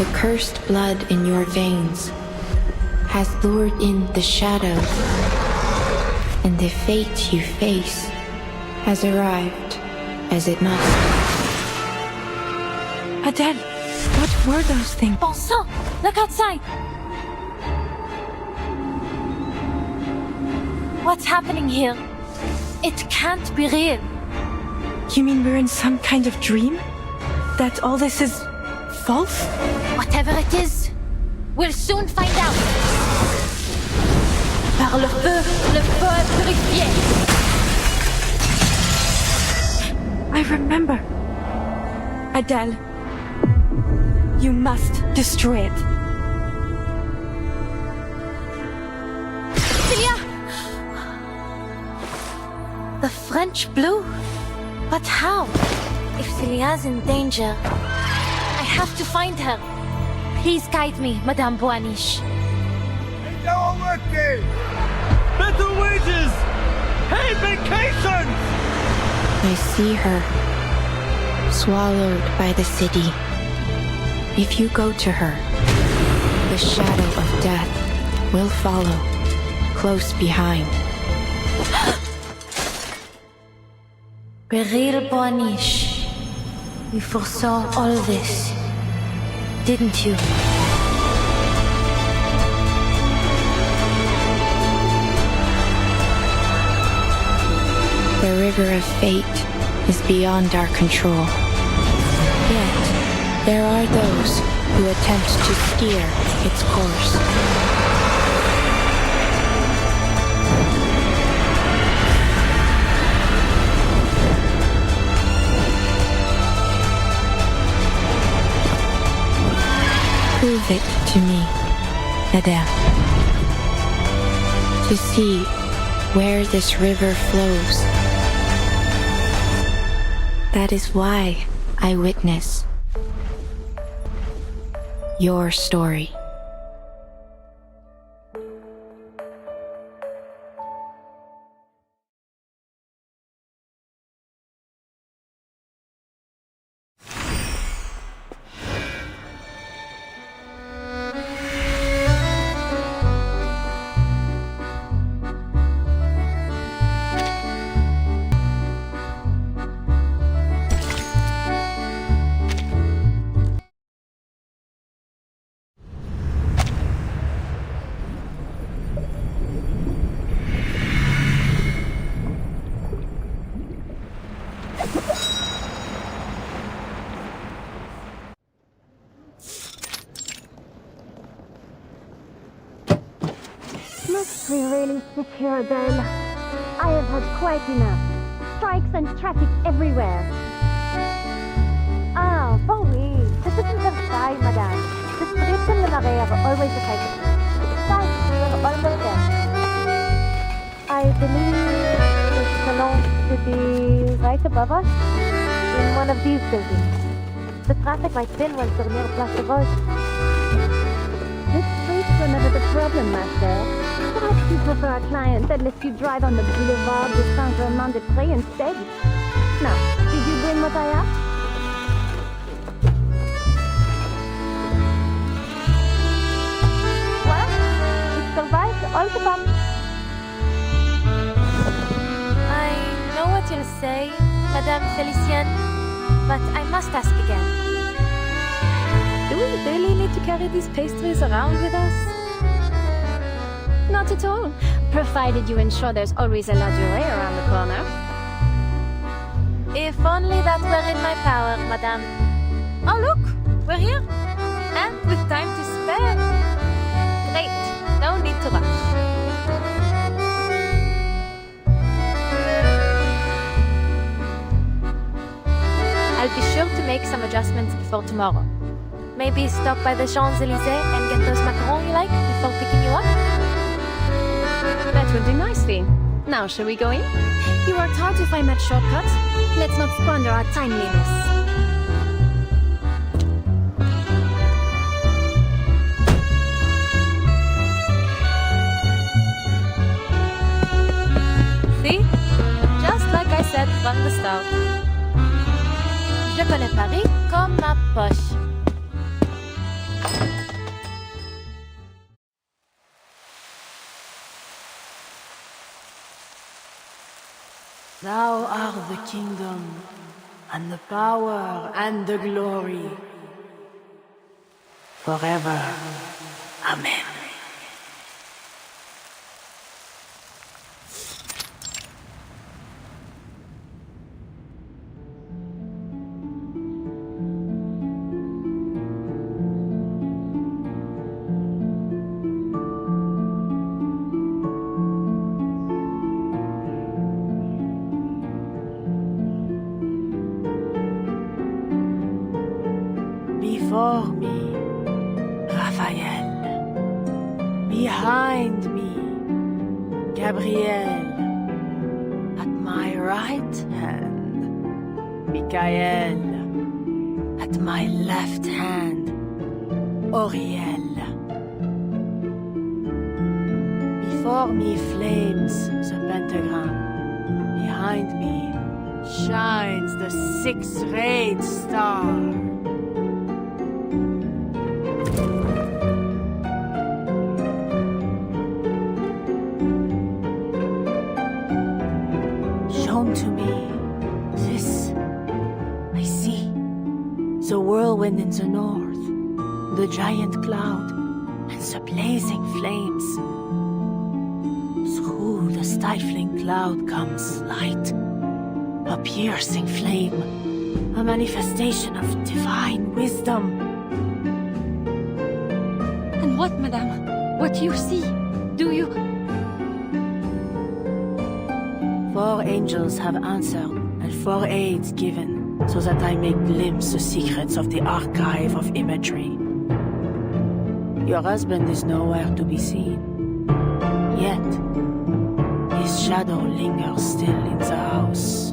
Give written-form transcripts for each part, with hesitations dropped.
The cursed blood in your veins has lured in the shadows, and the fate you face has arrived as it must. Adele, what were those things? Bon sang! Look outside! What's happening here? It can't be real. You mean we're in some kind of dream? That all this is false? Whatever it is, we'll soon find out. Par le feu est purifié. I remember. Adele, you must destroy it. Celia! The French blue? But how? If Celia's in danger, I have to find her. Please guide me, Madame Boaniche. Better wages! Hey, vacations! I see her, swallowed by the city. If you go to her, the shadow of death will follow, close behind. Beryl Boaniche, you foresaw all this, didn't you? The river of fate is beyond our control. Yet, there are those who attempt to steer its course. Prove it to me, Adele. To see where this river flows. That is why I witness your story. Must we really sit here, Adele? I have had quite enough. Strikes and traffic everywhere. Ah, bon oui. This isn't Versailles, madame. The streets and the marais are always the type of sight we're almost there. I believe the salon should be right above us, in one of these buildings. The traffic might thin once we're near Place de Rose. This streets were never the problem, master. Perhaps you prefer a client that lets you drive on the Boulevard de Saint-Germain-des-Prés instead? Now, did you bring what I asked? Voilà, it survived all the bumps. I know what you'll say, Madame Felicienne, but I must ask again. Do we really need to carry these pastries around with us? Not at all, provided you ensure there's always a la durée around the corner. If only that were in my power, Madame. Oh look, we're here, and with time to spare. Great, no need to rush. I'll be sure to make some adjustments before tomorrow. Maybe stop by the Champs-Élysées and get those macarons you like before picking you up? That would do nicely. Now, shall we go in? You worked hard to find that shortcut. Let's not squander our timeliness. See? Just like I said from the start. Je connais Paris comme ma poche. Thou art the kingdom, and the power, and the glory. Forever. Amen. Before me, Raphael. Behind me, Gabriel. At my right hand, Michael. At my left hand, Oriel. Before me flames the pentagram. Behind me shines the six-rayed star. To me, this I see. The whirlwind in the north, the giant cloud, and the blazing flames. Through the stifling cloud comes light, a piercing flame, a manifestation of divine wisdom. And what, madame? What do you see? Do you... 4 angels have answered, and 4 aids given, so that I may glimpse the secrets of the archive of imagery. Your husband is nowhere to be seen. Yet, his shadow lingers still in the house.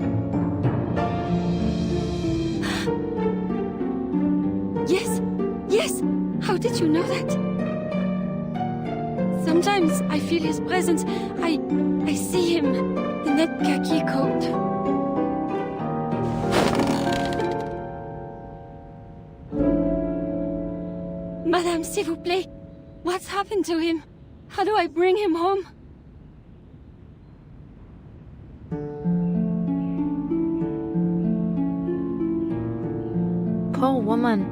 Yes! Yes! How did you know that? Sometimes I feel his presence. I see him. In that khaki coat. Madame, s'il vous plaît. What's happened to him? How do I bring him home? Poor woman.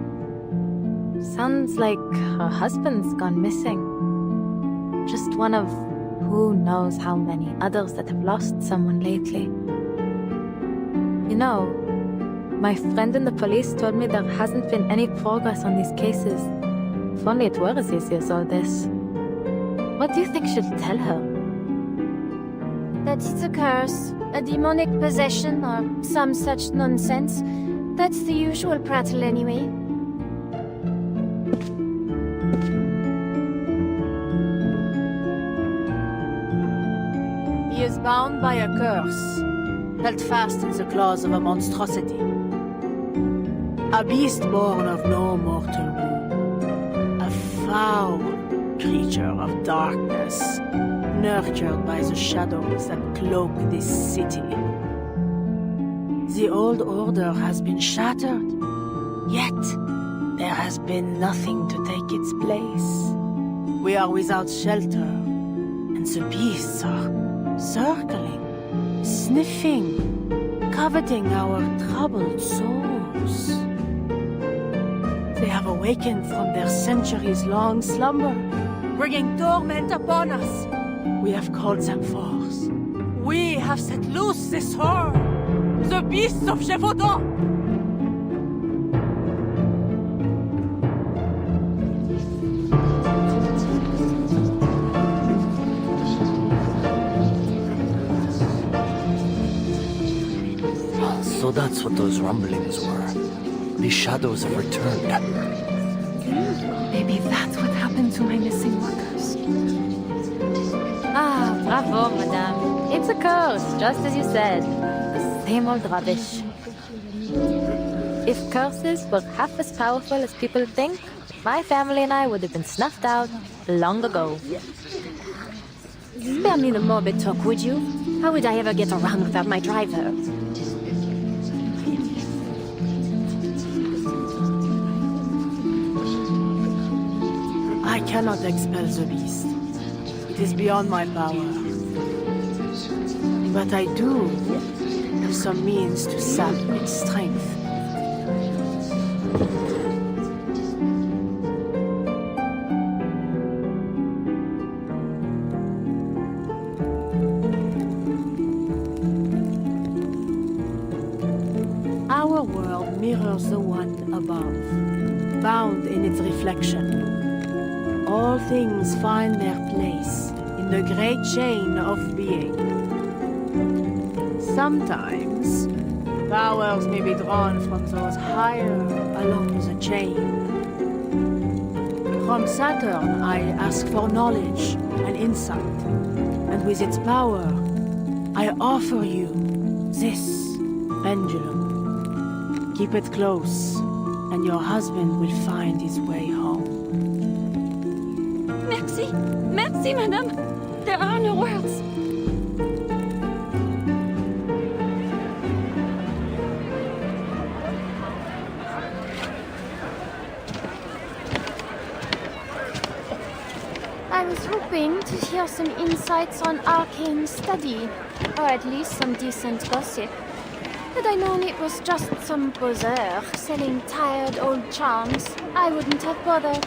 Sounds like her husband's gone missing. Just one of who knows how many others that have lost someone lately. You know, my friend in the police told me there hasn't been any progress on these cases. If only it were as easy as all this. What do you think she'll tell her? That it's a curse, a demonic possession, or some such nonsense. That's the usual prattle anyway. He is bound by a curse, held fast in the claws of a monstrosity. A beast born of no mortal womb. A foul creature of darkness, nurtured by the shadows that cloak this city. The old order has been shattered, yet there has been nothing to take its place. We are without shelter, and the beasts are circling, sniffing, coveting our troubled souls. They have awakened from their centuries-long slumber, bringing torment upon us. We have called them forth. We have set loose this horde, the beasts of Gévaudan. So that's what those rumblings were. The shadows have returned. Maybe that's what happened to my missing workers. Ah, bravo, madame. It's a curse, just as you said. The same old rubbish. If curses were half as powerful as people think, my family and I would have been snuffed out long ago. Spare me the morbid talk, would you? How would I ever get around without my driver? cannot expel the beast. It is beyond my power. But I do have some means to sap its strength. Our world mirrors the one above, bound in its reflection. All things find their place in the great chain of being. Sometimes, powers may be drawn from those higher along the chain. From Saturn, I ask for knowledge and insight, and with its power, I offer you this pendulum. Keep it close, and your husband will find his way home. Merci. Merci, madame. There are no words. I was hoping to hear some insights on arcane study, or at least some decent gossip. Had I known it was just some poseur selling tired old charms, I wouldn't have bothered.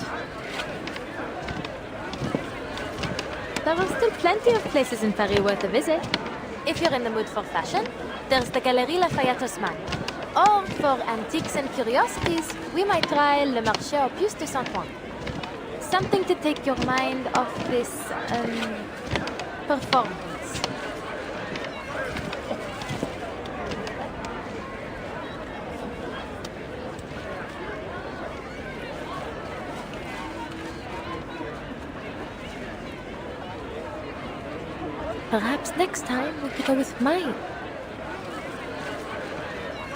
There are still plenty of places in Paris worth a visit. If you're in the mood for fashion, there's the Galerie Lafayette Haussmann. Or for antiques and curiosities, we might try Le Marché au Peast de Saint-Ouen. Something to take your mind off this, performance. Perhaps next time we could go with mine.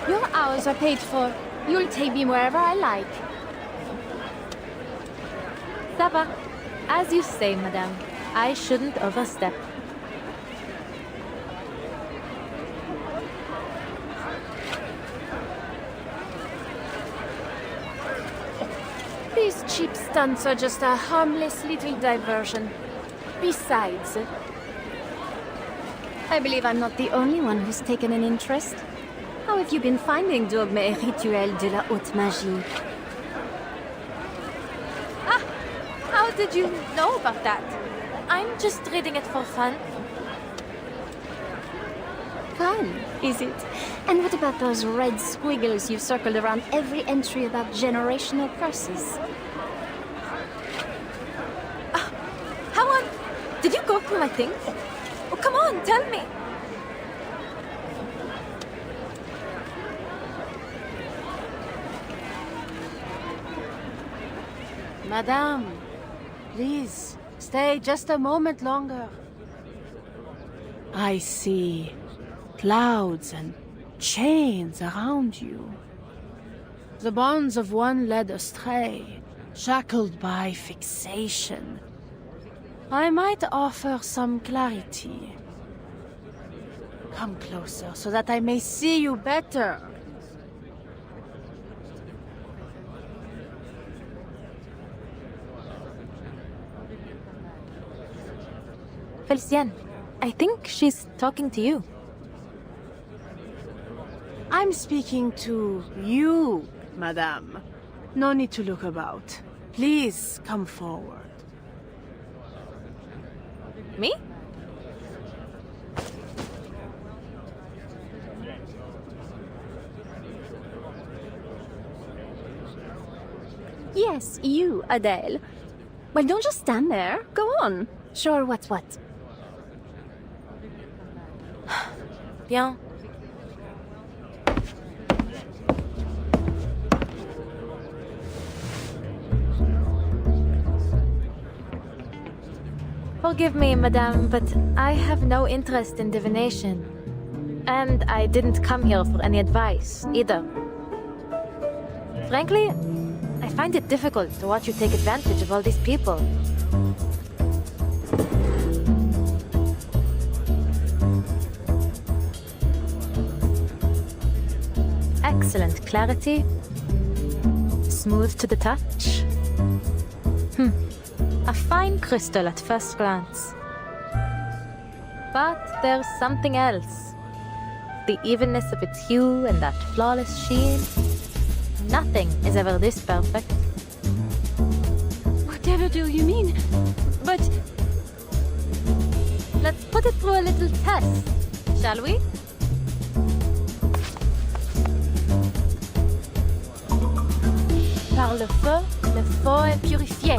Your hours are paid for. You'll take me wherever I like. Ça va. As you say, madame. I shouldn't overstep. These cheap stunts are just a harmless little diversion. Besides, I believe I'm not the only one who's taken an interest. How have you been finding Dogme et Rituel de la Haute Magie? Ah! How did you know about that? I'm just reading it for fun. Fun, is it? And what about those red squiggles you've circled around every entry about generational curses? How on? Did you go through my things? Oh, come on, tell me! Madame, please, stay just a moment longer. I see clouds and chains around you. The bonds of one led astray, shackled by fixation. I might offer some clarity. Come closer so that I may see you better. Felicienne, I think she's talking to you. I'm speaking to you, madame. No need to look about. Please come forward. Me? Yes, you, Adele. Well, don't just stand there. Go on. Sure, what's what? Bien. Forgive me, madame, but I have no interest in divination. And I didn't come here for any advice, either. Frankly, I find it difficult to watch you take advantage of all these people. Excellent clarity. Smooth to the touch. A fine crystal at first glance. But there's something else. The evenness of its hue and that flawless sheen. Nothing is ever this perfect. Whatever do you mean? But Let's put it through a little test, shall we? Par le feu est purifié.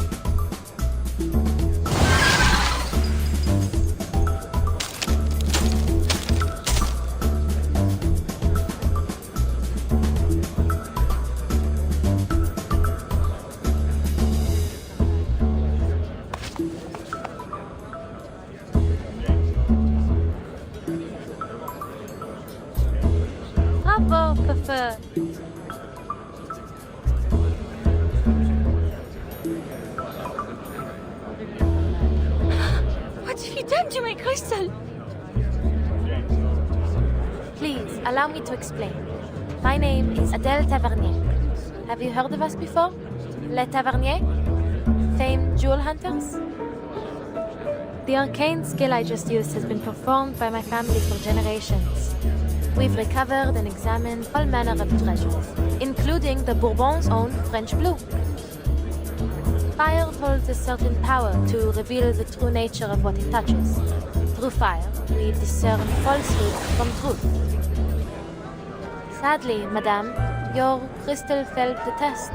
Bravo, feu. what have you done to my crystal? Please, allow me to explain. My name is Adele Tavernier. Have you heard of us before? Les Taverniers? Famed jewel hunters? The arcane skill I just used has been performed by my family for generations. We've recovered and examined all manner of treasures, including the Bourbon's own French blue. Fire holds a certain power to reveal the true nature of what it touches. Through fire, we discern falsehood from truth. Sadly, madame, your crystal failed the test.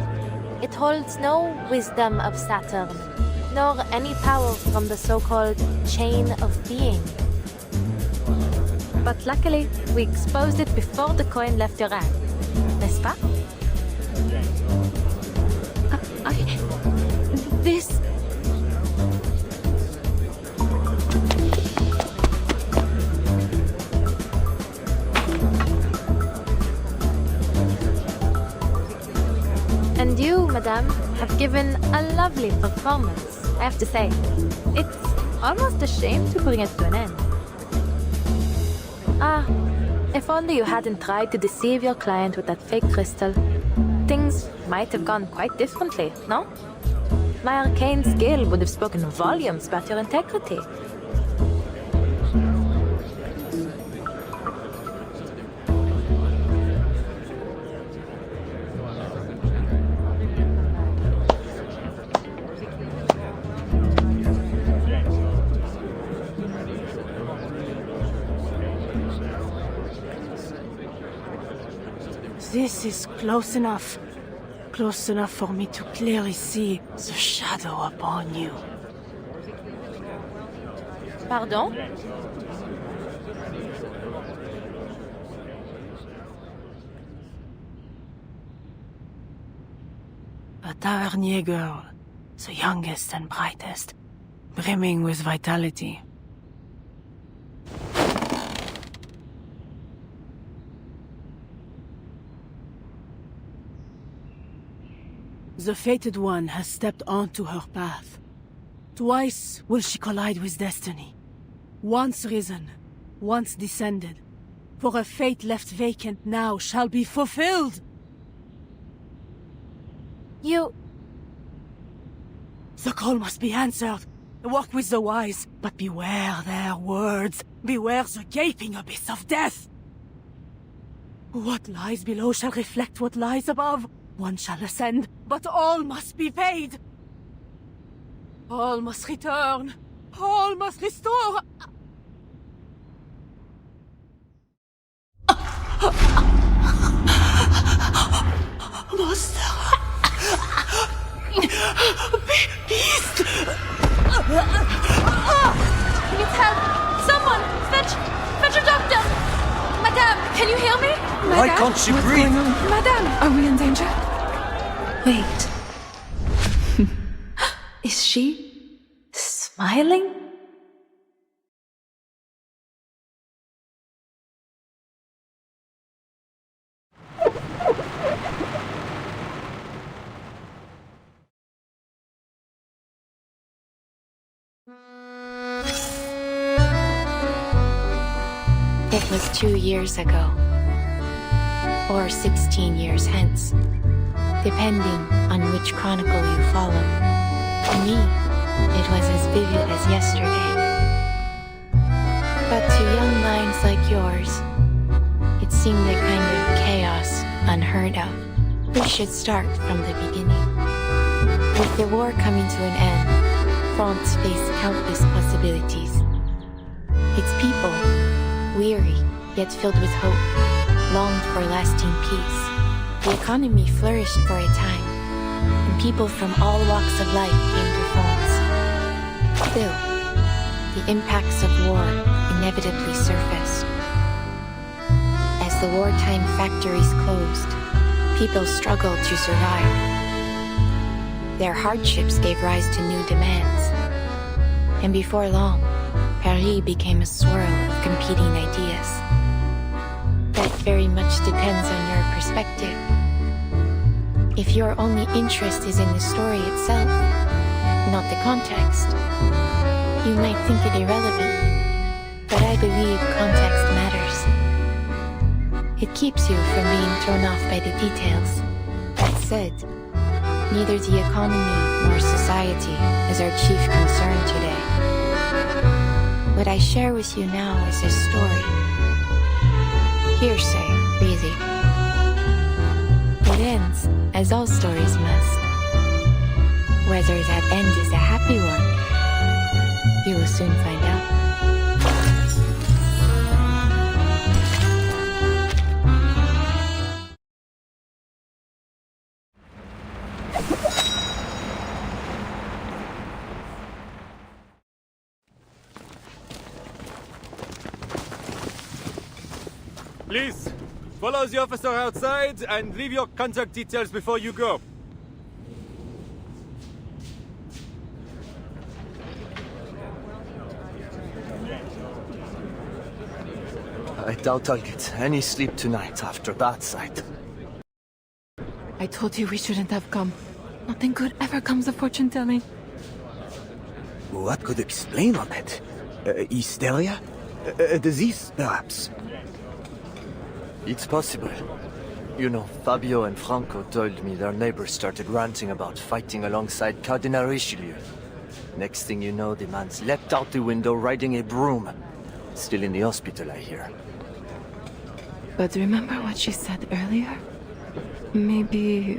It holds no wisdom of Saturn, nor any power from the so-called chain of being. But luckily, we exposed it before the coin left your hand. N'est-ce pas? This... And you, madame, have given a lovely performance, I have to say. It's almost a shame to bring it to an end. Ah, if only you hadn't tried to deceive your client with that fake crystal. Things might have gone quite differently, no? My arcane skill would have spoken volumes about your integrity. This is close enough. Close enough for me to clearly see the shadow upon you. Pardon? A Tavernier girl, the youngest and brightest, brimming with vitality. The fated one has stepped onto her path. Twice will she collide with destiny. Once risen, once descended. For a fate left vacant now shall be fulfilled! You... The call must be answered. Walk with the wise, but beware their words. Beware the gaping abyss of death! What lies below shall reflect what lies above. One shall ascend, but all must be paid. All must return. All must restore. Monster! Peast! Need help! Someone! Fetch a doctor! Madame, can you hear me? Why can't she breathe? Madame, are we in danger? Wait. Is she smiling? It was 2 years ago, or 16 years hence, depending on which chronicle you follow. To me, it was as vivid as yesterday. But to young minds like yours, it seemed a kind of chaos unheard of. We should start from the beginning. With the war coming to an end, France faced countless possibilities. Its people, weary yet filled with hope, longed for lasting peace. The economy flourished for a time, and people from all walks of life came to France. Still, the impacts of war inevitably surfaced. As the wartime factories closed, people struggled to survive. Their hardships gave rise to new demands. And before long, Paris became a swirl of competing ideas. That very much depends on your perspective. If your only interest is in the story itself, not the context, you might think it irrelevant. But I believe context matters. It keeps you from being thrown off by the details. That said, neither the economy nor society is our chief concern today. What I share with you now is a story. Hearsay, really. It ends, as all stories must. Whether that end is a happy one, you will soon find out. Please, follow the officer outside and leave your contact details before you go. I doubt I'll get any sleep tonight after that sight. I told you we shouldn't have come. Nothing good ever comes of fortune-telling. What could explain all that? Hysteria? A disease, perhaps? It's possible. You know, Fabio and Franco told me their neighbors started ranting about fighting alongside Cardinal Richelieu. Next thing you know, the man's leapt out the window riding a broom. Still in the hospital, I hear. But remember what she said earlier? Maybe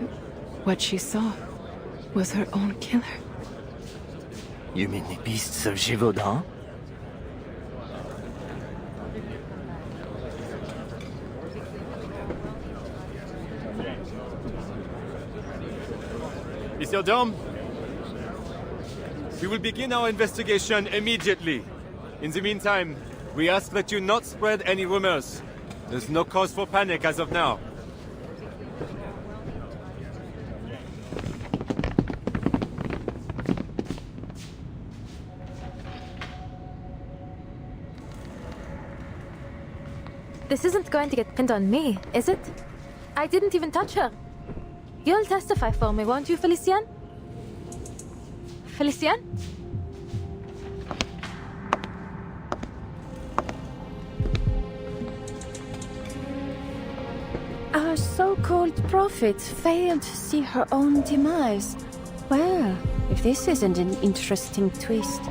what she saw was her own killer. You mean the beasts of Gévaudan? Monsieur Dom, we will begin our investigation immediately. In the meantime, we ask that you not spread any rumors. There's no cause for panic as of now. This isn't going to get pinned on me, is it? I didn't even touch her. You'll testify for me, won't you, Felicien? Felicien? Our so-called prophet failed to see her own demise. Well, if this isn't an interesting twist.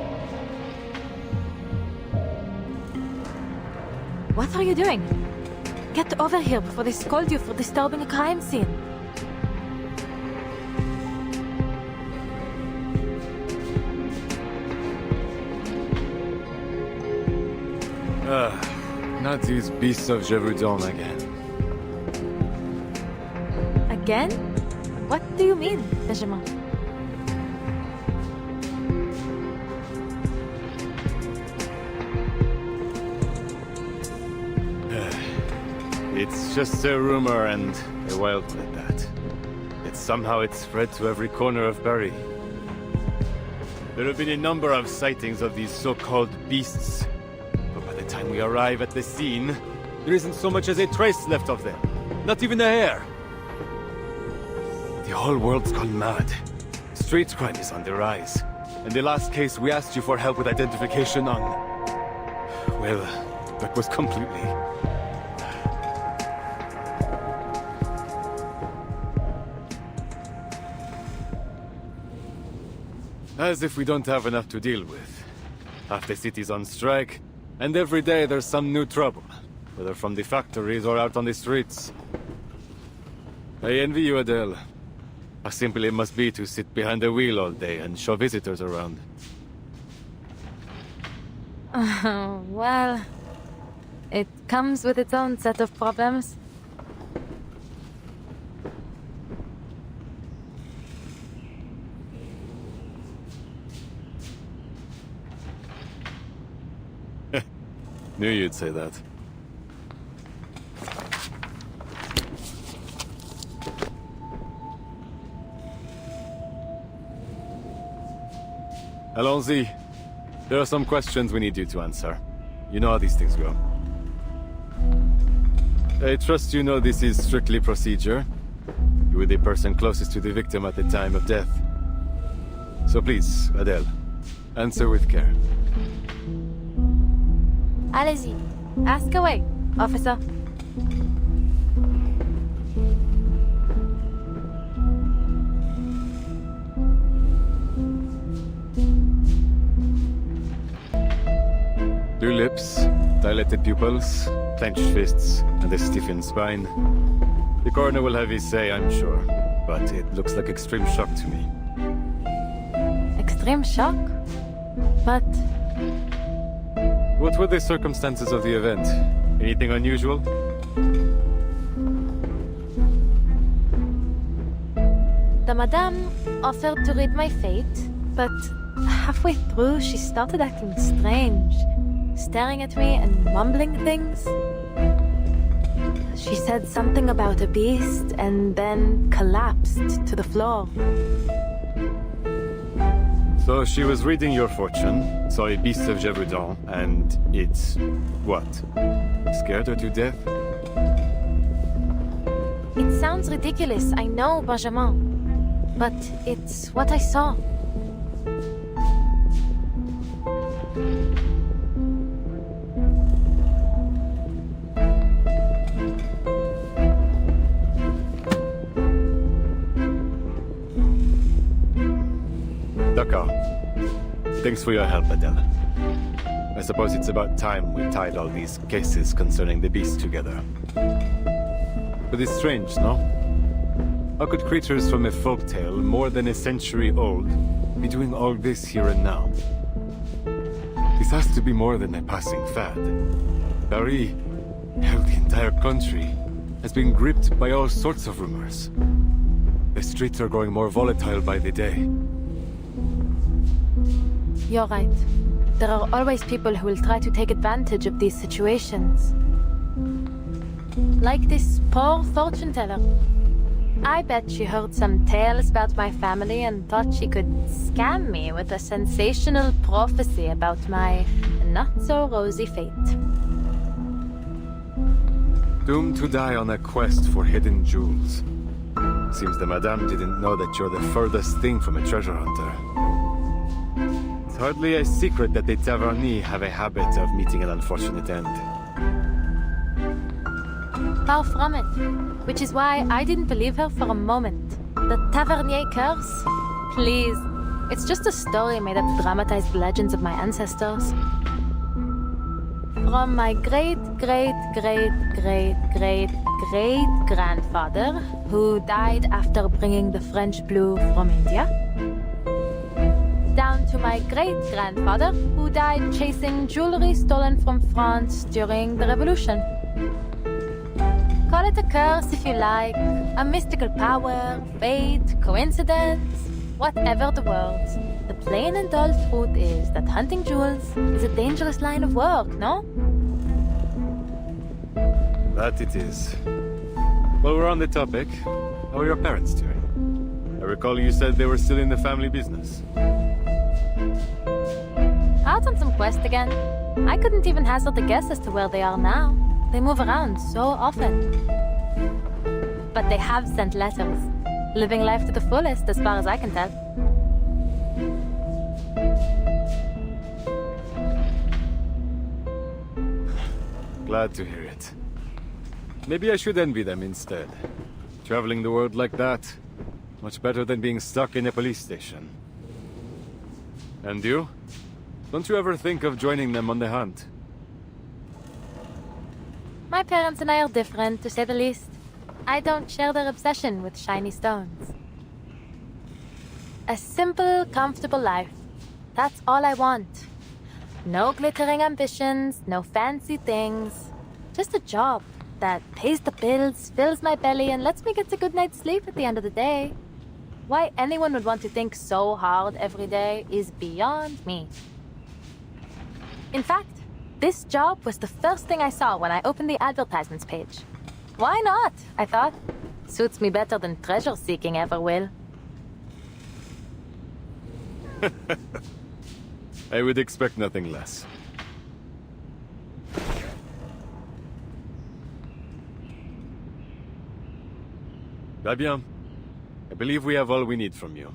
What are you doing? Get over here before they scold you for disturbing a crime scene. Not these beasts of Gévaudan again. Again? What do you mean, Benjamin? It's just a rumor, and a wild one at that. Yet somehow it's spread to every corner of Paris. There have been a number of sightings of these so-called beasts. But by the time we arrive at the scene, there isn't so much as a trace left of them. Not even a hair. The whole world's gone mad. Street crime is on the rise. And the last case we asked you for help with identification on... well, that was completely... As if we don't have enough to deal with. Half the city's on strike, and every day there's some new trouble. Whether from the factories or out on the streets. I envy you, Adele. How simple it must be to sit behind a wheel all day and show visitors around. Well, it comes with its own set of problems. Knew you'd say that. Allons-y. There are some questions we need you to answer. You know how these things go. I trust you know this is strictly procedure. You were the person closest to the victim at the time of death. So please, Adele, answer with care. Allez-y. Ask away, officer. Blue lips, dilated pupils, clenched fists, and a stiffened spine. The coroner will have his say, I'm sure. But it looks like extreme shock to me. Extreme shock? But What were the circumstances of the event? Anything unusual? the madame offered to read my fate, but halfway through she started acting strange, staring at me and mumbling things. She said something about a beast and then collapsed to the floor. So she was reading your fortune, saw a beast of Gévaudan, and it... what? Scared her to death? It sounds ridiculous, I know, Benjamin. But it's what I saw. D'accord. Thanks for your help, Adele. I suppose it's about time we tied all these cases concerning the beast together. But it's strange, no? How could creatures from a folktale more than a century old be doing all this here and now? This has to be more than a passing fad. Paris, hell, the entire country, has been gripped by all sorts of rumors. The streets are growing more volatile by the day. You're right. There are always people who will try to take advantage of these situations. Like this poor fortune teller. I bet she heard some tales about my family and thought she could scam me with a sensational prophecy about my not-so-rosy fate. Doomed to die on a quest for hidden jewels. Seems the madame didn't know that you're the furthest thing from a treasure hunter. It's hardly a secret that the Taverny have a habit of meeting an unfortunate end. Far from it. Which is why I didn't believe her for a moment. The Tavernier curse? Please. It's just a story made up to dramatize the legends of my ancestors. From my great-great-great-great-great-grandfather, who died after bringing the French blue from India, down to my great-grandfather, who died chasing jewelry stolen from France during the Revolution. Call it a curse if you like, a mystical power, fate, coincidence, whatever the words. The plain and dull truth is that hunting jewels is a dangerous line of work, no? That it is. While we're on the topic, how are your parents doing? I recall you said they were still in the family business. Out on some quest again. I couldn't even hazard a guess as to where they are now. They move around so often. But they have sent letters. Living life to the fullest, as far as I can tell. Glad to hear it. Maybe I should envy them instead. Traveling the world like that, much better than being stuck in a police station. And you? Don't you ever think of joining them on the hunt? My parents and I are different, to say the least. I don't share their obsession with shiny stones. A simple, comfortable life. That's all I want. No glittering ambitions, no fancy things. Just a job that pays the bills, fills my belly, and lets me get a good night's sleep at the end of the day. Why anyone would want to think so hard every day is beyond me. In fact, this job was the first thing I saw when I opened the advertisements page. Why not? I thought. Suits me better than treasure seeking ever will. I would expect nothing less. Bien. I believe we have all we need from you.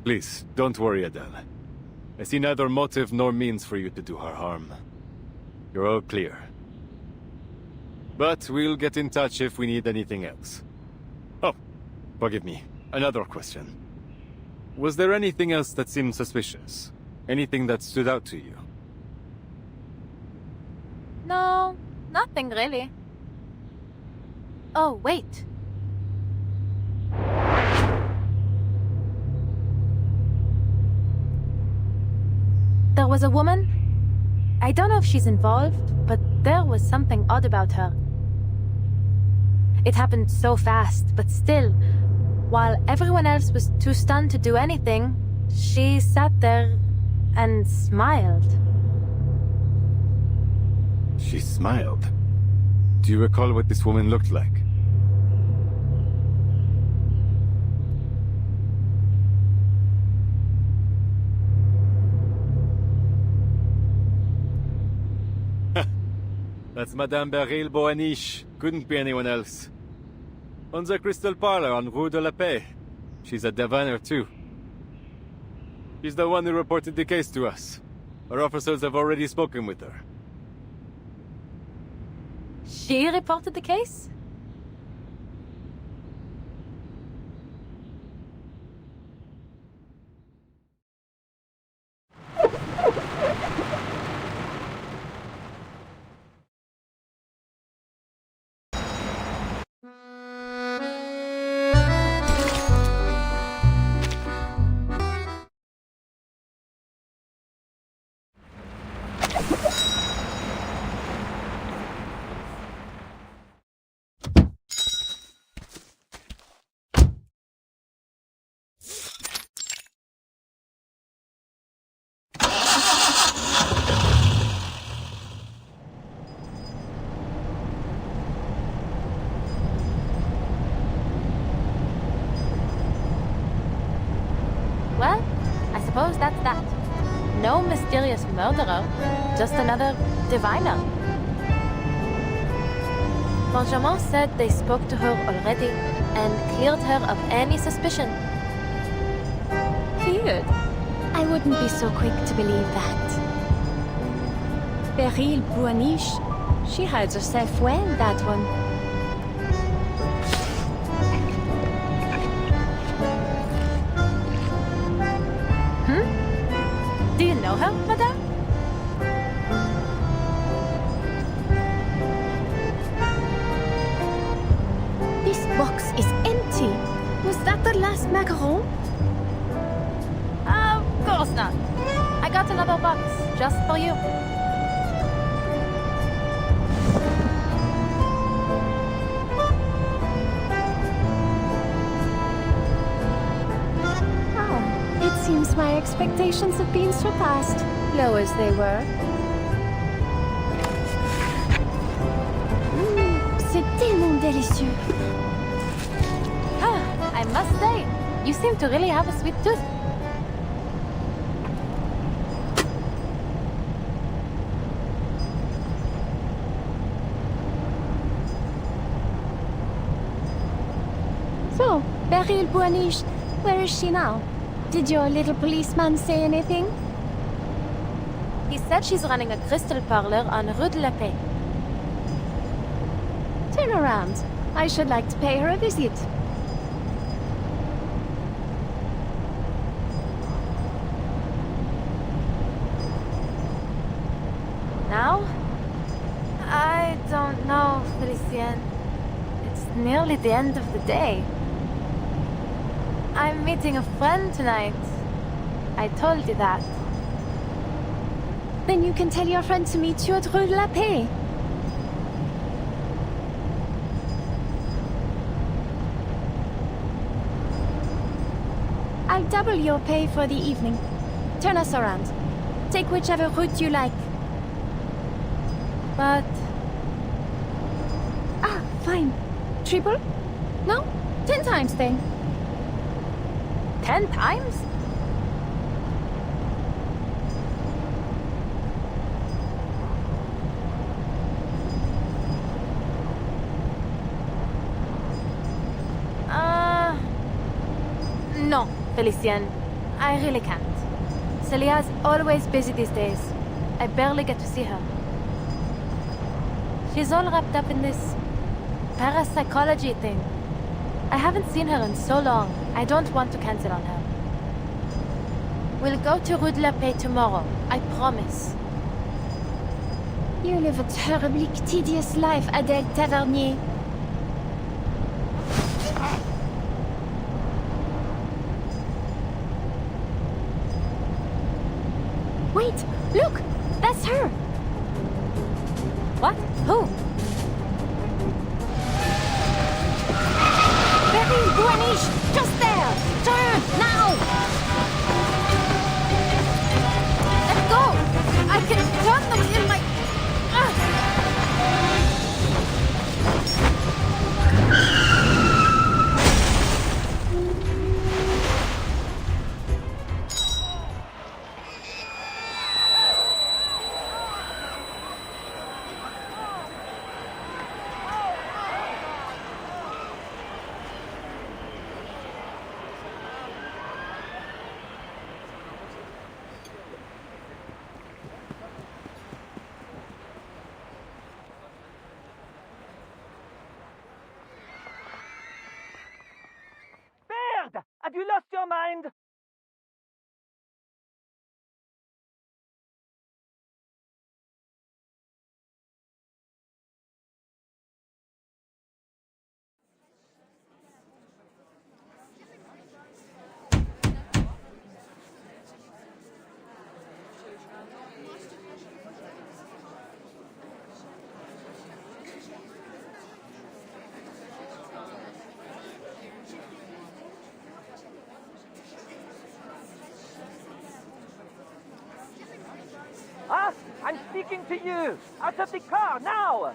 Please, don't worry, Adele. I see neither motive nor means for you to do her harm. You're all clear. But we'll get in touch if we need anything else. Oh, forgive me. Another question. Was there anything else that seemed suspicious? Anything that stood out to you? No, nothing really. Oh, wait. There was a woman. I don't know if she's involved, but there was something odd about her. It happened so fast, but still, while everyone else was too stunned to do anything, she sat there and smiled. She smiled? Do you recall what this woman looked like? That's Madame Beryl Boaniche. Couldn't be anyone else. On the Crystal Parlor on Rue de la Paix. She's a diviner too. She's the one who reported the case to us. Our officers have already spoken with her. She reported the case? Well, I suppose that's that. No mysterious murderer, just another diviner. Benjamin said they spoke to her already and cleared her of any suspicion. Cleared? I wouldn't be so quick to believe that. Beryl Boaniche, she hides herself well, that one. Do you know her, madame? This box is empty. Was that the last macaron? Of course not. I got another box, just for you. It seems my expectations have been surpassed, low as they were. C'est tellement délicieux. Ah, I must say, you seem to really have a sweet tooth. So, Beryl Boaniche, where is she now? Did your little policeman say anything? He said she's running a crystal parlor on Rue de la Paix. Turn around. I should like to pay her a visit. nearly the end of the day. I'm meeting a friend tonight. I told you that. Then you can tell your friend to meet you at Rue de la Paix. I'll double your pay for the evening. Turn us around. Take whichever route you like. But Ah, fine. Triple? No? 10 times then. 10 times? No, Felician. I really can't. Celia's always busy these days. I barely get to see her. She's all wrapped up in this parapsychology thing. I haven't seen her in so long. I don't want to cancel on her. We'll go to Rue de la Paix tomorrow. I promise. You live a terribly tedious life, Adèle Tavernier. Wait! Look! That's her! What? Who? Very Guaniche! Just there! Turn! Now! Let go! I can turn them in my... Have you lost your mind? Ah, I'm speaking to you! Out of the car, now!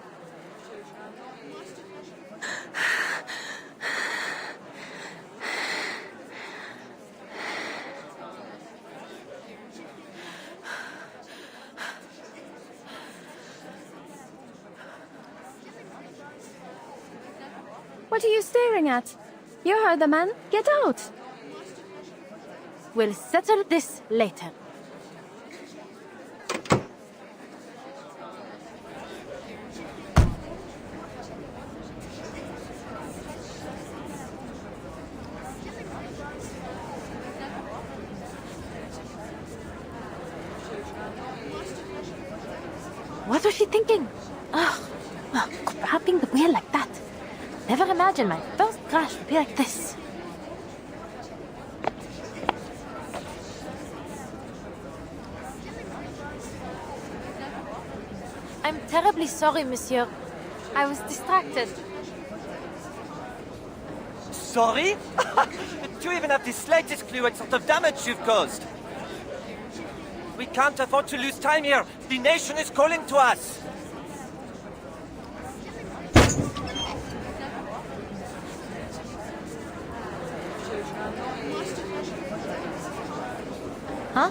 What are you staring at? You heard the man. Get out! We'll settle this later. What was she thinking? Ugh, grabbing the wheel like that. Never imagined my first crash would be like this. I'm terribly sorry, monsieur. I was distracted. Sorry? Do you even have the slightest clue what sort of damage you've caused? We can't afford to lose time here. The nation is calling to us. Huh?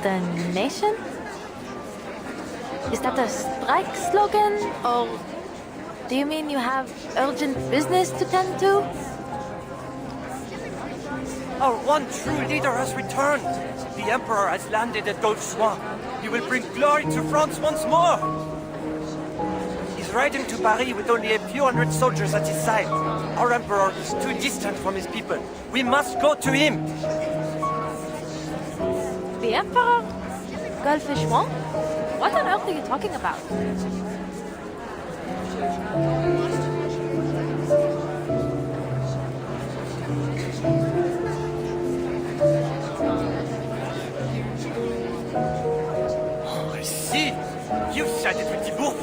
The nation? Is that a strike slogan? Or do you mean you have urgent business to tend to? Our one true leader has returned. The Emperor has landed at Gaulle. He will bring glory to France once more. He's riding to Paris with only a few hundred soldiers at his side. Our Emperor is too distant from his people. We must go to him. The Emperor? Gaulle? What on earth are you talking about?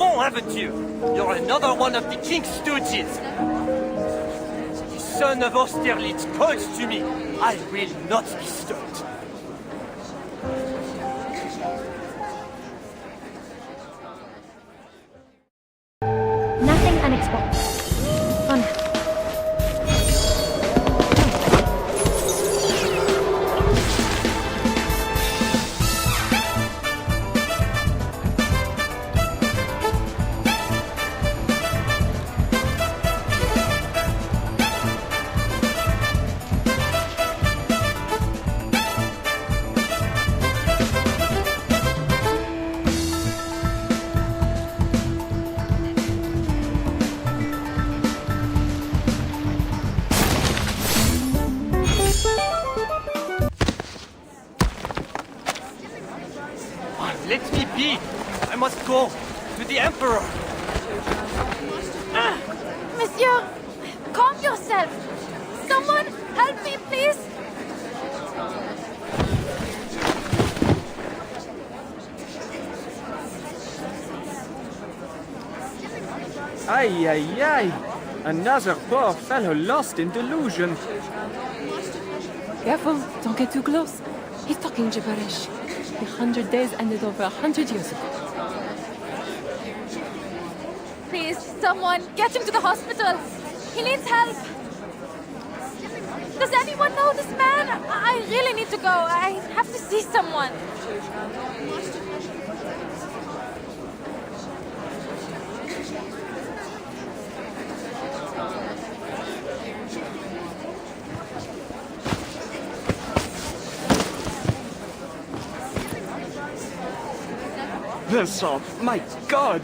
fond, haven't you? You're another one of the king's stooges. The son of Austerlitz calls to me. I will not be stopped. Nothing unexpected. On. Let me be. I must go to the Emperor. Monsieur, calm yourself. Someone help me, please. Aye, aye, aye. Another poor fellow lost in delusion. Careful, don't get too close. He's talking gibberish. The 100 days ended over 100 years ago. Please, someone, get him to the hospital. He needs help. Does anyone know this man? I really need to go. I have to see someone. Vincent, my God!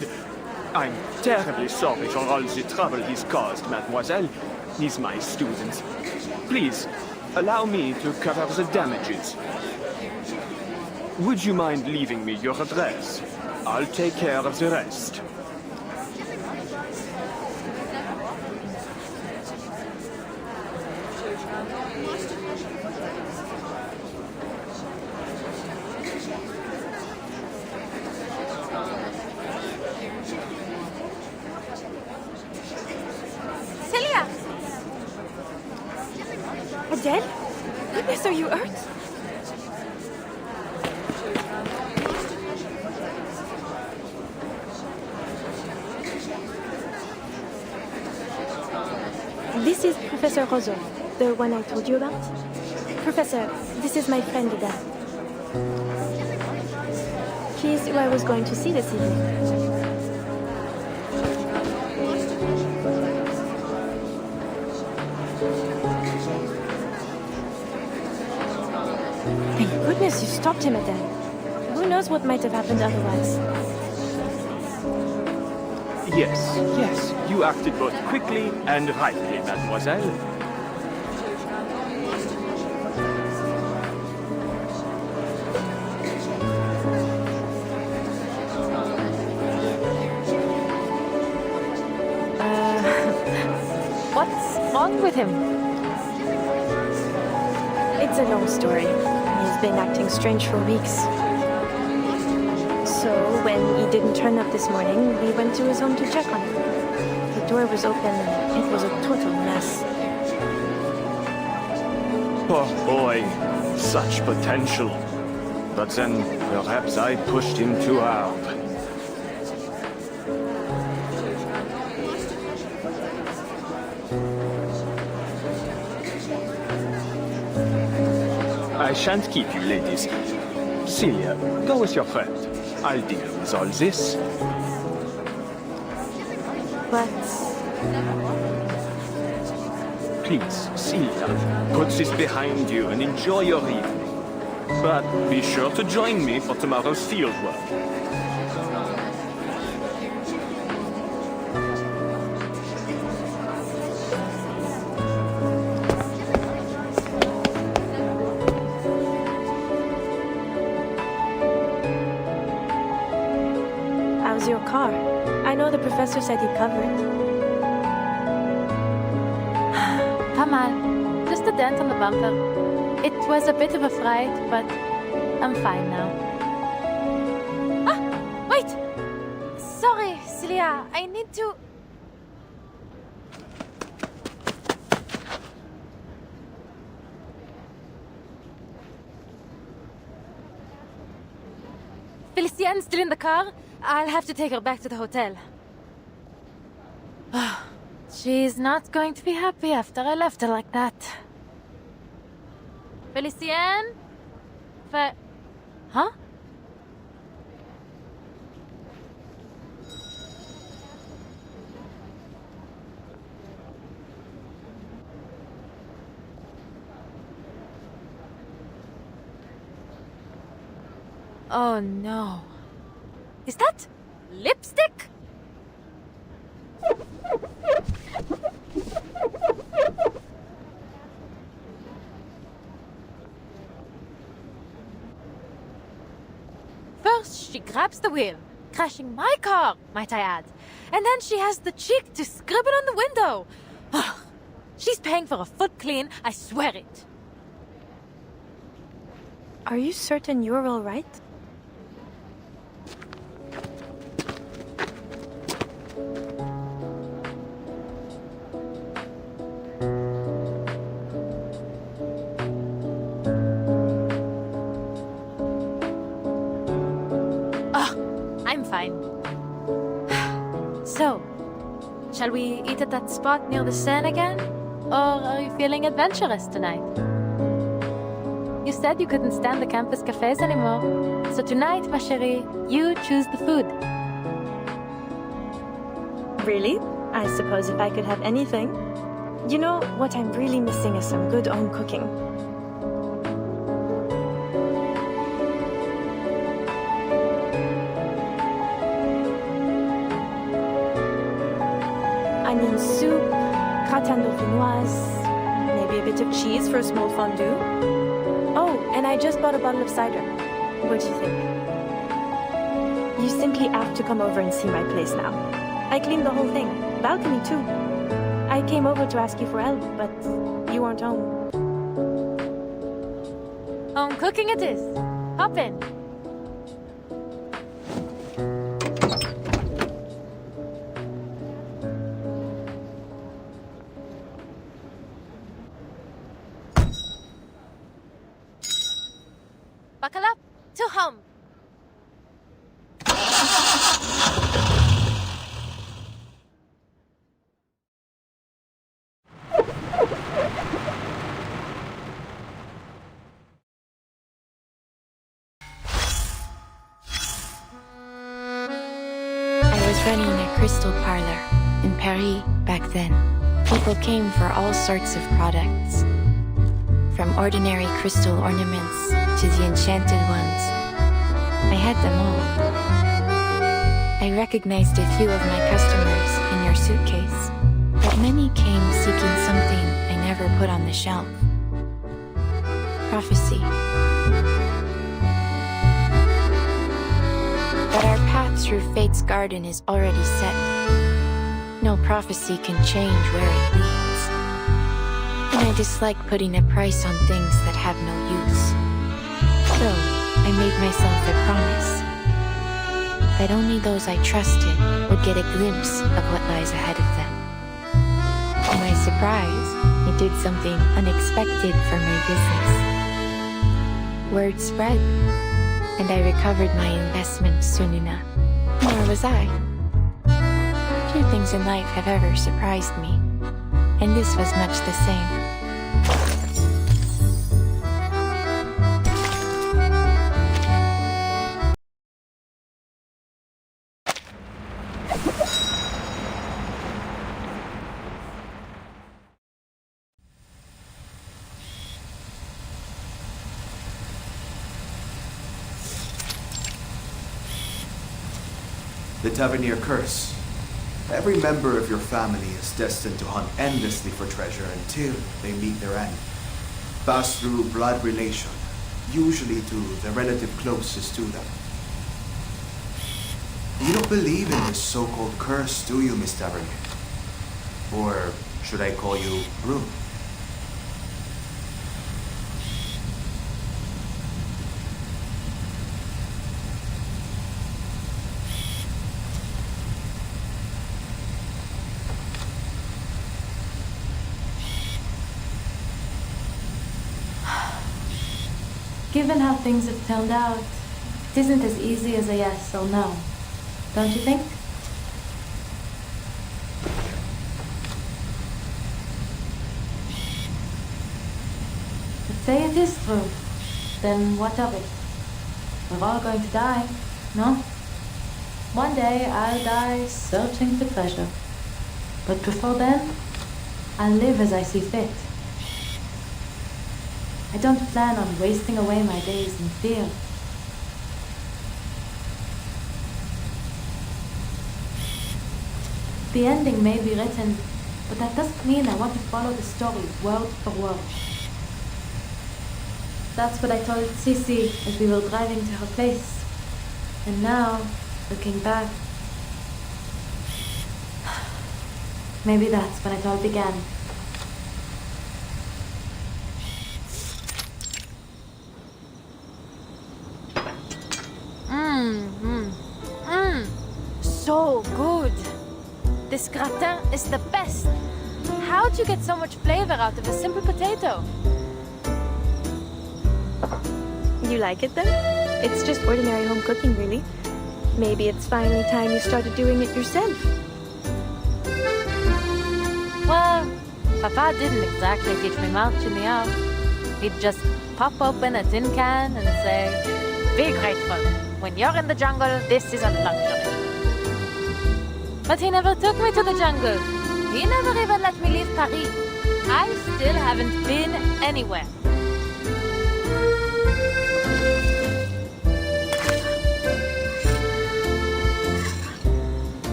I'm terribly sorry for all the trouble he's caused, mademoiselle. He's my student. Please, allow me to cover the damages. Would you mind leaving me your address? I'll take care of the rest. Celia! Adele? Goodness, are you hurt? This is Professor Roseau, the one I told you about. Professor, this is my friend Adele. She's who I was going to see this evening. Thank goodness you stopped him, Adele. Who knows what might have happened otherwise? Yes, yes, you acted both quickly and rightly, mademoiselle. What's wrong with him? It's a long story. He's been acting strange for weeks. So, when he didn't turn up this morning, we went to his home to check on him. The door was open and it was a total mess. Poor boy, such potential. But then, perhaps I pushed him too hard. I shan't keep you, ladies. Celia, go with your friend. I'll deal with all this. But Please, Celia, put this behind you and enjoy your evening. But be sure to join me for tomorrow's field work. how's your car? I know the professor said he'd cover it. Pas mal. Just a dent on the bumper. It was a bit of a fright, but I'm fine now. Ah! Wait! Talia, I need to... Felicienne's still in the car? I'll have to take her back to the hotel. She's not going to be happy after I left her like that. Felicienne? Huh? Oh no. Is that lipstick? First, she grabs the wheel, crashing my car, might I add. And then she has the cheek to scribble on the window. Ugh. She's paying for a foot clean, I swear it. Are you certain you're all right? I'm fine. So, shall we eat at that spot near the Seine again? Or are you feeling adventurous tonight? You said you couldn't stand the campus cafes anymore. So tonight, ma chérie, you choose the food. Really? I suppose if I could have anything. You know, what I'm really missing is some good home cooking. Onion soup, gratin dauphinoise, maybe a bit of cheese for a small fondue. Oh, and I just bought a bottle of cider. What do you think? You simply have to come over and see my place now. I cleaned the whole thing, balcony too. I came over to ask you for help, but you weren't home. Home cooking it is. Hop in. Buckle up to home. I was running a crystal parlor in Paris back then. People came for all sorts of products, from ordinary crystal ornaments to the enchanted ones. I had them all. I recognized a few of my customers in your suitcase, but many came seeking something I never put on the shelf. Prophecy. But our path through Fate's garden is already set. No prophecy can change where it leads. And I dislike putting a price on things that have no use. So, I made myself a promise that only those I trusted would get a glimpse of what lies ahead of them. To my surprise, it did something unexpected for my business. Word spread, and I recovered my investment soon enough. Nor was I. Few things in life have ever surprised me, and this was much the same. The Tavernier Curse. Every member of your family is destined to hunt endlessly for treasure until they meet their end. Pass through blood relation, usually to the relative closest to them. You don't believe in this so-called curse, do you, Miss Tavernier? Or should I call you Brune? Given how things have turned out, it isn't as easy as a yes or no. Don't you think? But say it is true. Then what of it? We're all going to die, no? One day I'll die searching for treasure. But before then, I'll live as I see fit. I don't plan on wasting away my days in fear. The ending may be written, but that doesn't mean I want to follow the story word for word. That's what I told Sissy as we were driving to her place. And now, looking back, maybe that's when it all began. So good. This gratin is the best. How'd you get so much flavor out of a simple potato? You like it then? It's just ordinary home cooking, really. Maybe it's finally time you started doing it yourself. Well, Papa didn't exactly teach me much in the house. He'd just pop open a tin can and say, "Be grateful. When you're in the jungle, this is a luxury." But he never took me to the jungle. He never even let me leave Paris. I still haven't been anywhere.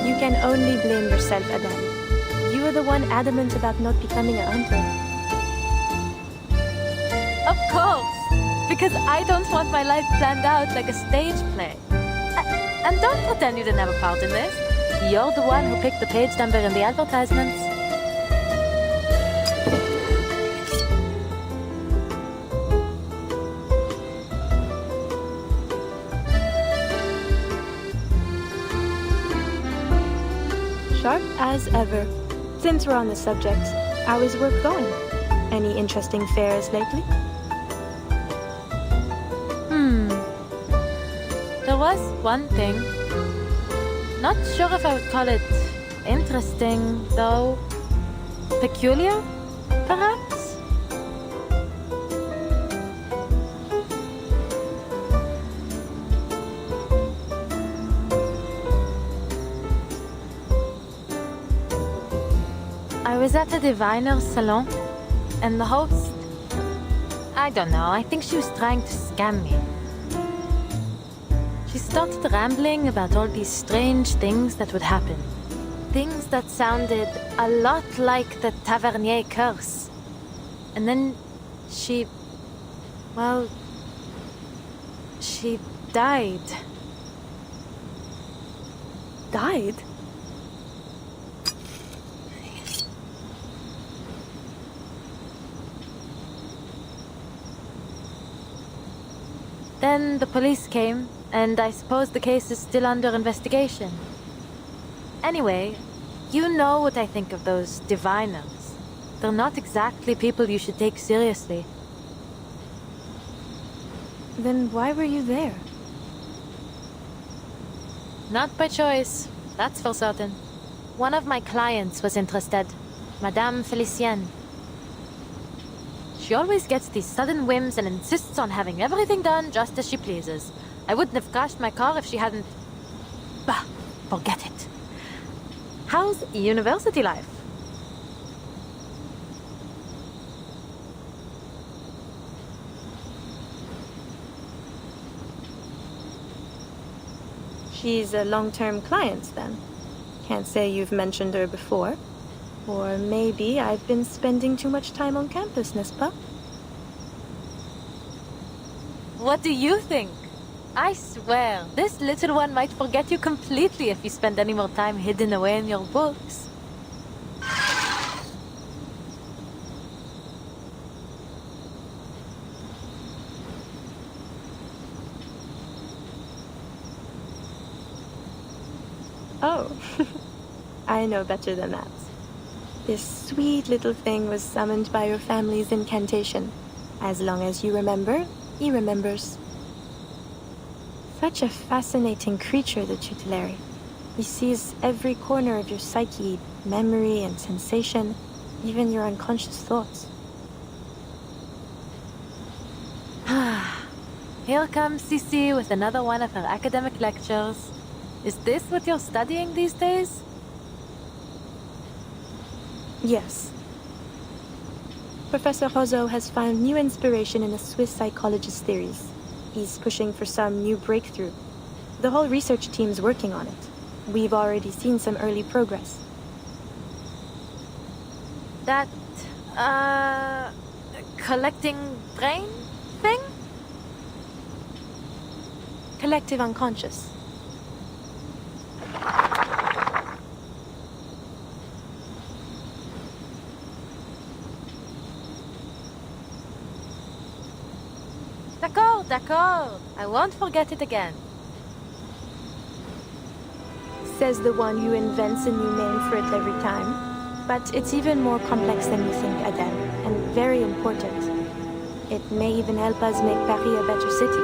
You can only blame yourself, Adele. You were the one adamant about not becoming a hunter. Of course! Because I don't want my life planned out like a stage play. And don't pretend you didn't have a part in this. You're the one who picked the page number in the advertisements. Sharp as ever. Since we're on the subject, how is work going? Any interesting fairs lately? There was one thing. Not sure if I would call it interesting, though. Peculiar, perhaps? I was at a diviner's salon, and the host... I don't know, I think she was trying to scam me. She started rambling about all these strange things that would happen. Things that sounded a lot like the Tavernier curse. And then she... well... she died. Died? Then the police came, and I suppose the case is still under investigation. Anyway, you know what I think of those diviners. They're not exactly people you should take seriously. Then why were you there? Not by choice, that's for certain. One of my clients was interested, Madame Felicienne. She always gets these sudden whims and insists on having everything done just as she pleases. I wouldn't have crashed my car if she hadn't... Bah, forget it. How's university life? She's a long-term client, then. Can't say you've mentioned her before. Or maybe I've been spending too much time on campus, n'est-ce pas? What do you think? I swear, this little one might forget you completely if you spend any more time hidden away in your books. Oh, I know better than that. This sweet little thing was summoned by your family's incantation. As long as you remember, he remembers. Such a fascinating creature, the tutelary. He sees every corner of your psyche, memory and sensation, even your unconscious thoughts. Here comes Cici with another one of her academic lectures. Is this what you're studying these days? Yes. Professor Rozo has found new inspiration in the Swiss psychologist's theories. He's pushing for some new breakthrough. The whole research team's working on it. We've already seen some early progress. That, collecting brain thing? Collective unconscious. D'accord. I won't forget it again. Says the one who invents a new name for it every time. But it's even more complex than you think, Adele, and very important. It may even help us make Paris a better city.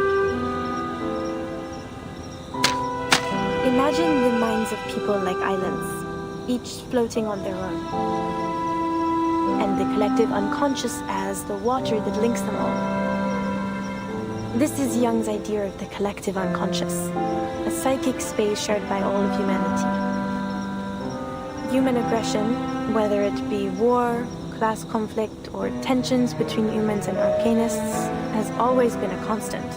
Imagine the minds of people like islands, each floating on their own. And the collective unconscious as the water that links them all. This is Jung's idea of the collective unconscious, a psychic space shared by all of humanity. Human aggression, whether it be war, class conflict, or tensions between humans and arcanists, has always been a constant.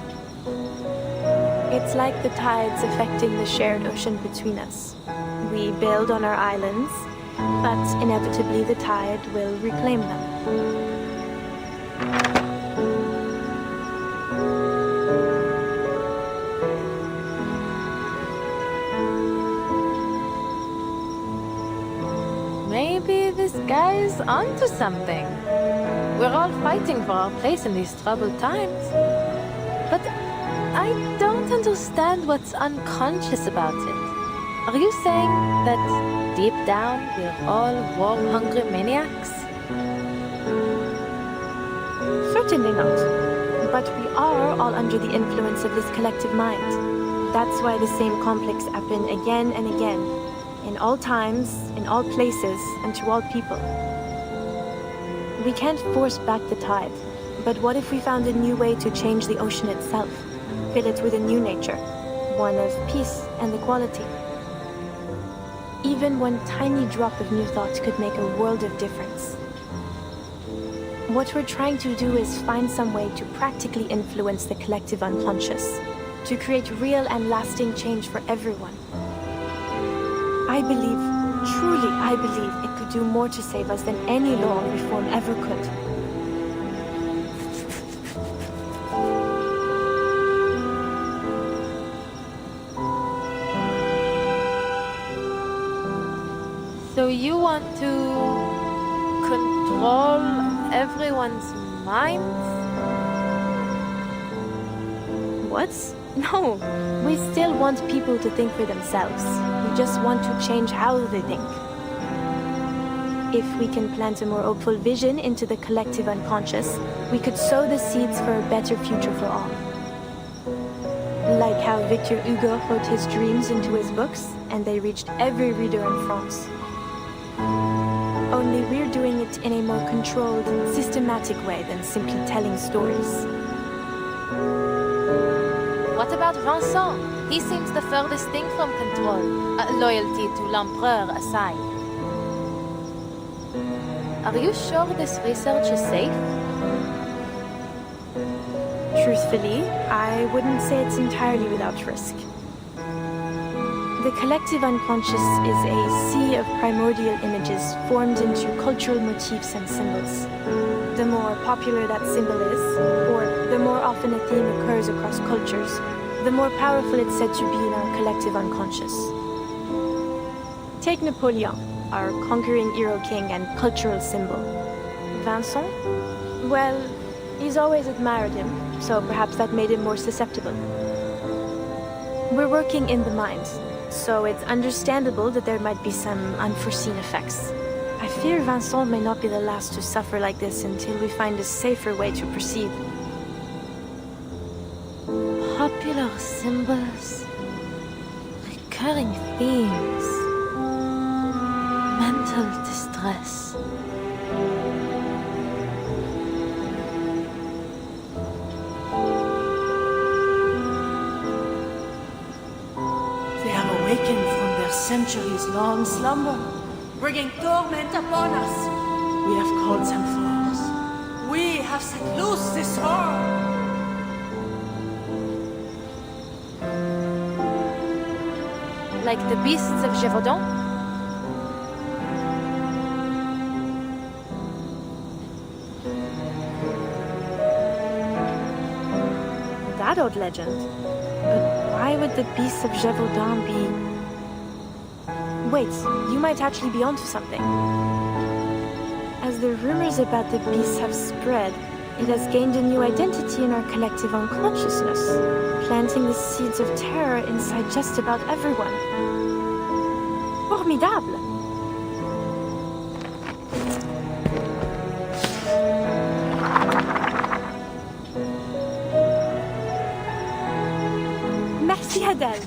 It's like the tides affecting the shared ocean between us. We build on our islands, but inevitably the tide will reclaim them. Maybe this guy's onto something. We're all fighting for our place in these troubled times. But I don't understand what's unconscious about it. Are you saying that deep down we're all war-hungry maniacs? Certainly not. But we are all under the influence of this collective mind. That's why the same conflicts happen again and again. In all times, in all places, and to all people. We can't force back the tide, but what if we found a new way to change the ocean itself? Fill it with a new nature, one of peace and equality. Even one tiny drop of new thought could make a world of difference. What we're trying to do is find some way to practically influence the collective unconscious, to create real and lasting change for everyone. I believe, truly I believe, it could do more to save us than any law or reform ever could. So you want to control everyone's minds? What? No, we still want people to think for themselves. We just want to change how they think. If we can plant a more hopeful vision into the collective unconscious, we could sow the seeds for a better future for all. Like how Victor Hugo wrote his dreams into his books, and they reached every reader in France. Only we're doing it in a more controlled, systematic way than simply telling stories. What about Vincent? He seems the furthest thing from control. Loyalty to l'Empereur aside. Are you sure this research is safe? Truthfully, I wouldn't say it's entirely without risk. The collective unconscious is a sea of primordial images formed into cultural motifs and symbols. The more popular that symbol is, or the more often a theme occurs across cultures, the more powerful it's said to be in our collective unconscious. Take Napoleon, our conquering hero king and cultural symbol. Vincent? Well, he's always admired him, so perhaps that made him more susceptible. We're working in the mind, so it's understandable that there might be some unforeseen effects. I fear Vincent may not be the last to suffer like this until we find a safer way to proceed. Popular symbols, recurring themes, mental distress. They have awakened from their centuries-long slumber, bringing torment upon us. We have called them forth. We have set loose this horror. Like the beasts of Gévaudan? That old legend. But why would the beasts of Gévaudan be... Wait, you might actually be onto something. As the rumors about the beasts have spread, it has gained a new identity in our collective unconsciousness, planting the seeds of terror inside just about everyone. Formidable! Merci, Adele.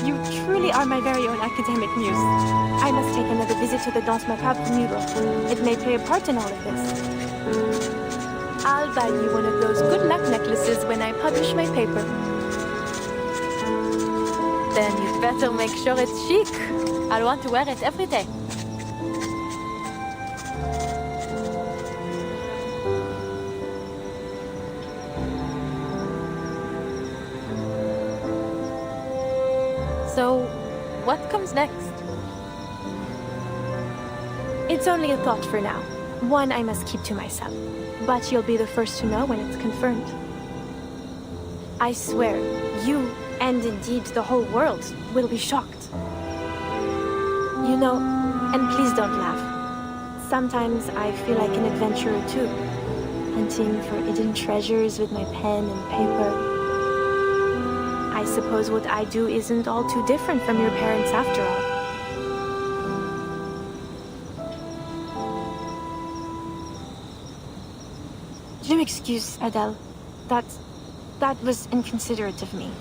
You truly are my very own academic muse. I must take another visit to the Danse Macabre mural. It may play a part in all of this. I'll buy you one of those good luck necklaces when I publish my paper. Then you'd better make sure it's chic. I'll want to wear it every day. So, what comes next? It's only a thought for now. One I must keep to myself. But you'll be the first to know when it's confirmed. I swear, you, and indeed the whole world, will be shocked. You know, and please don't laugh. Sometimes I feel like an adventurer too, hunting for hidden treasures with my pen and paper. I suppose what I do isn't all too different from your parents after all. Je m'excuse, Adele. That was inconsiderate of me.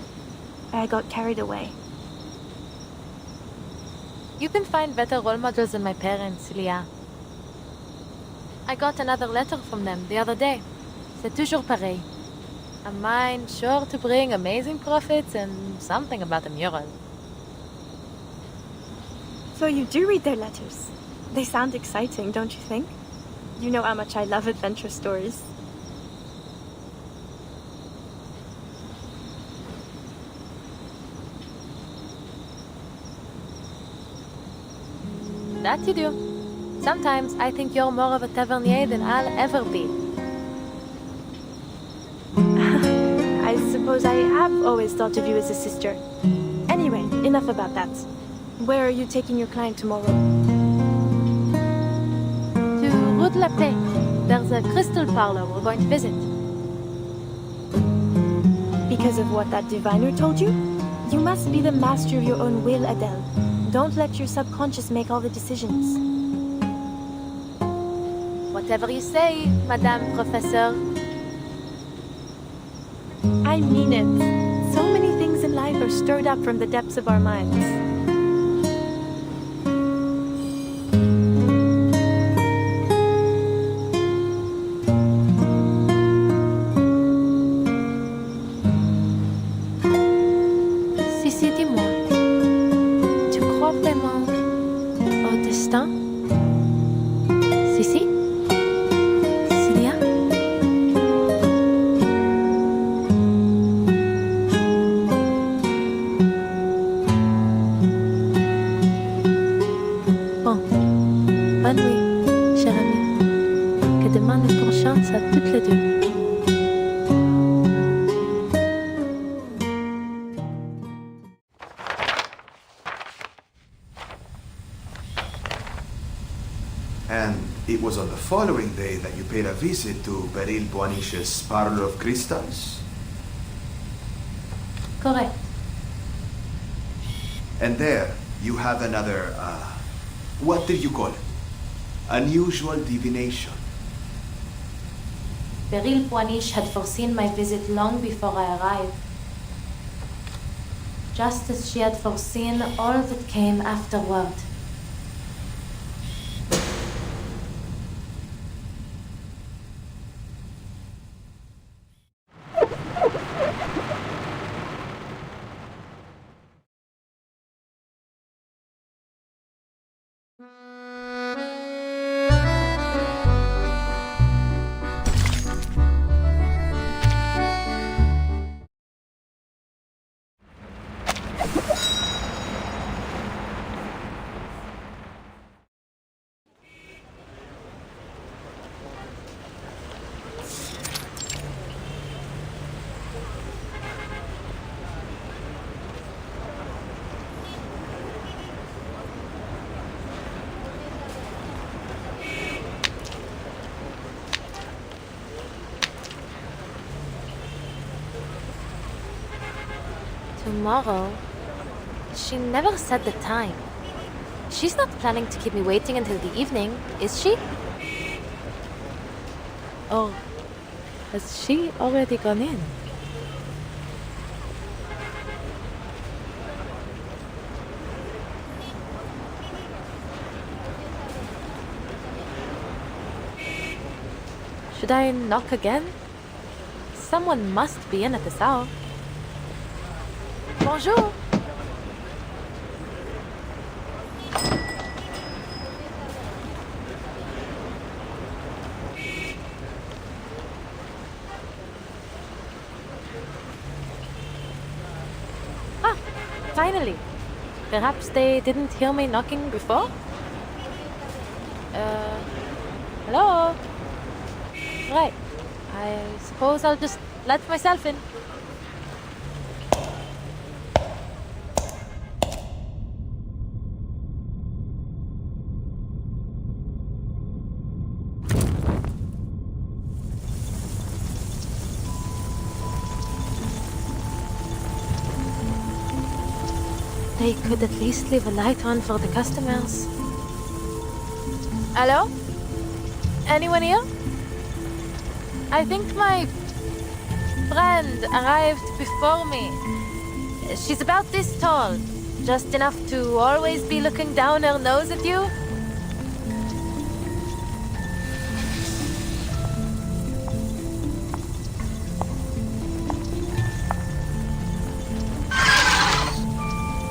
I got carried away. You can find better role models than my parents, Leah. I got another letter from them the other day. C'est toujours pareil. A mind sure to bring amazing profits and something about a mural. So you do read their letters. They sound exciting, don't you think? You know how much I love adventure stories. That you do. Sometimes I think you're more of a tavernier than I'll ever be. I suppose I have always thought of you as a sister. Anyway, enough about that. Where are you taking your client tomorrow? To Rue de la Paix. There's a crystal parlor we're going to visit. Because of what that diviner told you? You must be the master of your own will, Adele. Don't let your subconscious make all the decisions. Whatever you say, Madame Professeur. I mean it. So many things in life are stirred up from the depths of our minds. Sissi, dis-moi, tu crois vraiment au destin? Sissi? Cilia? Bon, bonne nuit, chère amie. Que demain nous porte chance à toutes les deux. And it was on the following day that you paid a visit to Beryl Boaniche's Parlor of Crystals? Correct. And there, you have another, what did you call it? Unusual divination. Beryl Poinish had foreseen my visit long before I arrived. Just as she had foreseen all that came afterward. Tomorrow? She never said the time. She's not planning to keep me waiting until the evening, is she? Or has she already gone in? Should I knock again? Someone must be in at this hour. Bonjour! Ah, finally! Perhaps they didn't hear me knocking before? Hello? Right. I suppose I'll just let myself in. They could at least leave a light on for the customers. Hello? Anyone here? I think my friend arrived before me. She's about this tall, just enough to always be looking down her nose at you.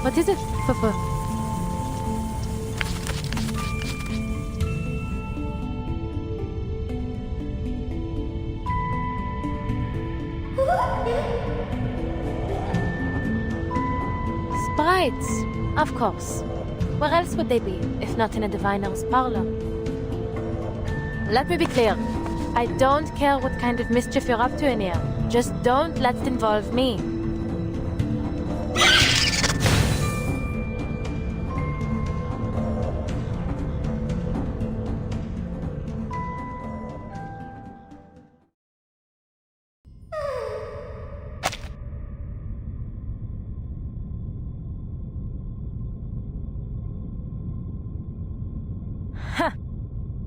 What is it, Papa? Sprites, of course. Where else would they be, if not in a diviner's parlor? Let me be clear. I don't care what kind of mischief you're up to in here. Just don't let it involve me.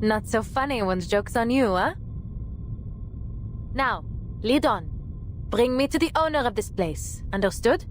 Not so funny when the joke's on you, huh? Now, lead on. Bring me to the owner of this place. Understood?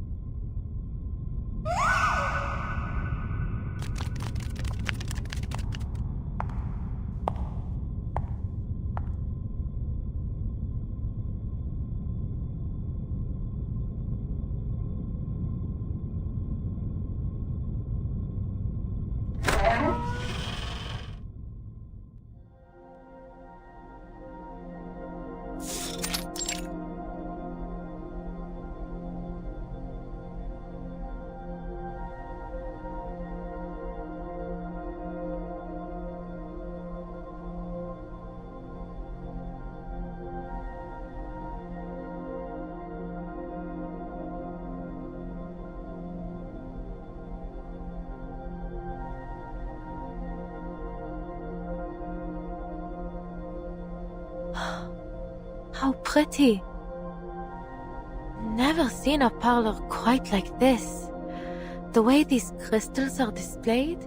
How pretty. Never seen a parlor quite like this. The way these crystals are displayed.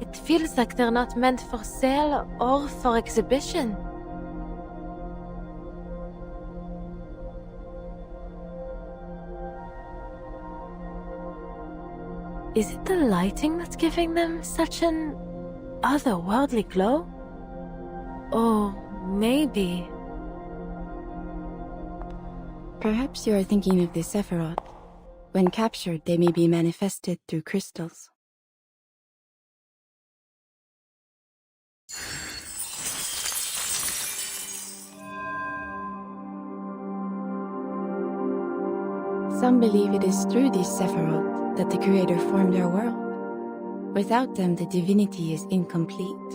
It feels like they're not meant for sale or for exhibition. Is it the lighting that's giving them such an otherworldly glow? Or maybe... Perhaps you are thinking of the Sephiroth. When captured, they may be manifested through crystals. Some believe it is through these Sephiroth that the Creator formed our world. Without them, the divinity is incomplete.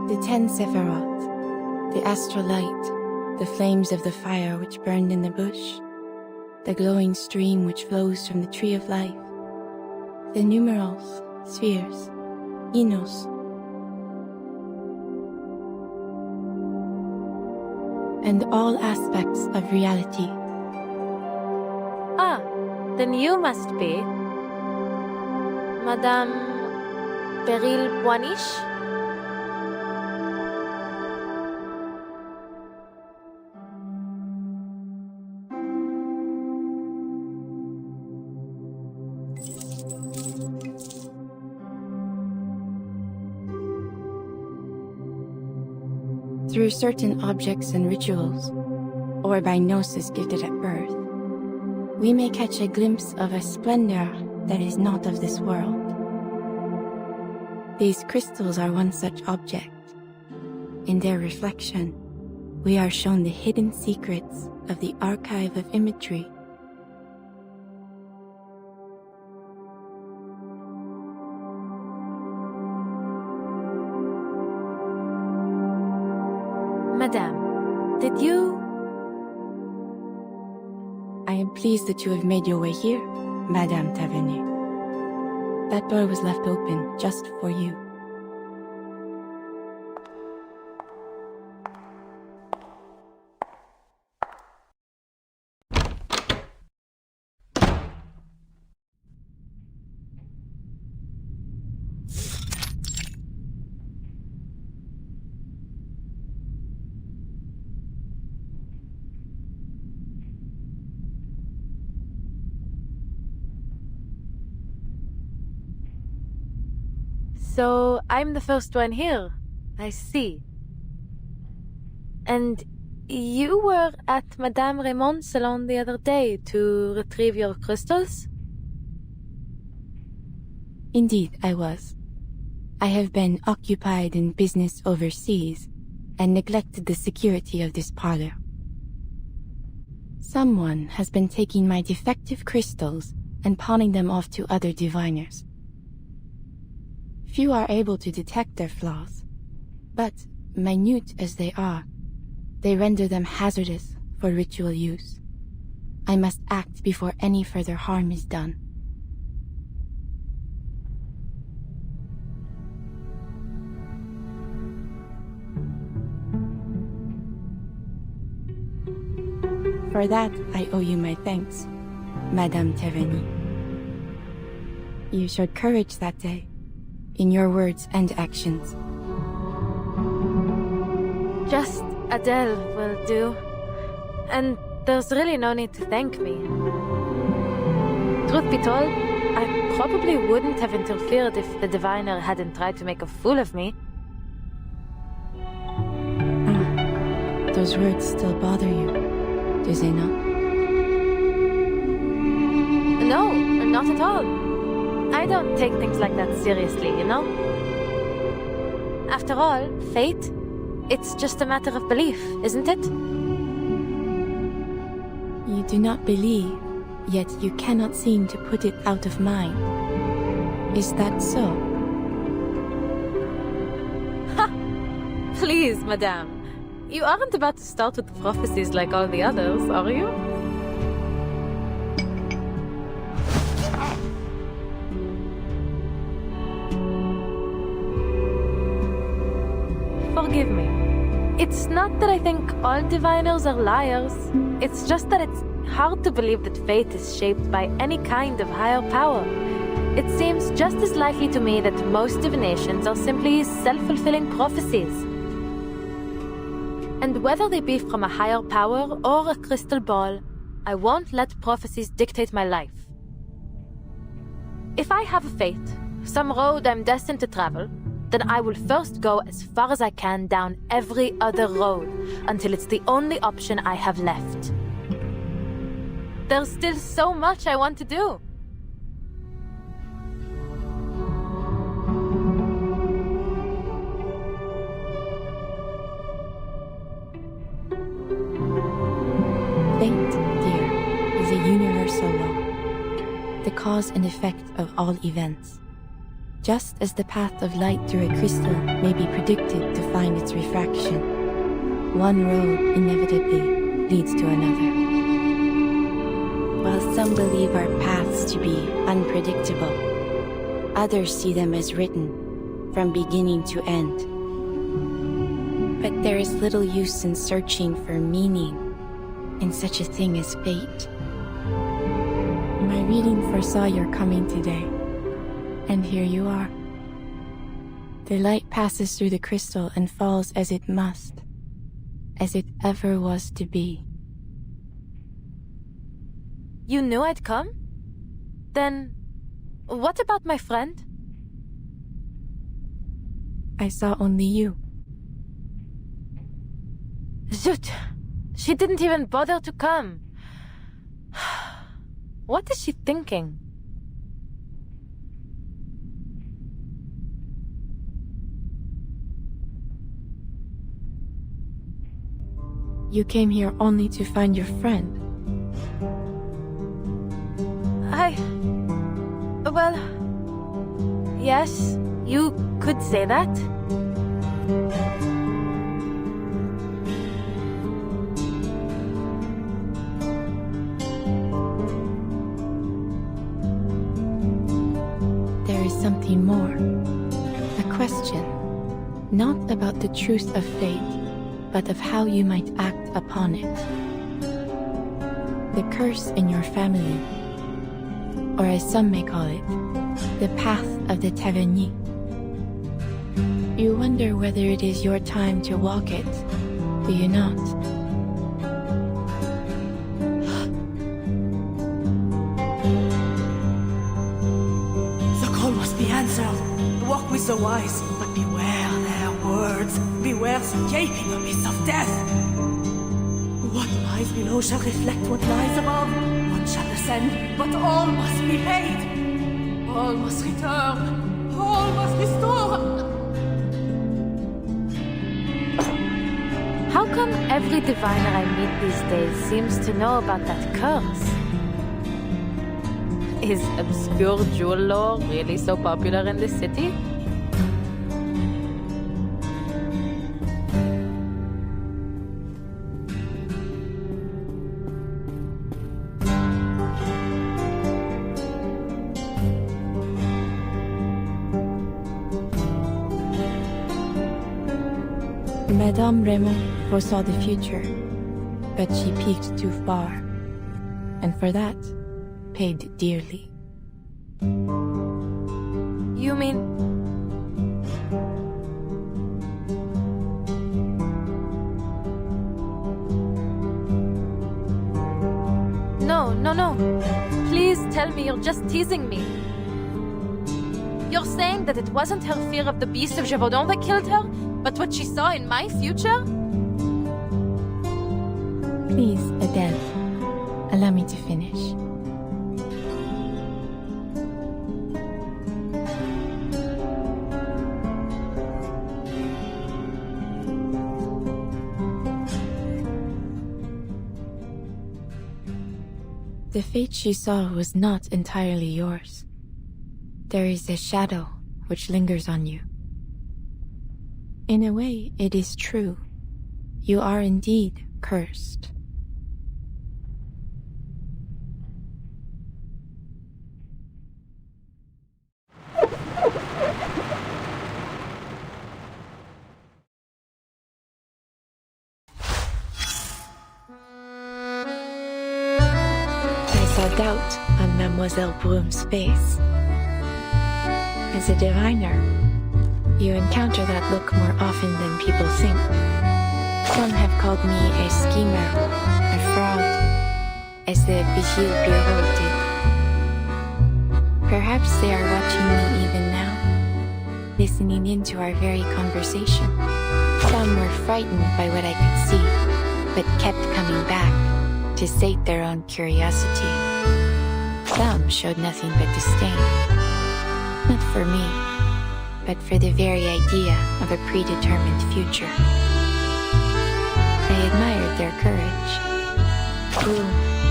The 10 Sephiroth, the astral light, the flames of the fire which burned in the bush, the glowing stream which flows from the tree of life, the numerals, spheres, Enos, and all aspects of reality. Ah, then you must be Madame Beryl Boiniche? Through certain objects and rituals, or by gnosis gifted at birth, we may catch a glimpse of a splendor that is not of this world. These crystals are one such object. In their reflection, we are shown the hidden secrets of the archive of imagery. Madame, did you... I am pleased that you have made your way here, Madame Tavernier. That door was left open just for you. So, I'm the first one here. I see. And you were at Madame Raymond's salon the other day to retrieve your crystals? Indeed, I was. I have been occupied in business overseas and neglected the security of this parlor. Someone has been taking my defective crystals and pawning them off to other diviners. Few are able to detect their flaws, but, minute as they are, they render them hazardous for ritual use. I must act before any further harm is done. For that, I owe you my thanks, Madame Tavernier. You showed courage that day, in your words and actions. Just Adele will do. And there's really no need to thank me. Truth be told, I probably wouldn't have interfered if the diviner hadn't tried to make a fool of me. Those words still bother you, do they not? No, not at all. I don't take things like that seriously, you know? After all, fate, it's just a matter of belief, isn't it? You do not believe, yet you cannot seem to put it out of mind. Is that so? Ha! Please, madame. You aren't about to start with prophecies like all the others, are you? Forgive me. It's not that I think all diviners are liars. It's just that it's hard to believe that fate is shaped by any kind of higher power. It seems just as likely to me that most divinations are simply self-fulfilling prophecies. And whether they be from a higher power or a crystal ball, I won't let prophecies dictate my life. If I have a fate, some road I'm destined to travel, then I will first go as far as I can down every other road until it's the only option I have left. There's still so much I want to do. Fate, dear, is a universal law, the cause and effect of all events. Just as the path of light through a crystal may be predicted to find its refraction, one road inevitably leads to another. While some believe our paths to be unpredictable, others see them as written, from beginning to end. But there is little use in searching for meaning in such a thing as fate. My reading foresaw your coming today, and here you are. The light passes through the crystal and falls as it must, as it ever was to be. You knew I'd come? Then, what about my friend? I saw only you. Zut! She didn't even bother to come. What is she thinking? You came here only to find your friend. Well, yes, you could say that. There is something more. A question, not about the truth of fate, but of how you might act upon it. The curse in your family, or as some may call it, the path of the Tavernier. You wonder whether it is your time to walk it, do you not? The call must be answered. Walk with the wise, but beware their words. Beware the gaping abyss of death. What lies below shall reflect what lies above. One shall ascend, but all must be paid. All must return. All must restore. How come every diviner I meet these days seems to know about that curse? Is obscure jewel lore really so popular in this city? Madame Raymond foresaw the future, but she peeked too far, and for that, paid dearly. You mean... No. Please tell me you're just teasing me. You're saying that it wasn't her fear of the beast of Gévaudan that killed her, but what she saw in my future? Please, Adele, allow me to finish. The fate she saw was not entirely yours. There is a shadow which lingers on you. In a way, it is true. You are indeed cursed. I saw doubt on Mademoiselle Brum's face. As a diviner, you encounter that look more often than people think. Some have called me a schemer, a fraud, as the Vigile Bureau did. Perhaps they are watching me even now, listening into our very conversation. Some were frightened by what I could see, but kept coming back to sate their own curiosity. Some showed nothing but disdain. Not for me, but for the very idea of a predetermined future. I admired their courage. Blue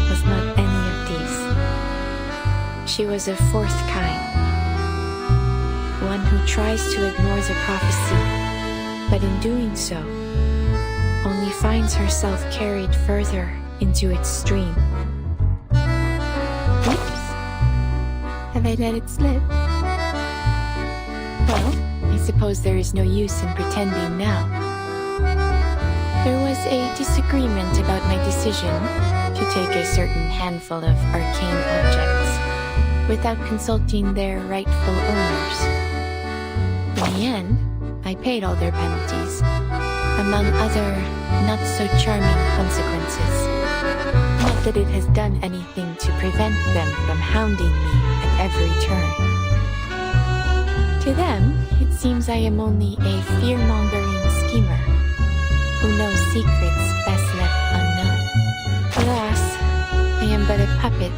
was not any of these. She was a fourth kind. One who tries to ignore the prophecy, but in doing so, only finds herself carried further into its stream. Oops. Have I let it slip? Well, I suppose there is no use in pretending now. There was a disagreement about my decision to take a certain handful of arcane objects without consulting their rightful owners. In the end, I paid all their penalties, among other not-so-charming consequences. Not that it has done anything to prevent them from hounding me at every turn. To them, it seems I am only a fear-mongering schemer who knows secrets best left unknown. Alas, I am but a puppet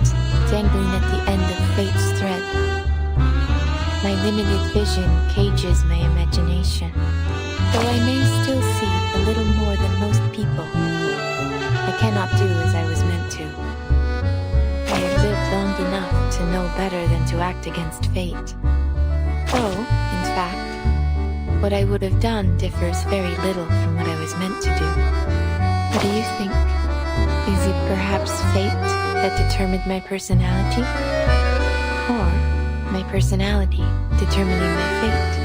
dangling at the end of fate's thread. My limited vision cages my imagination, though I may still see a little more than most people. I cannot do as I was meant to. I have lived long enough to know better than to act against fate. Though, in fact, what I would have done differs very little from what I was meant to do. What do you think? Is it perhaps fate that determined my personality? Or my personality determining my fate?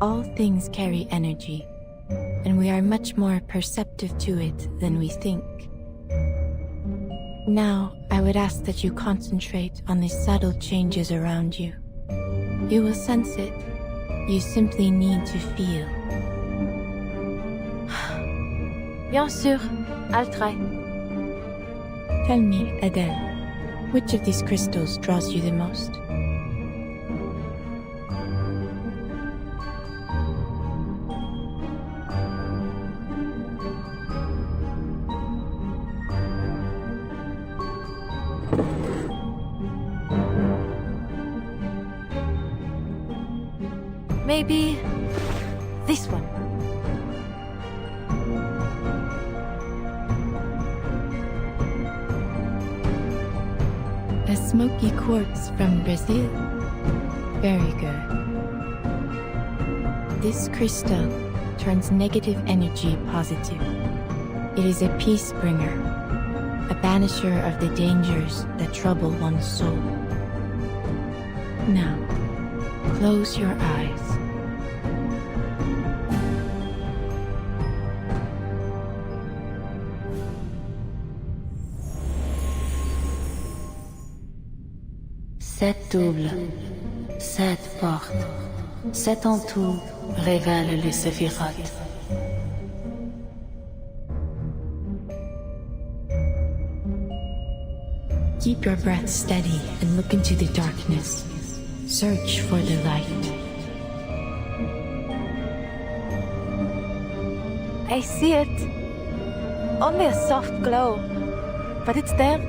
All things carry energy, and we are much more perceptive to it than we think. Now, I would ask that you concentrate on the subtle changes around you. You will sense it. You simply need to feel. Bien sûr, I'll try. Tell me, Adele, which of these crystals draws you the most? Maybe this one. A smoky quartz from Brazil. Very good. This crystal turns negative energy positive. It is a peace bringer, a banisher of the dangers that trouble one's soul. Now, close your eyes. Sept doubles, sept portes, sept en tout révèlent les séphirotes. Keep your breath steady and look into the darkness. Search for the light. I see it. Only a soft glow, but it's there.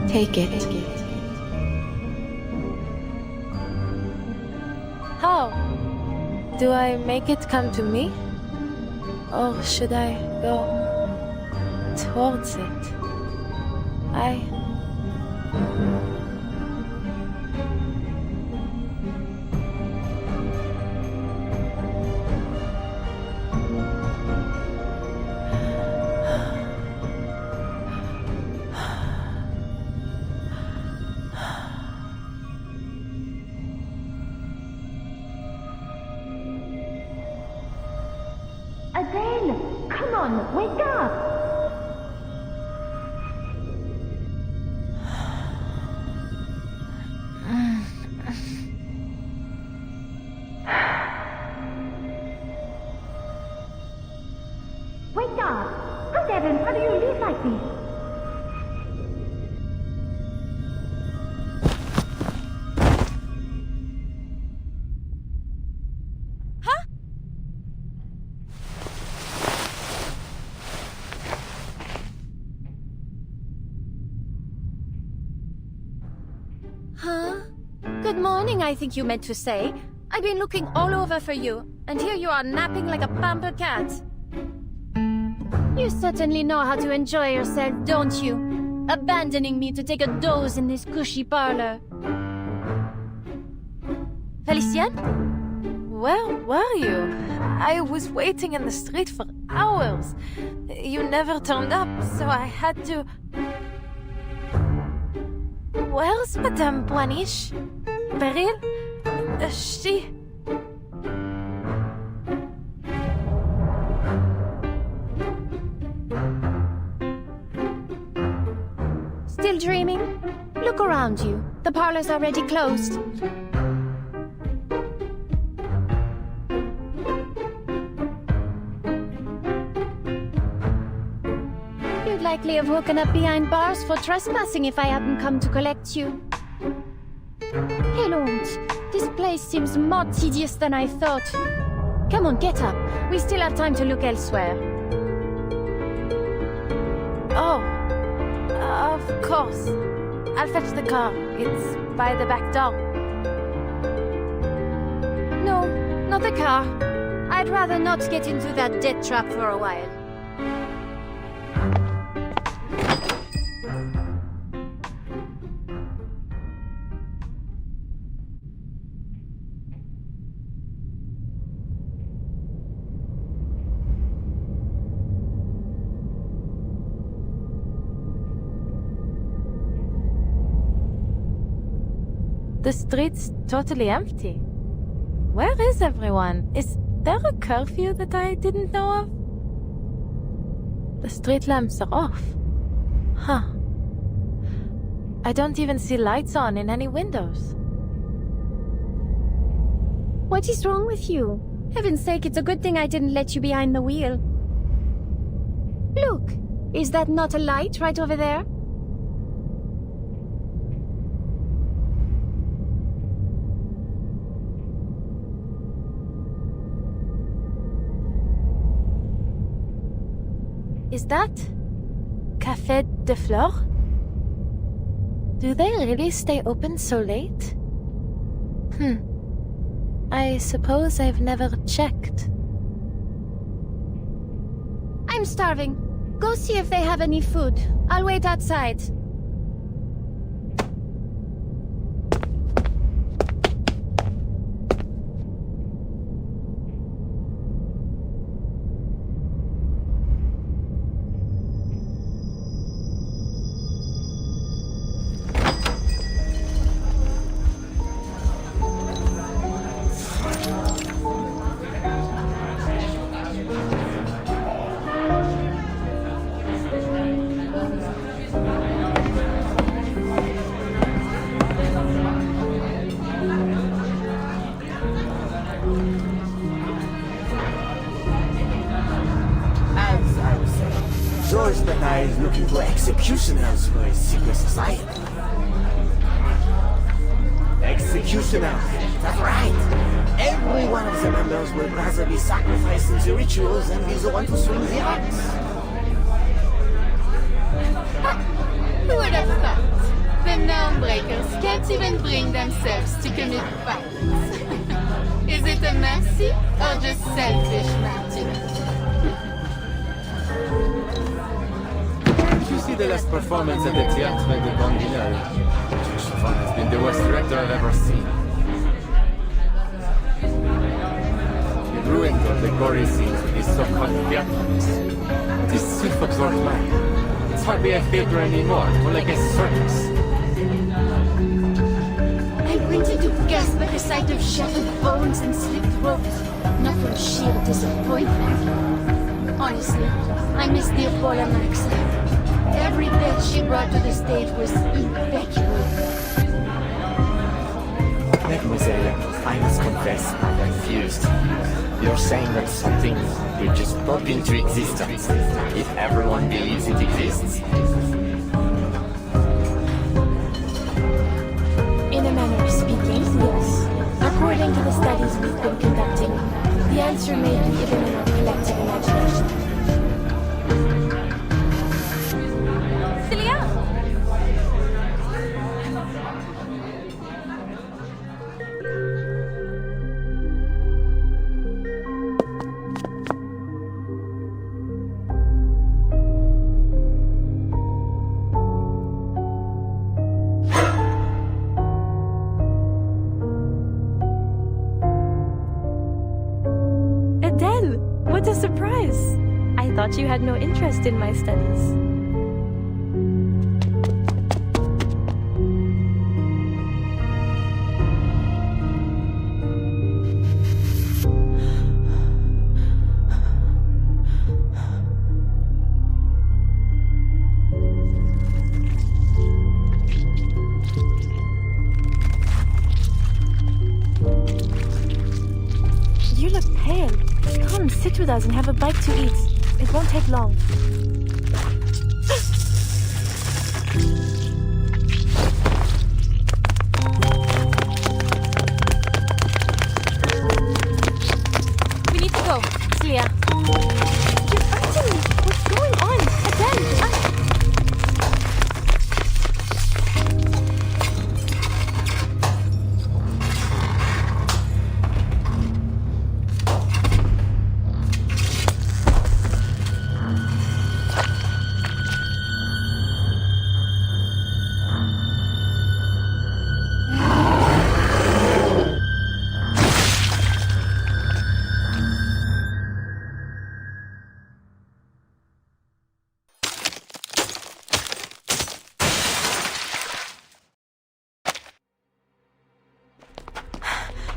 Take it. How? Do I make it come to me? Or should I go towards it? on, wake up! Wake up! Good heavens, how do you live like this? Huh? Good morning, I think you meant to say. I've been looking all over for you, and here you are napping like a pampered cat. You certainly know how to enjoy yourself, don't you? Abandoning me to take a doze in this cushy parlor. Felicienne? Where were you? I was waiting in the street for hours. You never turned up, so I had to... Where's Madame Boiniche? Beryl? She... Still dreaming? Look around you. The parlor's already closed. You'd likely have woken up behind bars for trespassing if I hadn't come to collect you. Quelle honte! This place seems more tedious than I thought. Come on, get up. We still have time to look elsewhere. Oh, of course. I'll fetch the car. It's by the back door. No, not the car. I'd rather not get into that death trap for a while. The street's totally empty. Where is everyone? Is there a curfew that I didn't know of? The street lamps are off. Huh. I don't even see lights on in any windows. What is wrong with you? Heaven's sake, it's a good thing I didn't let you behind the wheel. Look, is that not a light right over there? Is that Café de Flore? Do they really stay open so late? I suppose I've never checked. I'm starving. Go see if they have any food. I'll wait outside. Zorspana is looking for executioners for his secret society. Executioners, that's right. Every one of the members will rather be sacrificed in the rituals than be the one to swing the axe. Who would have thought? The Normbreakers can't even bring themselves to commit violence. Is it a mercy or just selfish martyrdom? Did you see the last performance at the Théâtre de Bandinel? Chiffon has been the worst director I've ever seen. He ruined all the gory scenes with his so-called theatrics. This self-absorbed man. It's hardly a theater anymore, more like a circus. I wanted to gasp at the sight of shattered bones and slipped ropes, not from sheer disappointment. Honestly, I miss dear Paula Max. Every bit she brought to the stage was impeccable. Mademoiselle, I must confess, I'm confused. You're saying that something will just pop into existence if everyone believes it exists. In a manner of speaking, yes. According to the studies we've been conducting, the answer may be hidden in our collective imagination. Celia! Adele! What a surprise! I thought you had no interest in my studies. You look pale. Come, sit with us and have a bite to eat. It won't take long. We need to go. Celia. You're fighting me. What's going on? Adele!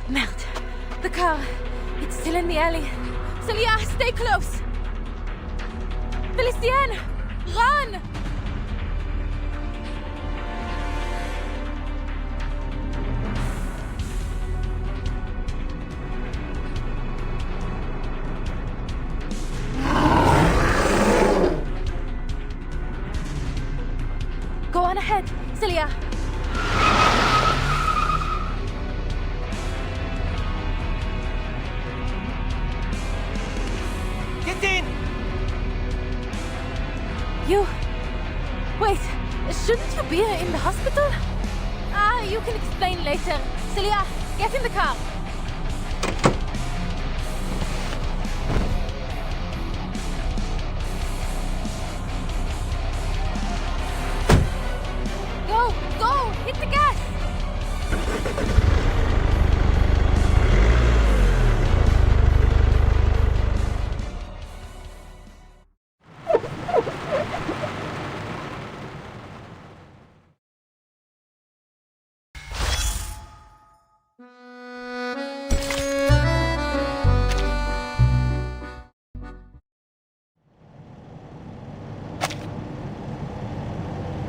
Merde. The car. It's still in the alley. Celia, stay close. Felicienne, run! Go on ahead, Celia. Get in! You... Wait, shouldn't you be in the hospital? You can explain later. Celia, get in the car. Go, go, hit the gas!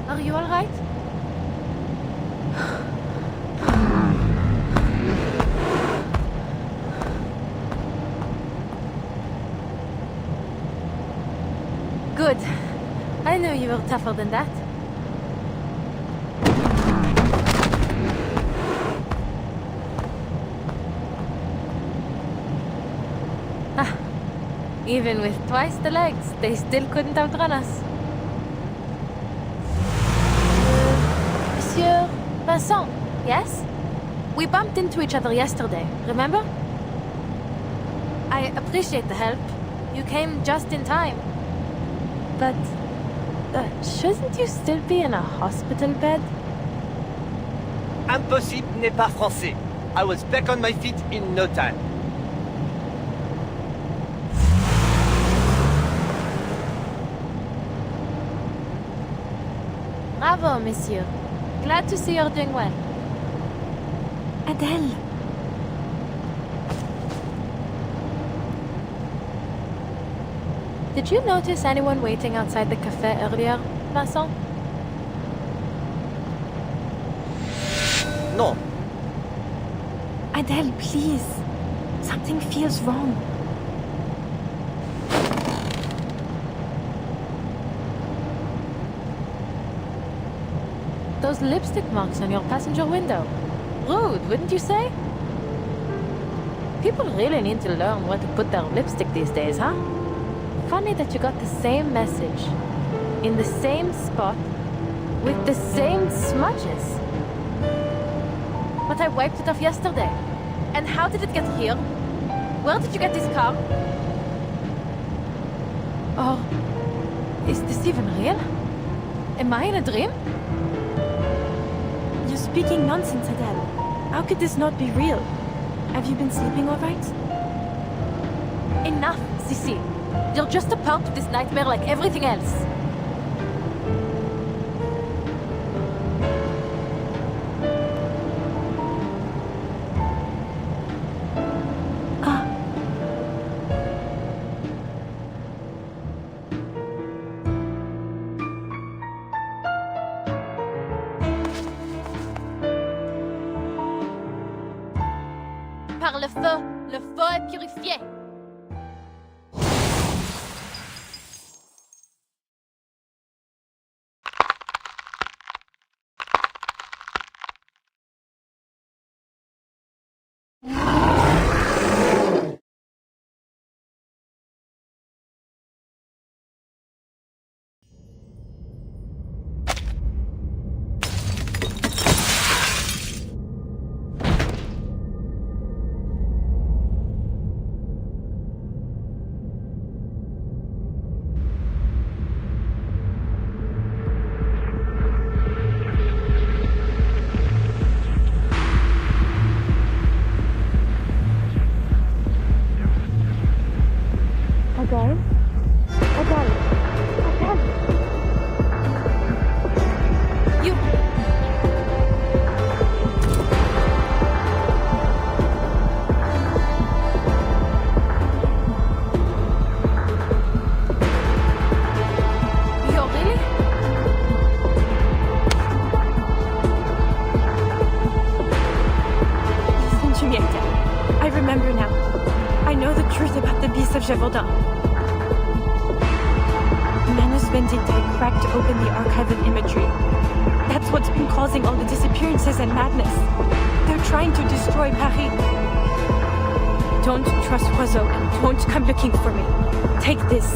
Are you all right? Good. I knew you were tougher than that. Even with twice the legs, they still couldn't outrun us. Monsieur Vincent, yes? We bumped into each other yesterday, remember? I appreciate the help. You came just in time. But... shouldn't you still be in a hospital bed? Impossible n'est pas français. I was back on my feet in no time. Bravo, monsieur. Glad to see you're doing well. Adele! Did you notice anyone waiting outside the cafe earlier, Vincent? No. Adele, please. Something feels wrong. Those lipstick marks on your passenger window. Rude, wouldn't you say? People really need to learn where to put their lipstick these days, huh? Funny that you got the same message, in the same spot, with the same smudges. But I wiped it off yesterday. And how did it get here? Where did you get this car? Oh, is this even real? Am I in a dream? You're speaking nonsense, Adele. How could this not be real? Have you been sleeping all right? Enough, Sissy. You're just a part of this nightmare like everything else. Par le feu est purifié. Adele? Adele? Adele? You... You're really? Listen to me, Adele. I remember now. I know the truth about the Beast of Gévaudan. Manus Vindictae cracked open the archive of imagery. That's what's been causing all the disappearances and madness. They're trying to destroy Paris. Don't trust Oiseau and don't come looking for me. Take this.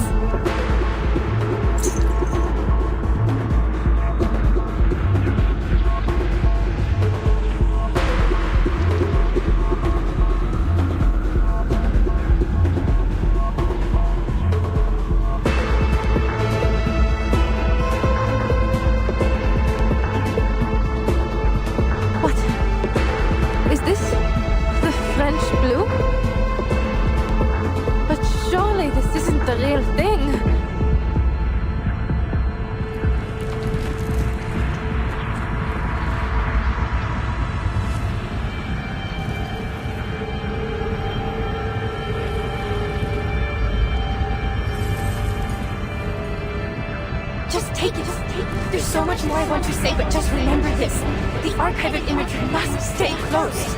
Take it. There's so much more I want to say, but just remember this. The archive of imagery must stay closed.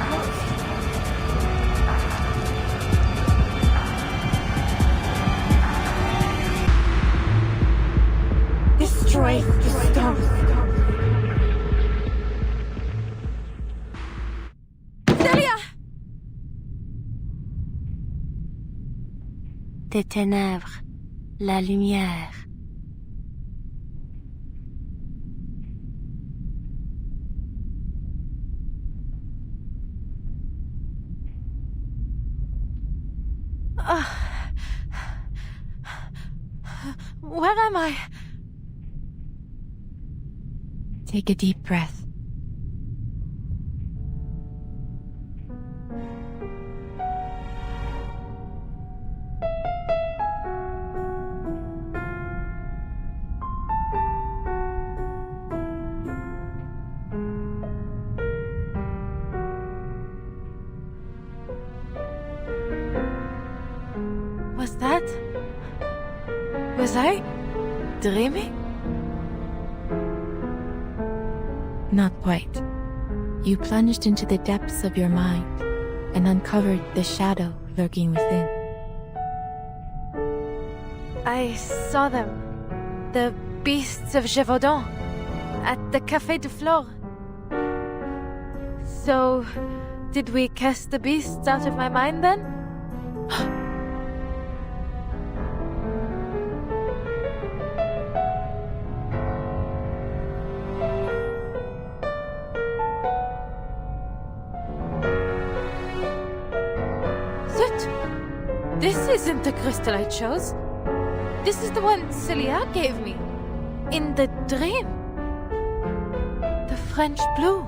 Destroy the stone. Celia! Des ténèbres, la lumière. Where am I? Take a deep breath. Was that Was I dreaming? Not quite. You plunged into the depths of your mind and uncovered the shadow lurking within. I saw them. The beasts of Gévaudan at the Café du Flore. So, did we cast the beasts out of my mind then? Zut! This isn't the crystal I chose. This is the one Celia gave me. In the dream. The French blue.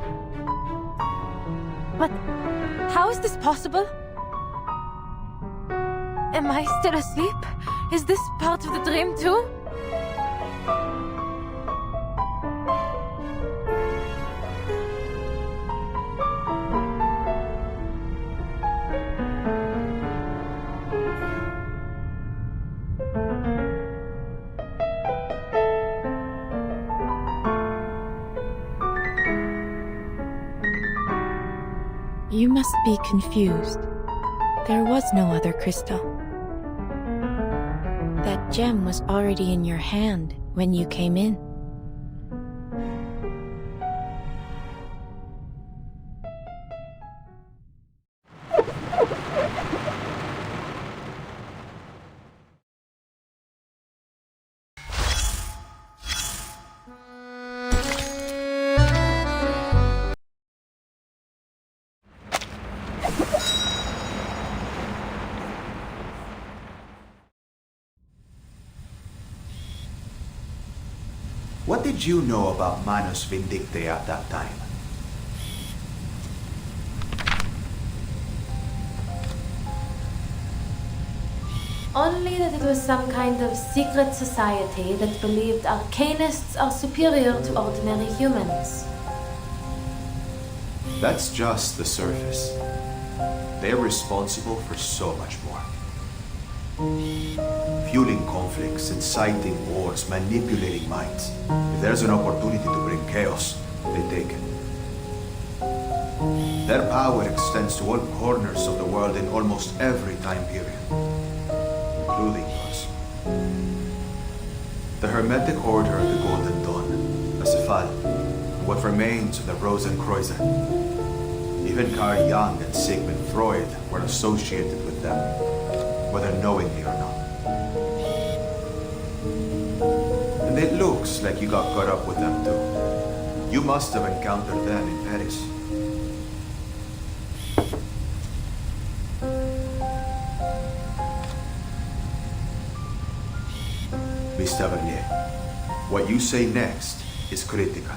But how is this possible? Am I still asleep? Is this part of the dream too? You must be confused. There was no other crystal. That gem was already in your hand when you came in. What did you know about Manus Vindicte at that time? Only that it was some kind of secret society that believed arcanists are superior to ordinary humans. That's just the surface. They're responsible for so much more. Fueling conflicts, inciting wars, manipulating minds. If there's an opportunity to bring chaos, they take it. Their power extends to all corners of the world in almost every time period, including us. The Hermetic Order of the Golden Dawn, Asifal, what remains of the Rosenkreuz. Even Carl Jung and Sigmund Freud were associated with them, whether knowingly or not. And it looks like you got caught up with them too. You must have encountered them in Paris. Mr. Vernier, what you say next is critical.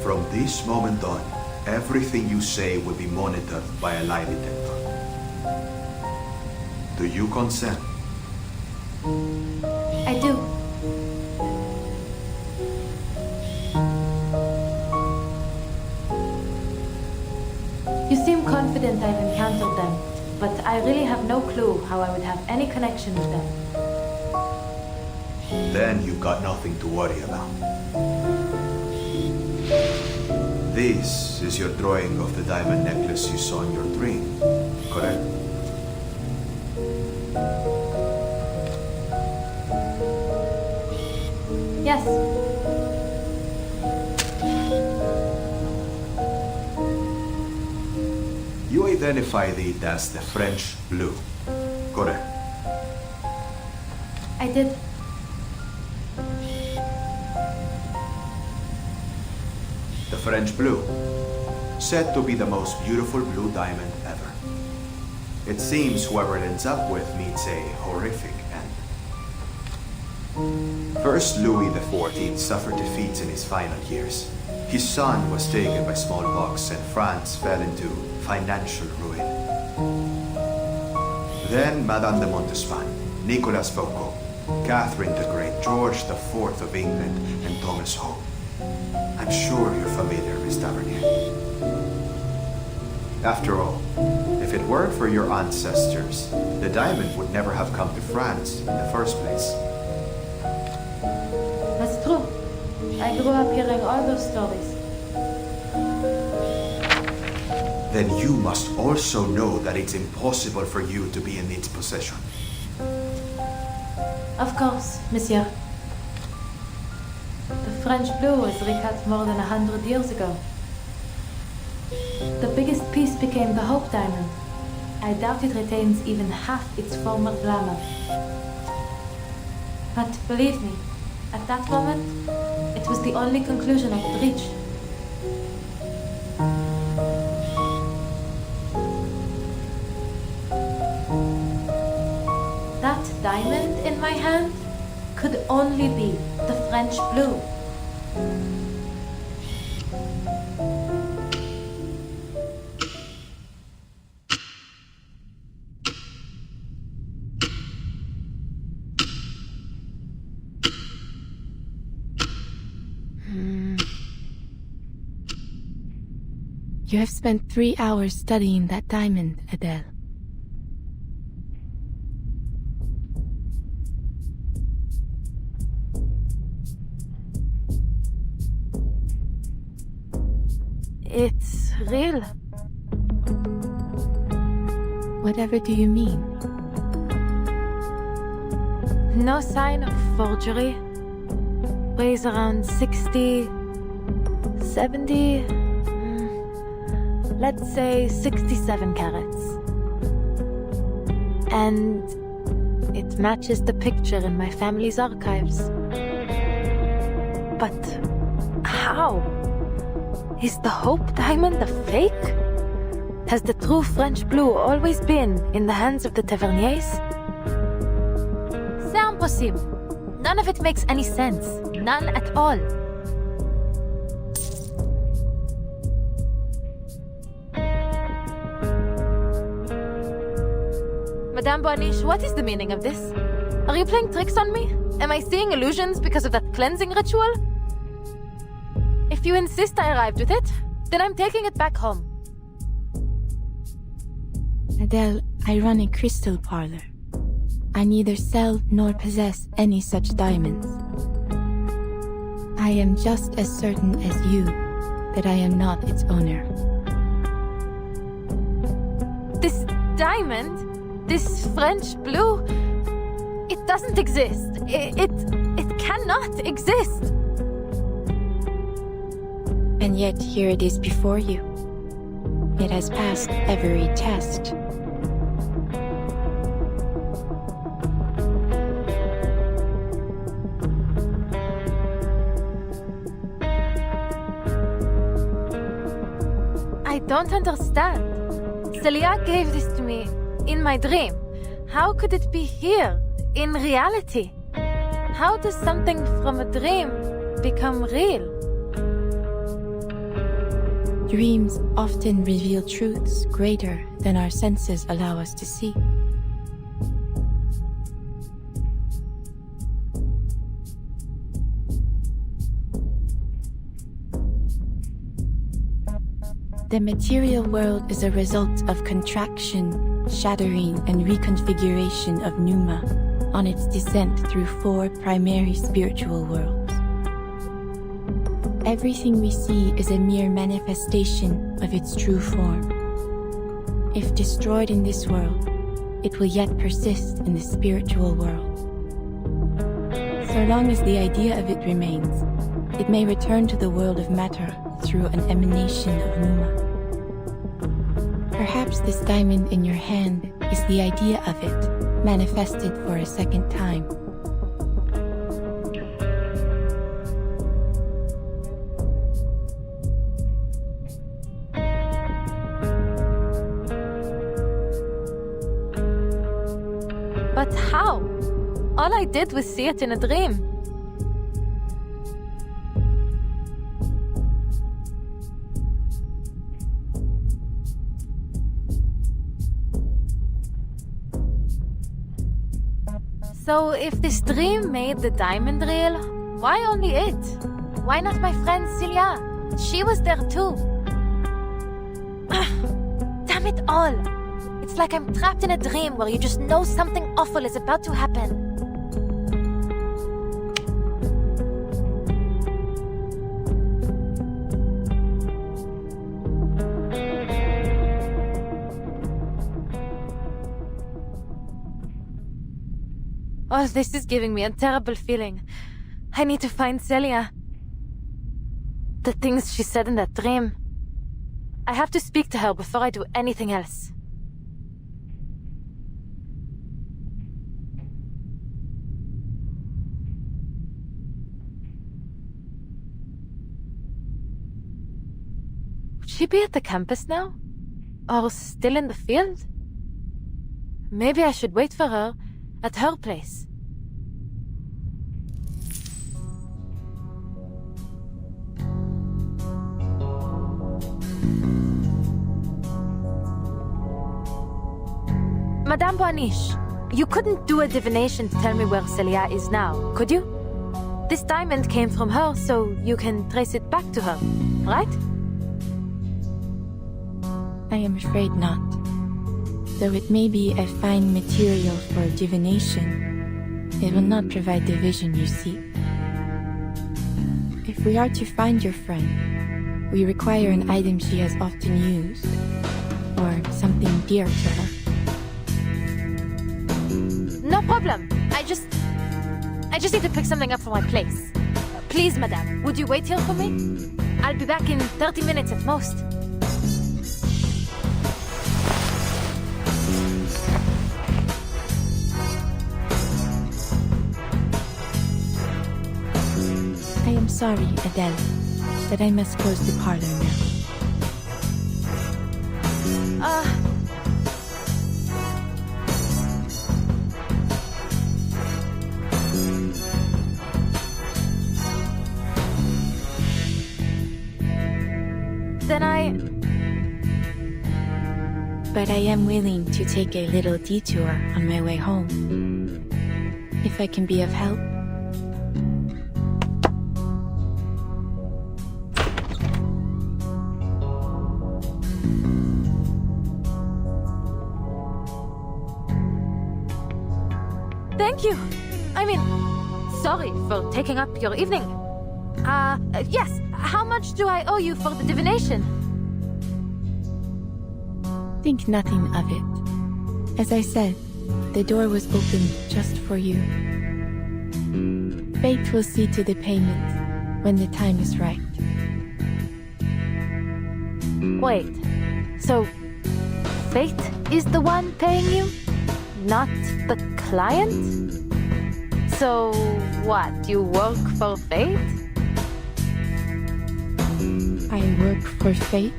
From this moment on, everything you say will be monitored by a lie detector. Do you consent? I do. You seem confident I've encountered them, but I really have no clue how I would have any connection with them. Then you've got nothing to worry about. This is your drawing of the diamond necklace you saw in your dream, correct? Yes. You identified it as the French blue, correct? I did. The French blue, said to be the most beautiful blue diamond ever. It seems whoever it ends up with meets a horrific end. First Louis XIV suffered defeats in his final years. His son was taken by smallpox and France fell into financial ruin. Then Madame de Montespan, Nicolas Foucault, Catherine the Great, George IV of England, and Thomas Hope. I'm sure you're familiar, Miss Tavernier. After all, if it weren't for your ancestors, the diamond would never have come to France in the first place. true. I grew up hearing all those stories. Then you must also know that it's impossible for you to be in its possession. Of course, monsieur. The French blue was recut more than 100 years ago. The biggest piece became the Hope Diamond. I doubt it retains even half its former glamour. But believe me, at that moment, it was the only conclusion I could reach. That diamond in my hand could only be the French blue. You have spent 3 hours studying that diamond, Adele. It's real. Whatever do you mean? No sign of forgery. Weighs around 60, 70, let's say 67 carats. And it matches the picture in my family's archives. But how? Is the Hope Diamond a fake? Has the true French blue always been in the hands of the Taverniers? C'est impossible. None of it makes any sense. None at all. Madame Boaniche, what is the meaning of this? Are you playing tricks on me? Am I seeing illusions because of that cleansing ritual? If you insist I arrived with it, then I'm taking it back home. Adele, I run a crystal parlor. I neither sell nor possess any such diamonds. I am just as certain as you that I am not its owner. This diamond, this French blue, it doesn't exist. It cannot exist. And yet here it is before you. It has passed every test. I don't understand. Celia gave this to me in my dream. How could it be here, in reality? How does something from a dream become real? Dreams often reveal truths greater than our senses allow us to see. The material world is a result of contraction, shattering, and reconfiguration of Pneuma on its descent through 4 primary spiritual worlds. Everything we see is a mere manifestation of its true form. If destroyed in this world, it will yet persist in the spiritual world. So long as the idea of it remains, it may return to the world of matter through an emanation of Pneuma. Perhaps this diamond in your hand is the idea of it, manifested for a second time. But how? All I did was see it in a dream. So if this dream made the diamond real, why only it? Why not my friend Celia? She was there too. Damn it all! It's like I'm trapped in a dream where you just know something awful is about to happen. Oh, this is giving me a terrible feeling. I need to find Celia. The things she said in that dream. I have to speak to her before I do anything else. Would she be at the campus now? Or still in the field? Maybe I should wait for her at her place. Madame Boaniche, you couldn't do a divination to tell me where Celia is now, could you? This diamond came from her, so you can trace it back to her, right? I am afraid not. Though it may be a fine material for divination, it will not provide the vision you seek. If we are to find your friend, we require an item she has often used, or something dear to her. No problem. I just need to pick something up for my place. Please, madame, would you wait here for me? I'll be back in 30 minutes at most. I am sorry, Adele, but I must close the parlor now. But I am willing to take a little detour on my way home. If I can be of help. Thank you. I mean, sorry for taking up your evening. Yes, how much do I owe you for the divination? Think nothing of it. As I said, the door was opened just for you. Fate will see to the payment when the time is right. Wait, so Fate is the one paying you? Not the client? So what, you work for Fate? I work for Fate?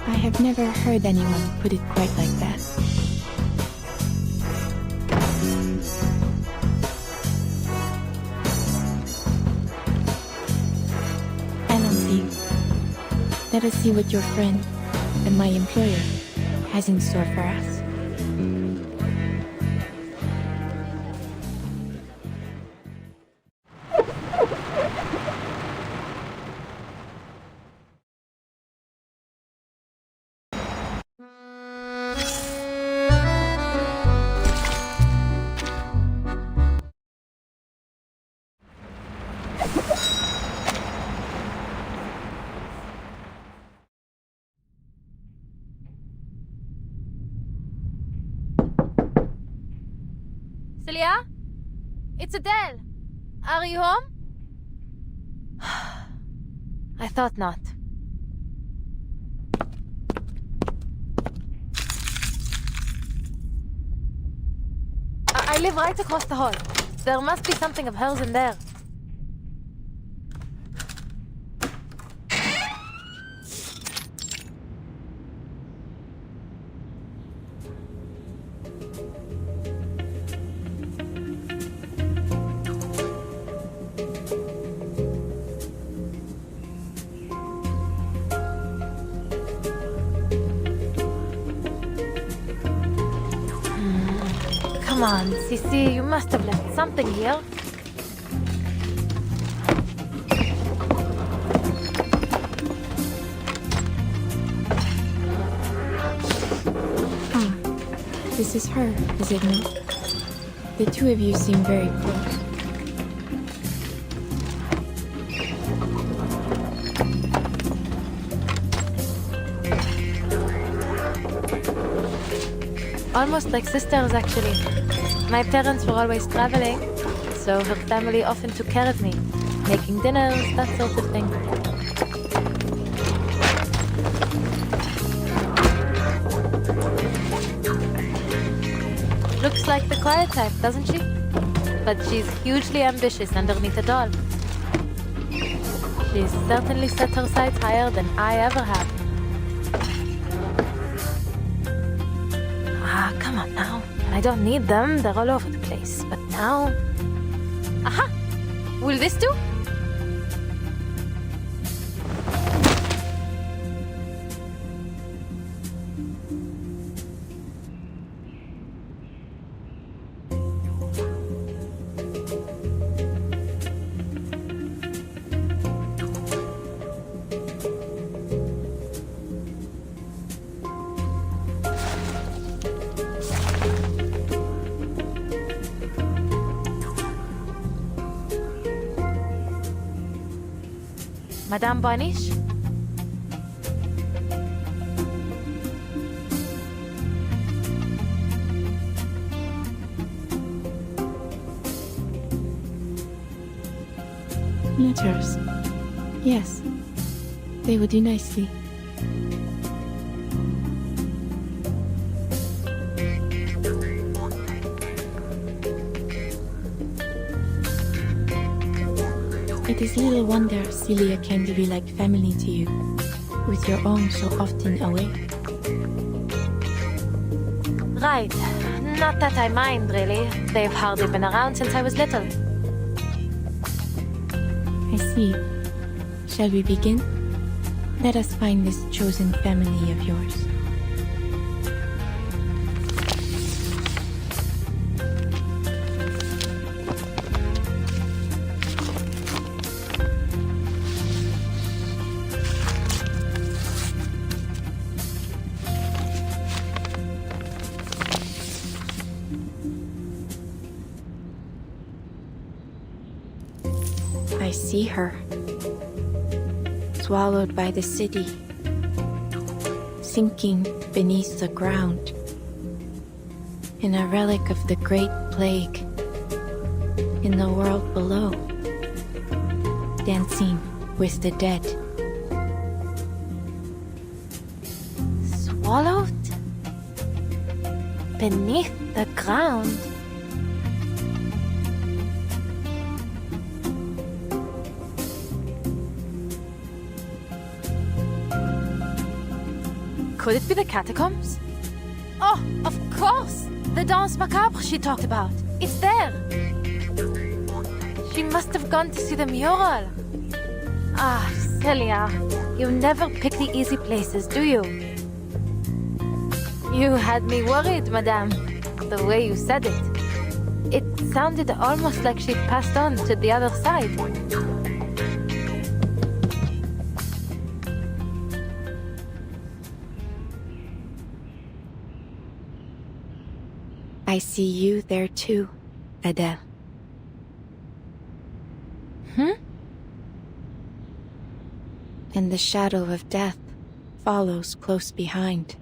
I have never heard anyone put it quite like that. Allons-y. Let us see what your friend and my employer has in store for us. Celia? It's Adele. Are you home? I thought not. I live right across the hall. There must be something of hers in there. Come on, Sissy, you must have left something here. This is her, is it not? The two of you seem very close. Almost like sisters, actually. My parents were always traveling, so her family often took care of me, making dinners, that sort of thing. Looks like the quiet type, doesn't she? But she's hugely ambitious underneath it all. She's certainly set her sights higher than I ever have. Ah, come on now. I don't need them, they're all over the place. But now... Aha! Will this do? Madame Bonish? Letters. Yes. They would do nicely. It is little wonder Celia came to be like family to you, with your own so often away. Right. Not that I mind, really. They've hardly been around since I was little. I see. Shall we begin? Let us find this chosen family of yours. I see her, swallowed by the city, sinking beneath the ground, in a relic of the Great Plague, in the world below, dancing with the dead. Swallowed? Beneath the ground? Could it be the catacombs? Oh, of course! The Danse Macabre she talked about. It's there! She must have gone to see the mural. Ah, Celia, you never pick the easy places, do you? You had me worried, madame, the way you said it. It sounded almost like she'd passed on to the other side. I see you there too, Adele. And the shadow of death follows close behind.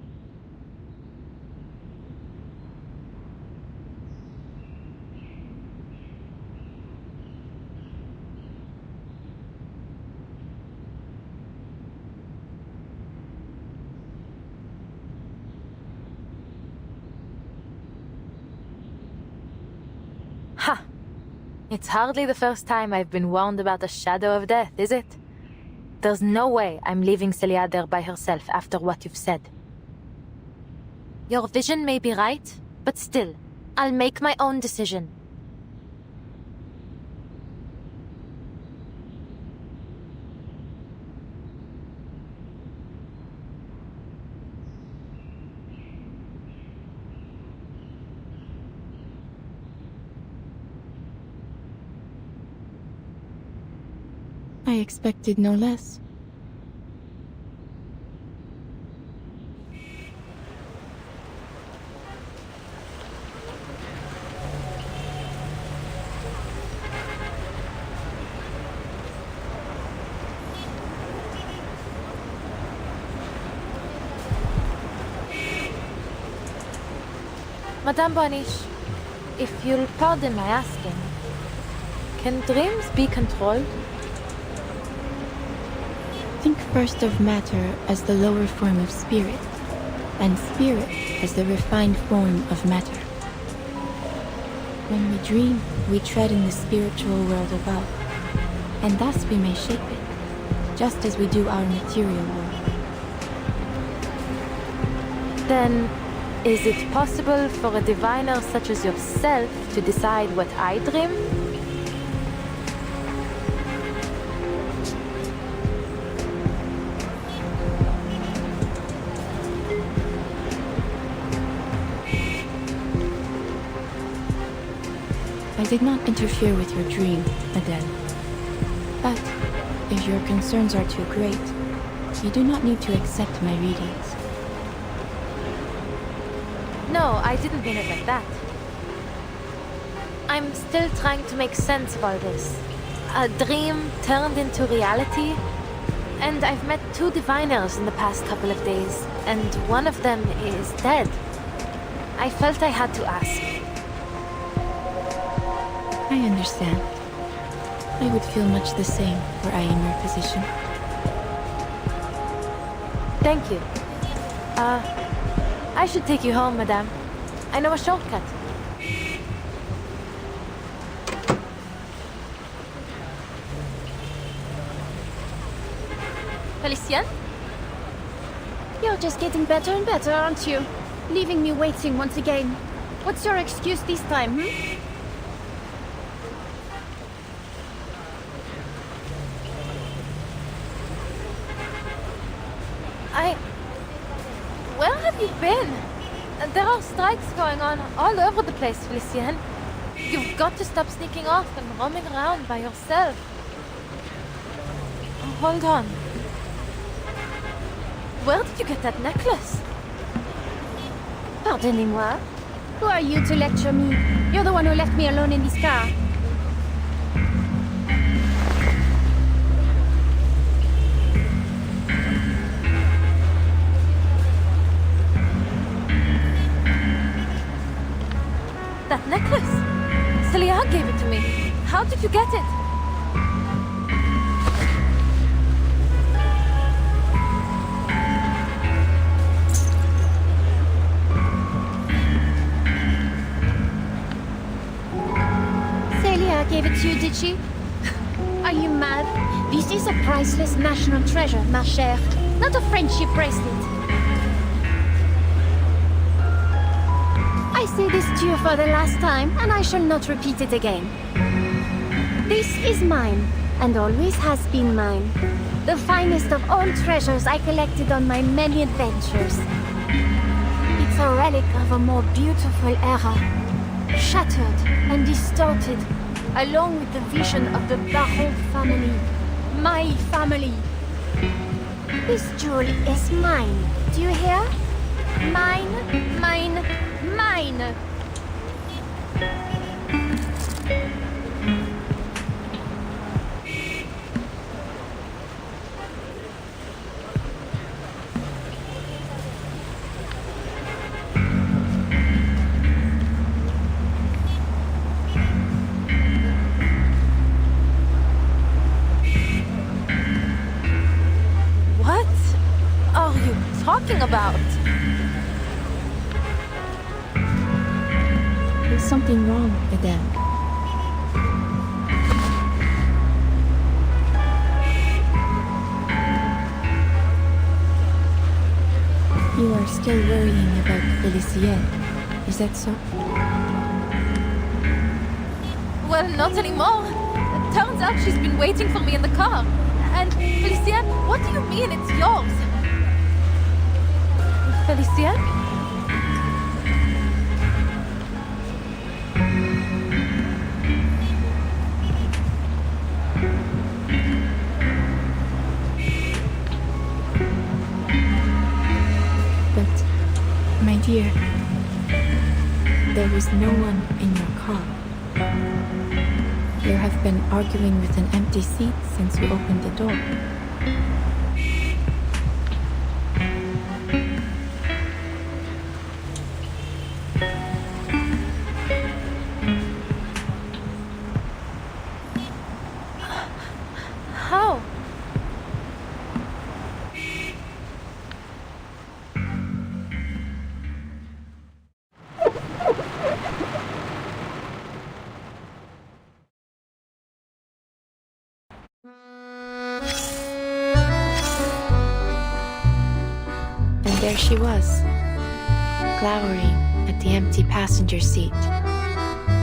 Ha! It's hardly the first time I've been warned about the shadow of death, is it? There's no way I'm leaving Celia there by herself after what you've said. Your vision may be right, but still, I'll make my own decision. I expected no less. Madame Boniche, if you'll pardon my asking, can dreams be controlled? Think first of matter as the lower form of spirit, and spirit as the refined form of matter. When we dream, we tread in the spiritual world above, and thus we may shape it, just as we do our material world. Then, is it possible for a diviner such as yourself to decide what I dream? I did not interfere with your dream, Adele. But, if your concerns are too great, you do not need to accept my readings. No, I didn't mean it like that. I'm still trying to make sense of all this. A dream turned into reality. And I've met 2 diviners in the past couple of days, and one of them is dead. I felt I had to ask. I understand. I would feel much the same were I in your position. Thank you. I should take you home, madame. I know a shortcut. Felicienne? You're just getting better and better, aren't you? Leaving me waiting once again. What's your excuse this time, Where have you been? There are strikes going on all over the place, Felicienne. You've got to stop sneaking off and roaming around by yourself. Oh, hold on. Where did you get that necklace? Pardonnez-moi. Who are you to lecture me? You're the one who left me alone in this car. That necklace! Celia gave it to me. How did you get it? Celia gave it to you, did she? Are you mad? This is a priceless national treasure, ma chère. Not a friendship bracelet. I say this to you for the last time, and I shall not repeat it again. This is mine, and always has been mine. The finest of all treasures I collected on my many adventures. It's a relic of a more beautiful era, shattered and distorted, along with the vision of the Baron family. My family. This jewel is mine. Do you hear? Mine, mine, mine! What are you talking about? There's something wrong, Adele. You are still worrying about Felicienne. Is that so? Well, not anymore. It turns out she's been waiting for me in the car. And Felicienne, what do you mean it's yours? Felicienne? But, my dear, there was no one in your car. You have been arguing with an empty seat since you opened the door. There she was, glowering at the empty passenger seat,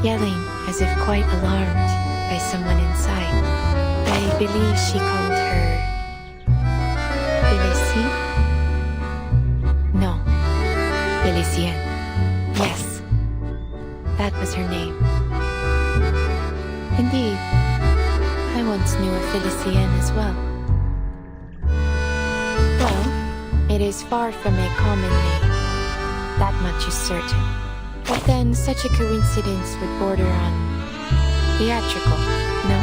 yelling as if quite alarmed by someone inside. I believe she called her Félicie? No, Félicienne. Yes, that was her name. Indeed, I once knew a Félicienne as well. Well, it is far from a common name. That much is certain. But then such a coincidence would border on theatrical, no?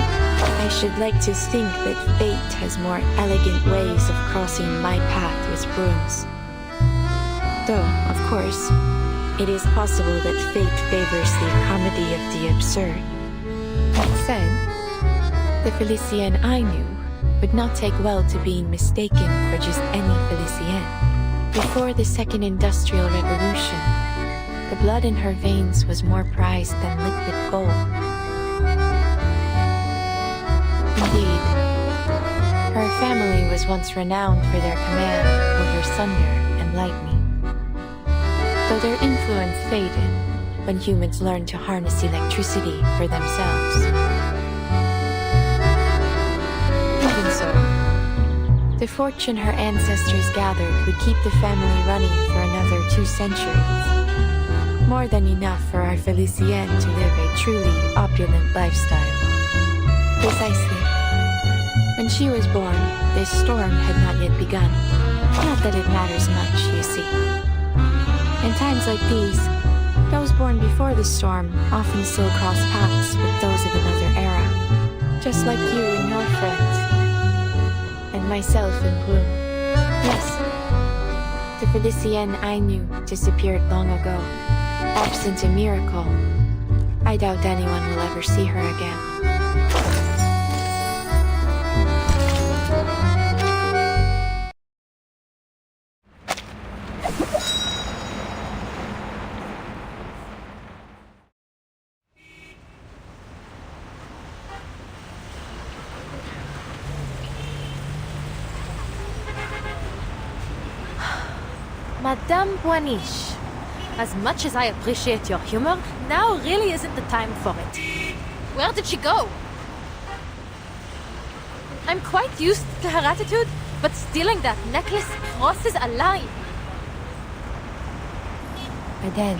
I should like to think that fate has more elegant ways of crossing my path with brooms. Though, of course, it is possible that fate favors the comedy of the absurd. That said, the Félicienne I knew would not take well to being mistaken for just any Félicienne. Before the Second Industrial Revolution, the blood in her veins was more prized than liquid gold. Indeed, her family was once renowned for their command over thunder and lightning. Though their influence faded when humans learned to harness electricity for themselves. Even so, the fortune her ancestors gathered would keep the family running for another 2 centuries. More than enough for our Félicienne to live a truly opulent lifestyle. Precisely. When she was born, this storm had not yet begun. Not that it matters much, you see. In times like these, those born before the storm often still cross paths with those of another era. Just like you and your friends. And myself and Bloom. Yes, the Félicienne I knew disappeared long ago. Absent a miracle, I doubt anyone will ever see her again. Madame Boiniche, as much as I appreciate your humor, now really isn't the time for it. Where did she go? I'm quite used to her attitude, but stealing that necklace crosses a line. Adele.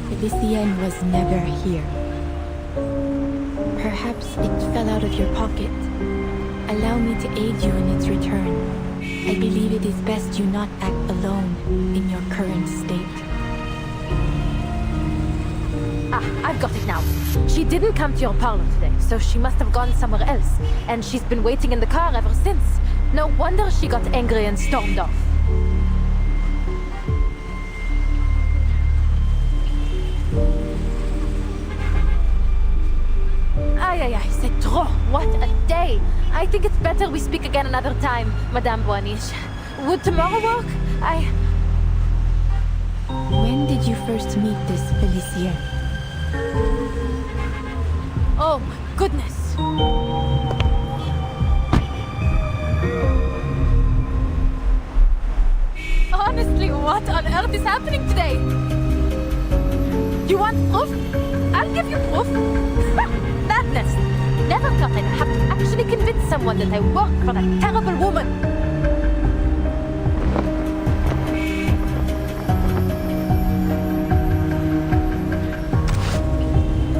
Félicienne was never here. Perhaps it fell out of your pocket. Allow me to aid you in its return. I believe it is best you not act alone in your current state. Ah, I've got it now. She didn't come to your parlor today, so she must have gone somewhere else. And she's been waiting in the car ever since. No wonder she got angry and stormed off. Aïe, c'est trop. What a day. I think it's better we speak again another time, Madame Boiniche. Would tomorrow work? When did you first meet this Félicienne? Oh my goodness. Honestly, what on earth is happening today? You want proof? I'll give you proof. Madness! Never thought I'd have to actually convince someone that I work for that terrible woman.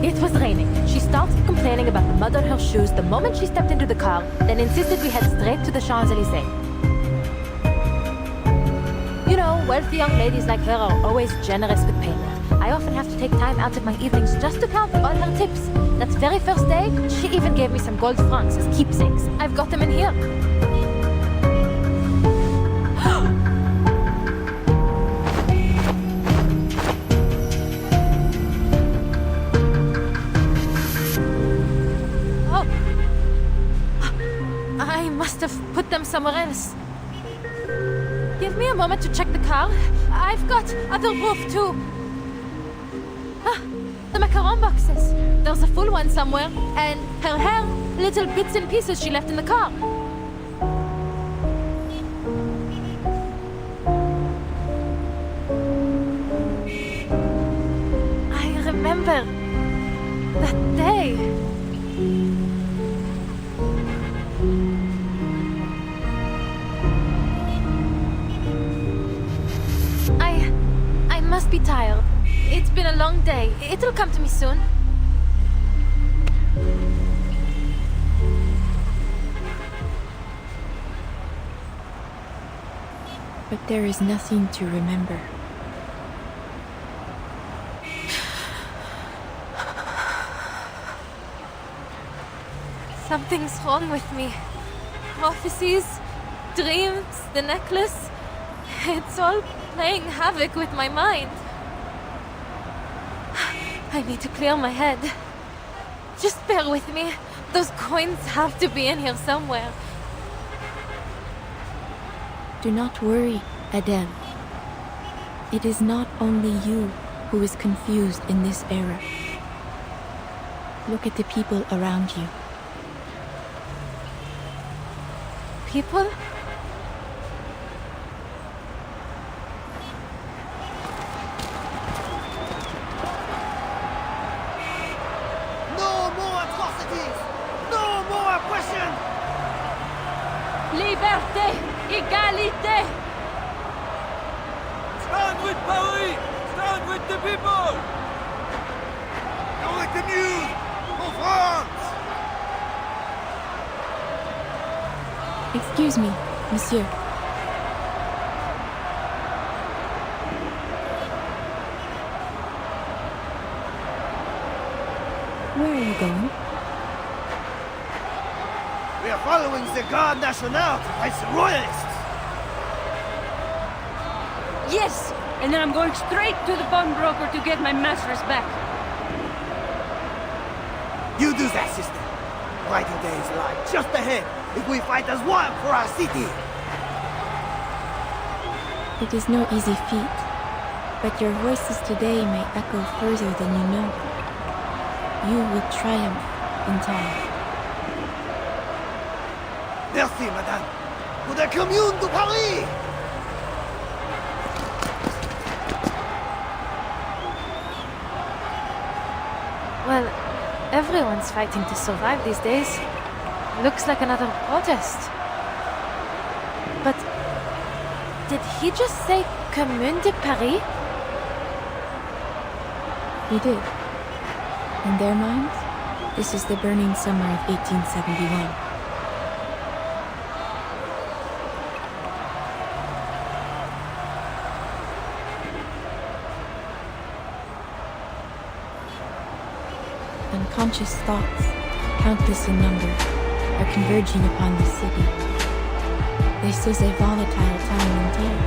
It was raining. She started complaining about the mud on her shoes the moment she stepped into the car, then insisted we head straight to the Champs-Élysées. You know, wealthy young ladies like her are always generous with payment. I often have to take time out of my evenings just to count all her tips. That very first day, she even gave me some gold francs as keepsakes. I've got them in here. Oh. I must have put them somewhere else. Give me a moment to check the car. I've got other proof too. The macaron boxes. There's a full one somewhere, and her hair, little bits and pieces she left in the car. I remember that day. I must be tired. It's been a long day. It'll come to me soon. But there is nothing to remember. Something's wrong with me. Prophecies, dreams, the necklace. It's all playing havoc with my mind. I need to clear my head. Just bear with me. Those coins have to be in here somewhere. Do not worry, Adele. It is not only you who is confused in this era. Look at the people around you. People? No more atrocities! No more oppression! Liberté! Égalité! Stand with Paris! Stand with the people! Don't let the news! For France! Excuse me, monsieur. Where are you going? We are following the Garde Nationale to fight the Royalists! Yes! And then I'm going straight to the pawnbroker to get my masters back. You do that, sister. Brighter days lie just ahead if we fight as one for our city! It is no easy feat, but your voices today may echo further than you know. You will triumph in time. Merci, madame. Pour la Commune de Paris! Well, everyone's fighting to survive these days. Looks like another protest. But did he just say Commune de Paris? He did. In their minds, this is the burning summer of 1871. Unconscious thoughts, countless in number, are converging upon the city. This is a volatile time indeed.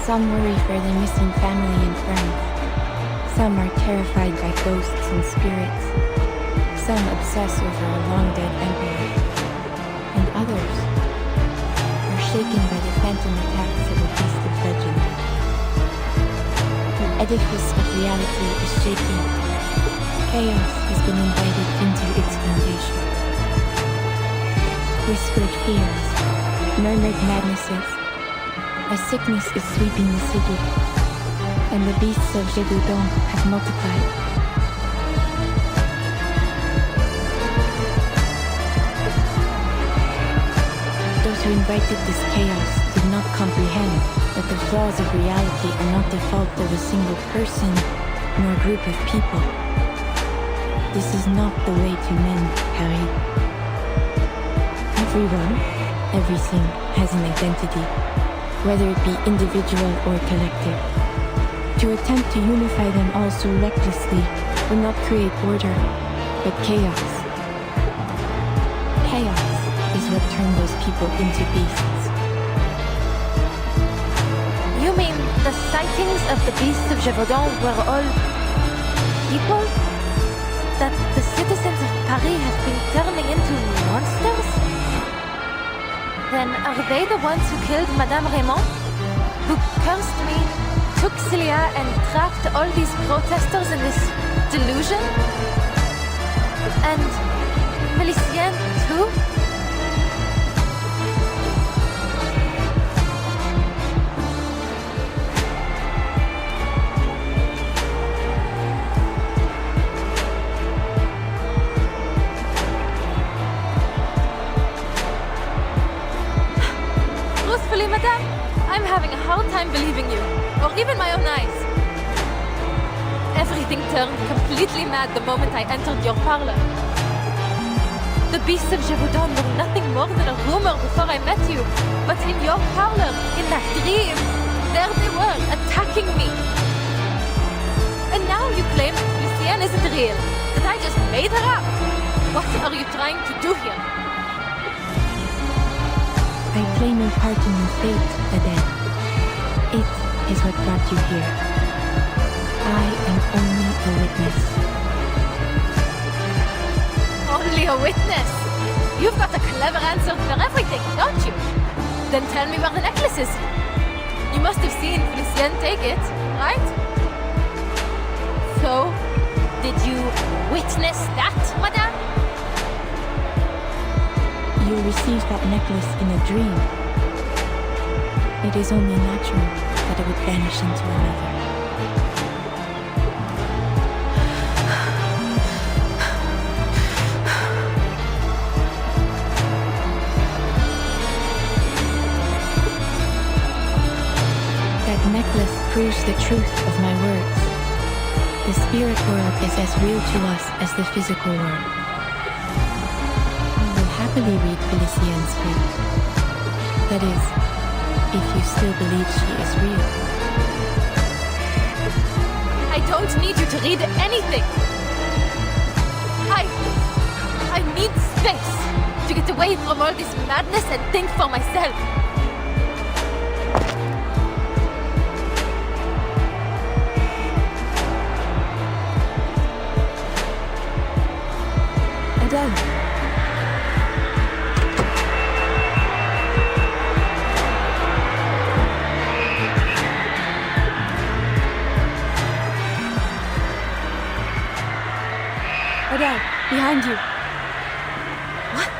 Some worry for their missing family and friends. Some are terrified by ghosts and spirits. Some obsess over a long-dead emperor. And others are shaken by the phantom attacks of a beast of legend. The edifice of reality is shaking. Chaos has been invited into its foundation. Whispered fears, murmured madnesses. A sickness is sweeping the city, and the beasts of Gévaudan have multiplied. Those who invited this chaos did not comprehend that the flaws of reality are not the fault of a single person nor a group of people. This is not the way to mend, Harry. Everyone, everything has an identity, whether it be individual or collective. To attempt to unify them all so recklessly will not create order, but chaos. Chaos is what turned those people into beasts. You mean the sightings of the beasts of Gévaudan were all people? That the citizens of Paris have been turning into monsters? Then are they the ones who killed Madame Raymond? who cursed me, took Celia and trapped all these protesters in this delusion? And Felicien too? Truthfully, madame, I'm having a hard time believing you, or even my own eyes. Everything turned completely mad the moment I entered your parlor. The beasts of Gévaudan were nothing more than a rumor before I met you, but in your parlor, in that dream, there they were, attacking me. And now you claim that Felicien isn't real, that I just made her up. What are you trying to do here? I play no part in your fate, Adele. It is what brought you here. I am only a witness. Only a witness? You've got a clever answer for everything, don't you? Then tell me where the necklace is. You must have seen Felicien take it, right? So, did you witness that, madame? You received that necklace in a dream. It is only natural that it would vanish into another. That necklace proves the truth of my words. The spirit world is as real to us as the physical world. Happily read Felicien's fate. That is, if you still believe she is real. I don't need you to read anything. I need space to get away from all this madness and think for myself. Adele. Adele, behind you. What?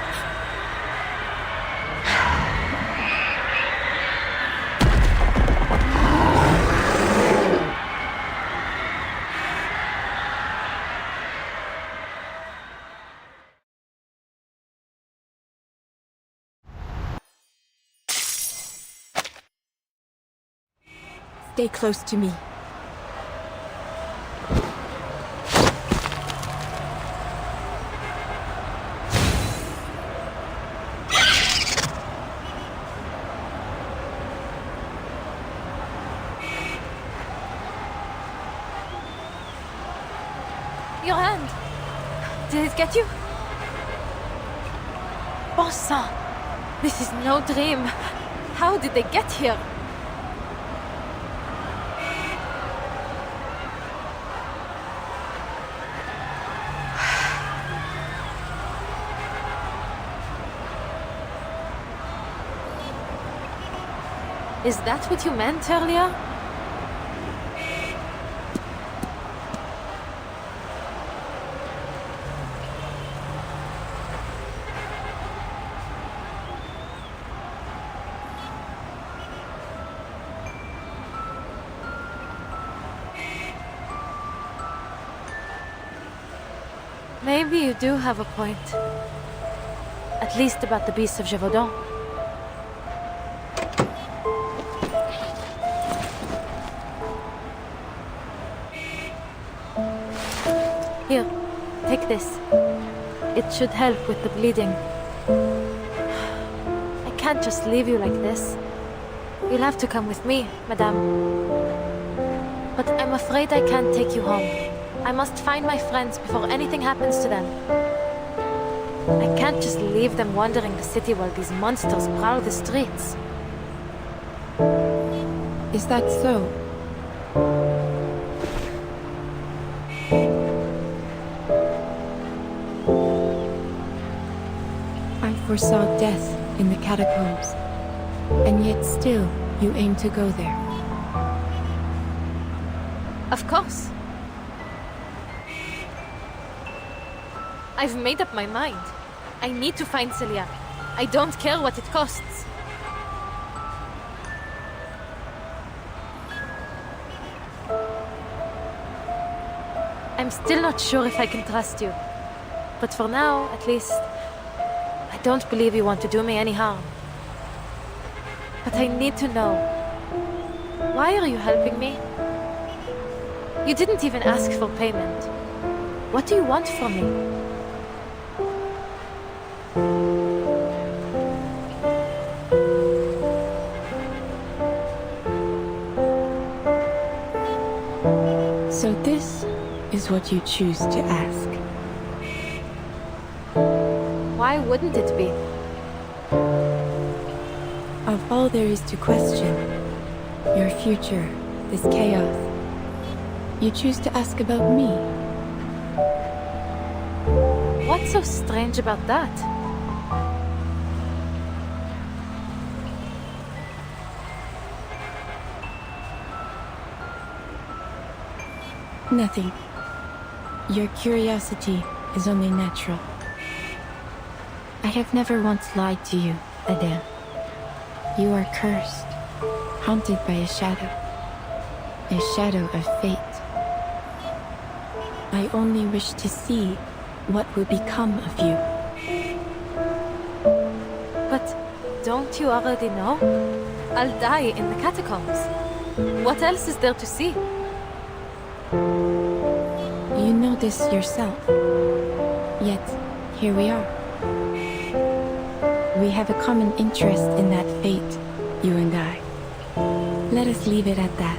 Stay close to me. Your hand. Did it get you? Bon sang. This is no dream. How did they get here? Is that what you meant earlier? Maybe you do have a point. At least about the beasts of Gévaudan. Here, take this. It should help with the bleeding. I can't just leave you like this. You'll have to come with me, madame. But I'm afraid I can't take you home. I must find my friends before anything happens to them. I can't just leave them wandering the city while these monsters prowl the streets. Is that so? I foresaw death in the catacombs, and yet still You aim to go there? Of course. I've made up my mind. I need to find Celia. I don't care what it costs. I'm still not sure if I can trust you. But for now, at least, I don't believe you want to do me any harm. But I need to know. Why are you helping me? You didn't even ask for payment. What do you want from me? So this is what you choose to ask. Why wouldn't it be? Of all there is to question, your future, this chaos, you choose to ask about me. What's so strange about that? Nothing. Your curiosity is only natural. I have never once lied to you, Adele. You are cursed, haunted by a shadow of fate. I only wish to see what will become of you. But don't you already know? I'll die in the catacombs. What else is there to see? You know this yourself. Yet, here we are. We have a common interest in that fate, you and I. Let us leave it at that.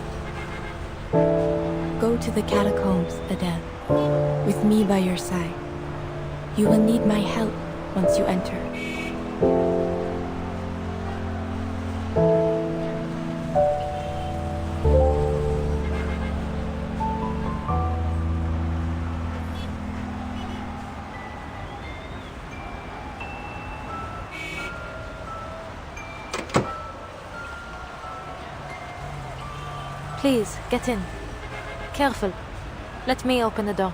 Go to the catacombs, Adele, with me by your side. You will need my help once you enter. Please, get in. Careful. Let me open the door.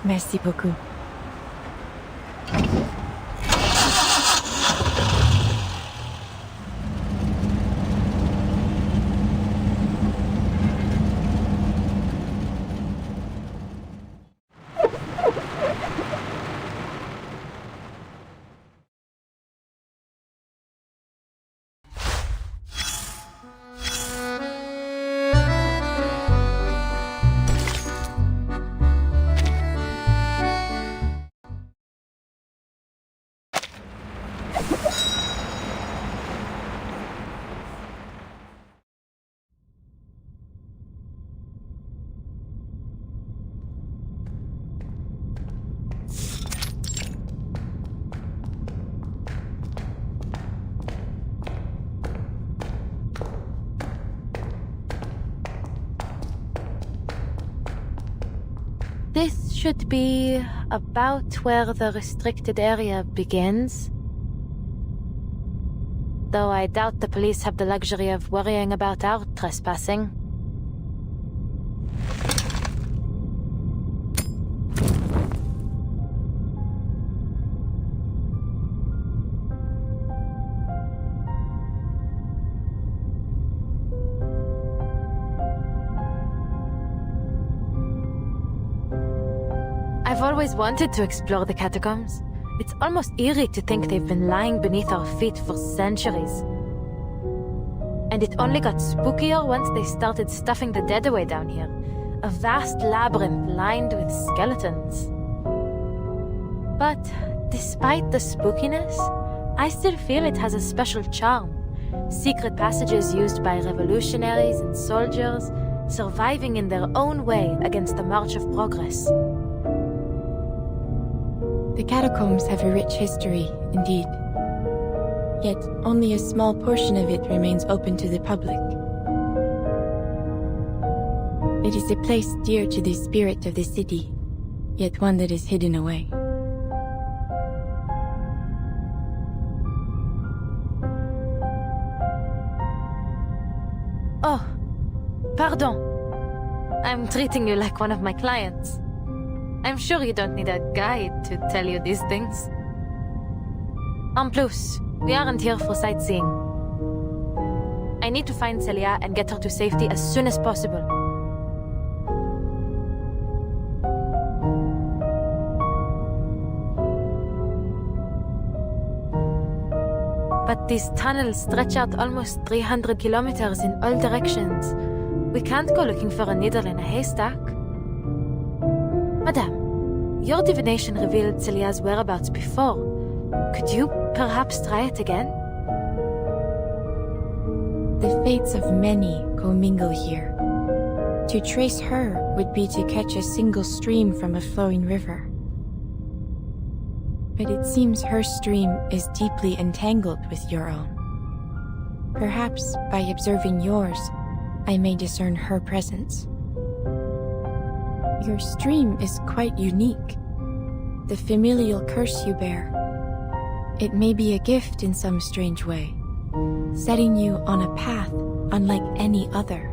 Merci beaucoup. This should be about where the restricted area begins. Though I doubt the police have the luxury of worrying about our trespassing. I've always wanted to explore the catacombs. It's almost eerie to think they've been lying beneath our feet for centuries. And it only got spookier once they started stuffing the dead away down here. A vast labyrinth lined with skeletons. But despite the spookiness, I still feel it has a special charm. Secret passages used by revolutionaries and soldiers, surviving in their own way against the march of progress. The catacombs have a rich history, indeed. Yet only a small portion of it remains open to the public. It is a place dear to the spirit of the city, yet one that is hidden away. Pardon. I'm treating you like one of my clients. I'm sure you don't need a guide to tell you these things. En plus, we aren't here for sightseeing. I need to find Celia and get her to safety as soon as possible. But these tunnels stretch out almost 300 kilometers in all directions. We can't go looking for a needle in a haystack. Madame, your divination revealed Celia's whereabouts before. Could you perhaps try it again? The fates of many commingle here. To trace her would be to catch a single stream from a flowing river. But it seems her stream is deeply entangled with your own. Perhaps by observing yours, I may discern her presence. Your stream is quite unique. The familial curse you bear. It may be a gift in some strange way, setting you on a path unlike any other.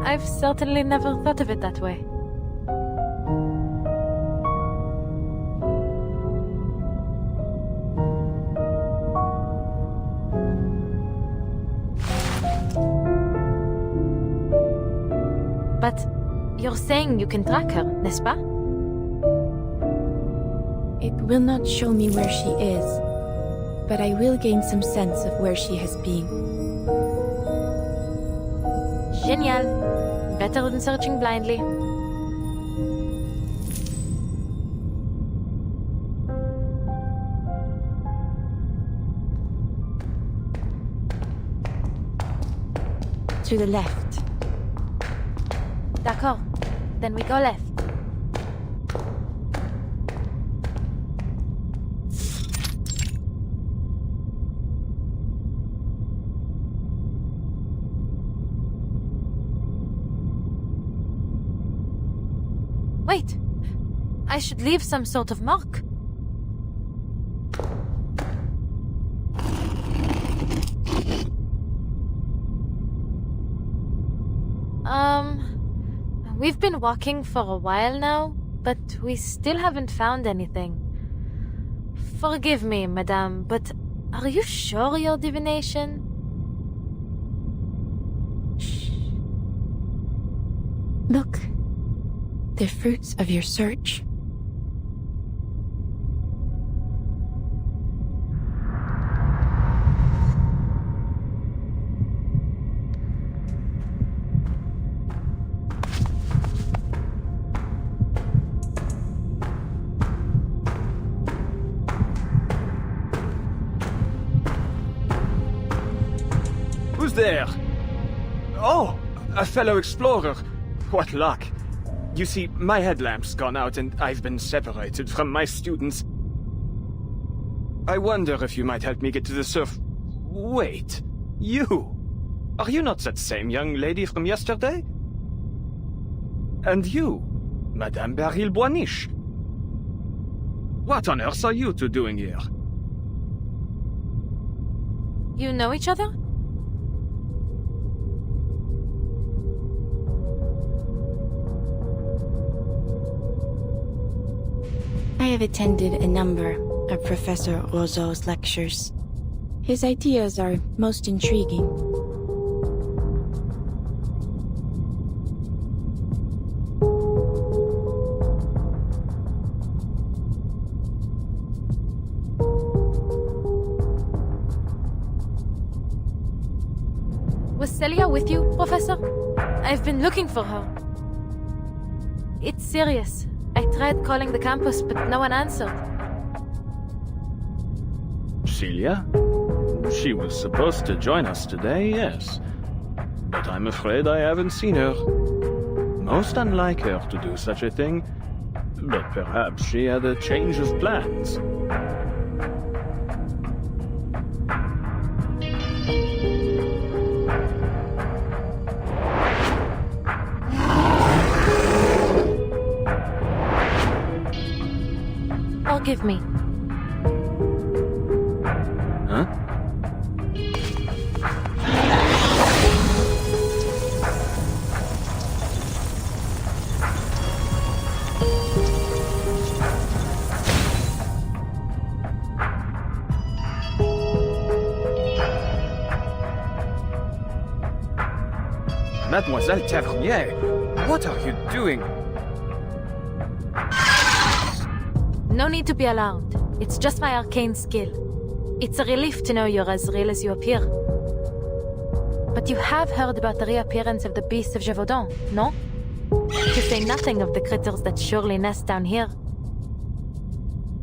I've certainly never thought of it that way. But you're saying you can track her, n'est-ce pas? It will not show me where she is, but I will gain some sense of where she has been. Génial. Better than searching blindly. To the left. D'accord. Then we go left. Wait. I should leave some sort of mark. We've been walking for a while now, but we still haven't found anything. Forgive me, madame, but are you sure your divination? Shh. Look. The fruits of your search. Who's there? Oh, a fellow explorer. What luck. You see, my headlamp's gone out and I've been separated from my students. I wonder if you might help me get to the surf... Wait, you? Are you not that same young lady from yesterday? And you, Madame Beryl-Boisniche? What on earth are you two doing here? You know each other? I have attended a number of Professor Roseau's lectures. His ideas are most intriguing. Was Celia with you, Professor? I've been looking for her. It's serious. I tried calling the campus, but no one answered. Celia? She was supposed to join us today, yes. But I'm afraid I haven't seen her. Most unlike her to do such a thing, but perhaps she had a change of plans. Forgive me. Huh? Mademoiselle Tavernier, what are you doing? No need to be alarmed. It's just my arcane skill. It's a relief to know you're as real as you appear. But you have heard about the reappearance of the beasts of Gévaudan, no? To say nothing of the critters that surely nest down here.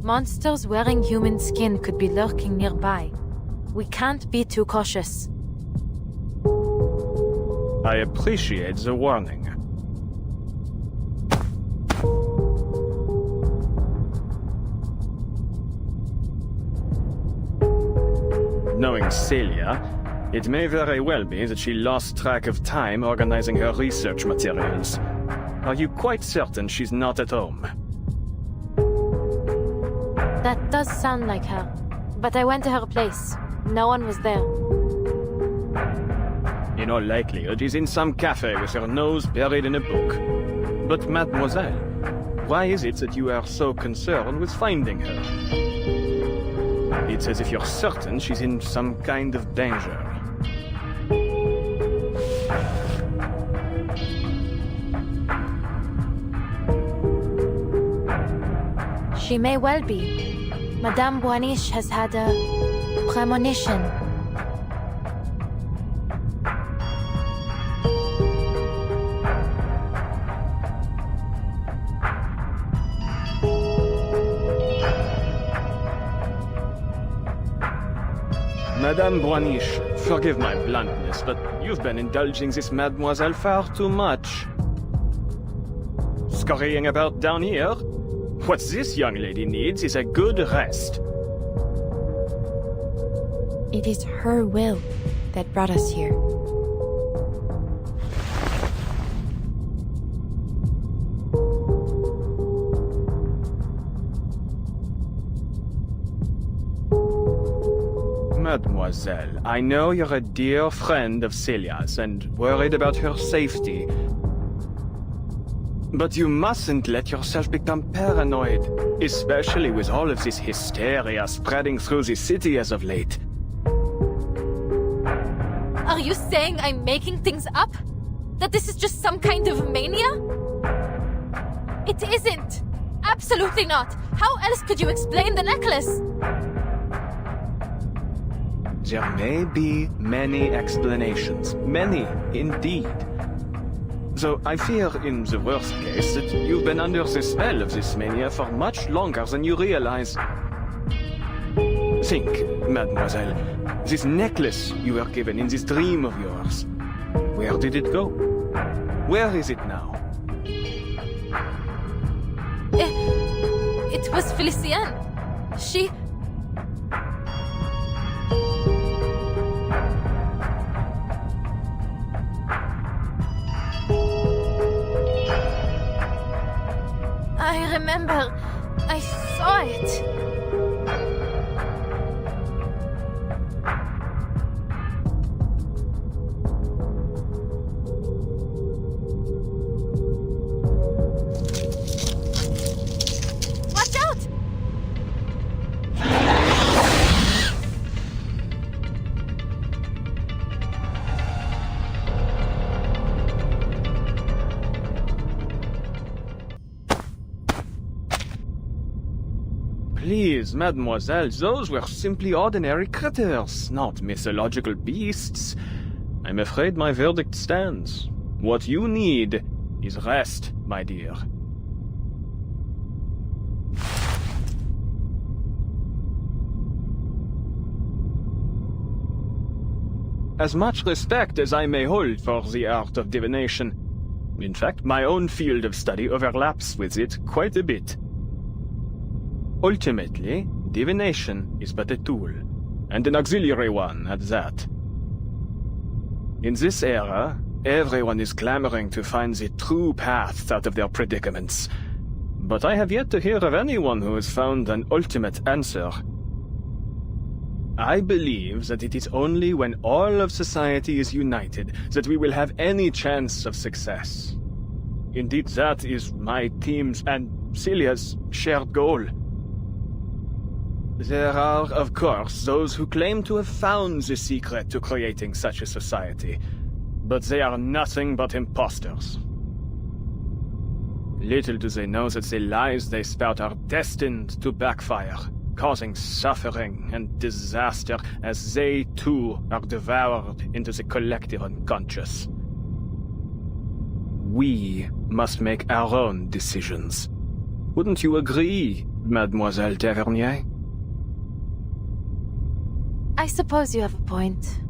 Monsters wearing human skin could be lurking nearby. We can't be too cautious. I appreciate the warning. Knowing Celia, it may very well be that she lost track of time organizing her research materials. Are you quite certain she's not at home? That does sound like her. But I went to her place. No one was there. In all likelihood, she's in some cafe with her nose buried in a book. But mademoiselle, why is it that you are so concerned with finding her? It's as if you're certain she's in some kind of danger. She may well be. Madame Boaniche has had a premonition. Madame Boaniche, forgive my bluntness, but you've been indulging this mademoiselle far too much. Scurrying about down here? What this young lady needs is a good rest. It is her will that brought us here. Mademoiselle, I know you're a dear friend of Celia's and worried about her safety. But you mustn't let yourself become paranoid, especially with all of this hysteria spreading through the city as of late. Are you saying I'm making things up? That this is just some kind of mania? It isn't! Absolutely not! How else could you explain the necklace? There may be many explanations. Many, indeed. Though I fear, in the worst case, that you've been under the spell of this mania for much longer than you realize. Think, mademoiselle, this necklace you were given in this dream of yours. Where did it go? Where is it now? It was Felicienne. She... I remember. I saw it. Watch out! Please, mademoiselle, those were simply ordinary critters, not mythological beasts. I'm afraid my verdict stands. What you need is rest, my dear. As much respect as I may hold for the art of divination, in fact, my own field of study overlaps with it quite a bit. Ultimately, divination is but a tool, and an auxiliary one at that. In this era, everyone is clamoring to find the true path out of their predicaments. But I have yet to hear of anyone who has found an ultimate answer. I believe that it is only when all of society is united that we will have any chance of success. Indeed, that is my team's and Celia's shared goal. There are, of course, those who claim to have found the secret to creating such a society. but they are nothing but impostors. Little do they know that the lies they spout are destined to backfire, causing suffering and disaster as they too are devoured into the collective unconscious. We must make our own decisions. Wouldn't you agree, Mademoiselle Tavernier? I suppose you have a point.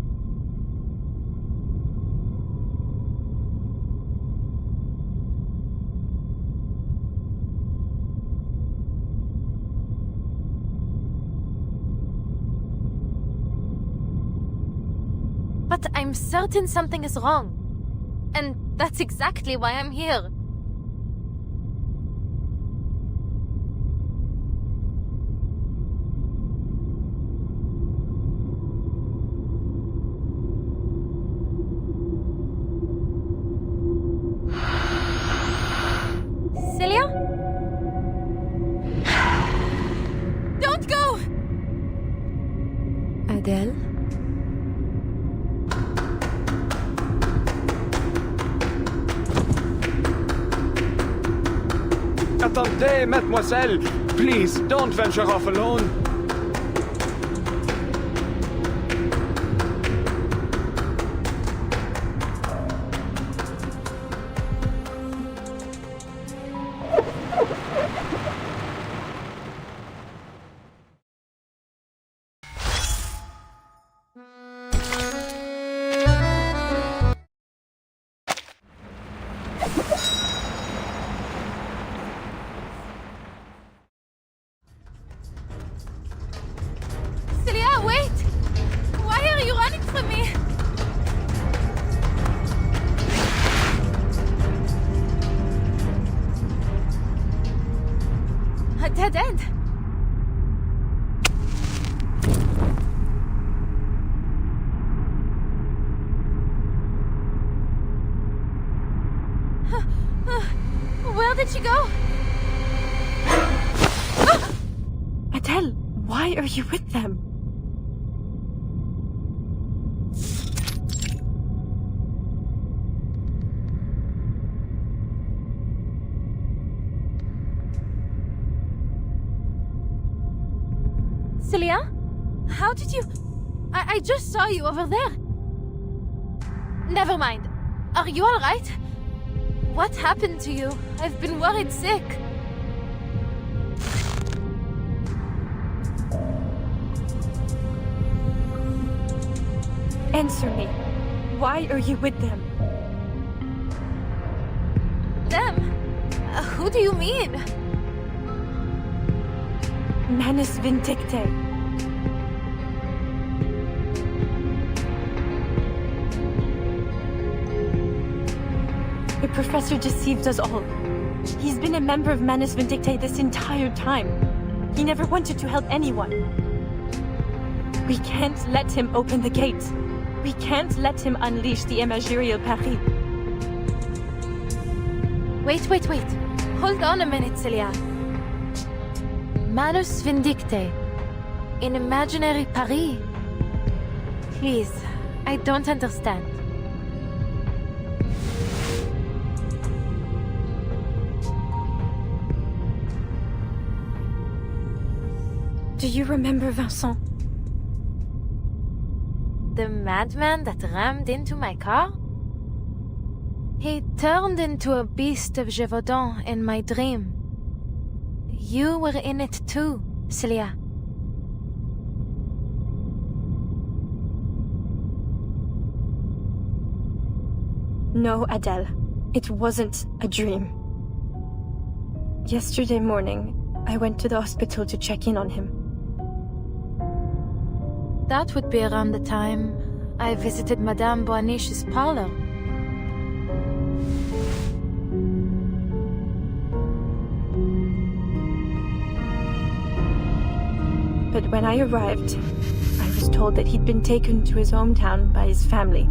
But I'm certain something is wrong. And that's exactly why I'm here. Celia? Don't go! Adele? Attendez, mademoiselle! Please, don't venture off alone! Celia, wait! Why are you running from me? A dead end. Where did she go? Adele, why are you with them? Celia? How did you... I just saw you over there. Never mind. Are you alright? What happened to you? I've been worried sick. Answer me. Why are you with them? Them? Who do you mean? Manus Vindictae. The professor deceived us all. He's been a member of Manus Vindictae this entire time. He never wanted to help anyone. We can't let him open the gate. We can't let him unleash the Imaginarial Paris. Wait. Hold on a minute, Celia. Manus Vindictae. In imaginary Paris. Please, I don't understand. Do you remember Vincent? The madman that rammed into my car? He turned into a beast of Gévaudan in my dream. You were in it too, Celia. No, Adele. It wasn't a dream. Yesterday morning, I went to the hospital to check in on him. That would be around the time I visited Madame Boaniche's parlor. But when I arrived, I was told that he'd been taken to his hometown by his family.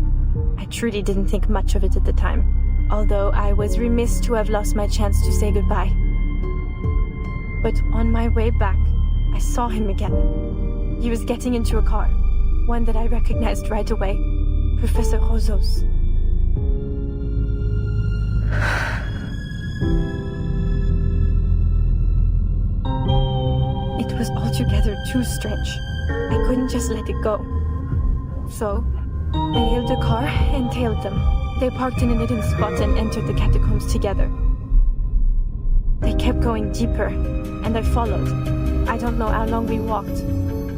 I truly didn't think much of it at the time, although I was remiss to have lost my chance to say goodbye. But on my way back, I saw him again. He was getting into a car, one that I recognized right away, Professor Roseau's. It was altogether too strange. I couldn't just let it go. So, I hailed a car and tailed them. They parked in a hidden spot and entered the catacombs together. They kept going deeper, and I followed. I don't know how long we walked.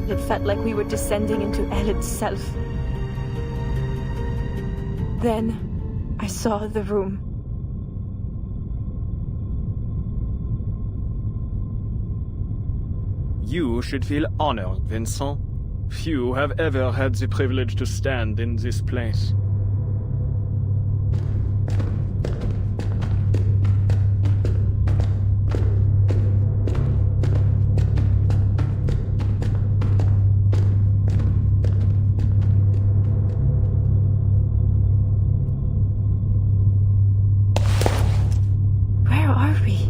It felt like we were descending into hell itself. Then, I saw the room. You should feel honored, Vincent. Few have ever had the privilege to stand in this place. Where are we?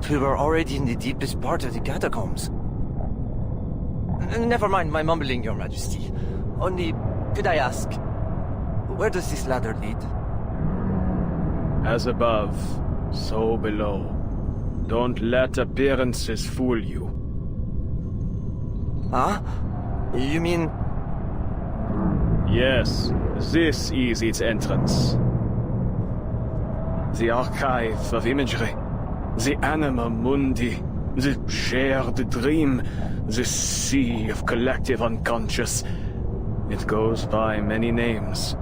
We were already in the deepest part of the catacombs. Never mind my mumbling, Your Majesty. Only, could I ask, where does this ladder lead? As above, so below. Don't let appearances fool you. Huh? You mean... Yes, this is its entrance. The archive of imagery. The anima mundi, the shared dream, the sea of collective unconscious. It goes by many names,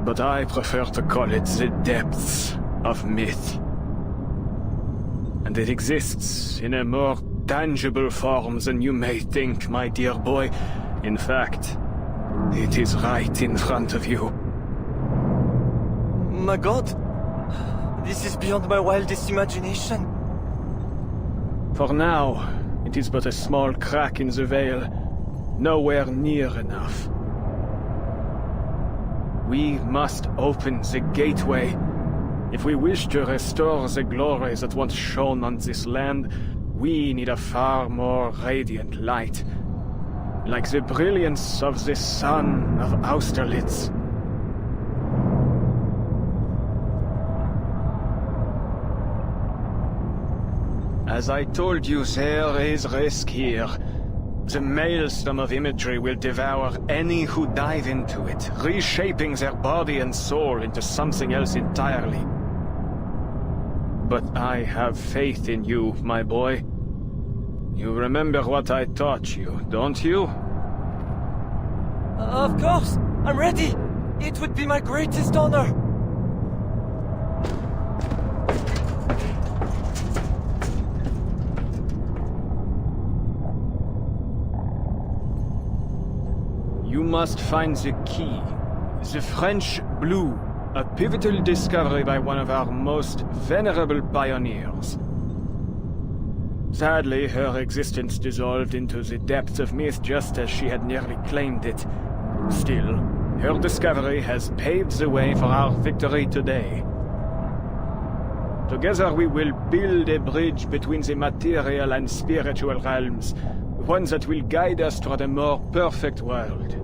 but I prefer to call it the depths of myth. And it exists in a more tangible form than you may think, my dear boy. In fact, it is right in front of you. My God! This is beyond my wildest imagination. For now, it is but a small crack in the veil, nowhere near enough. We must open the gateway. If we wish to restore the glory that once shone on this land, we need a far more radiant light. Like the brilliance of the sun of Austerlitz. As I told you, there is risk here. The maelstrom of imagery will devour any who dive into it, reshaping their body and soul into something else entirely. But I have faith in you, my boy. You remember what I taught you, don't you? Of course! I'm ready! It would be my greatest honor! You must find the key. The French blue, a pivotal discovery by one of our most venerable pioneers. Sadly, her existence dissolved into the depths of myth just as she had nearly claimed it. Still, her discovery has paved the way for our victory today. Together we will build a bridge between the material and spiritual realms, one that will guide us toward a more perfect world.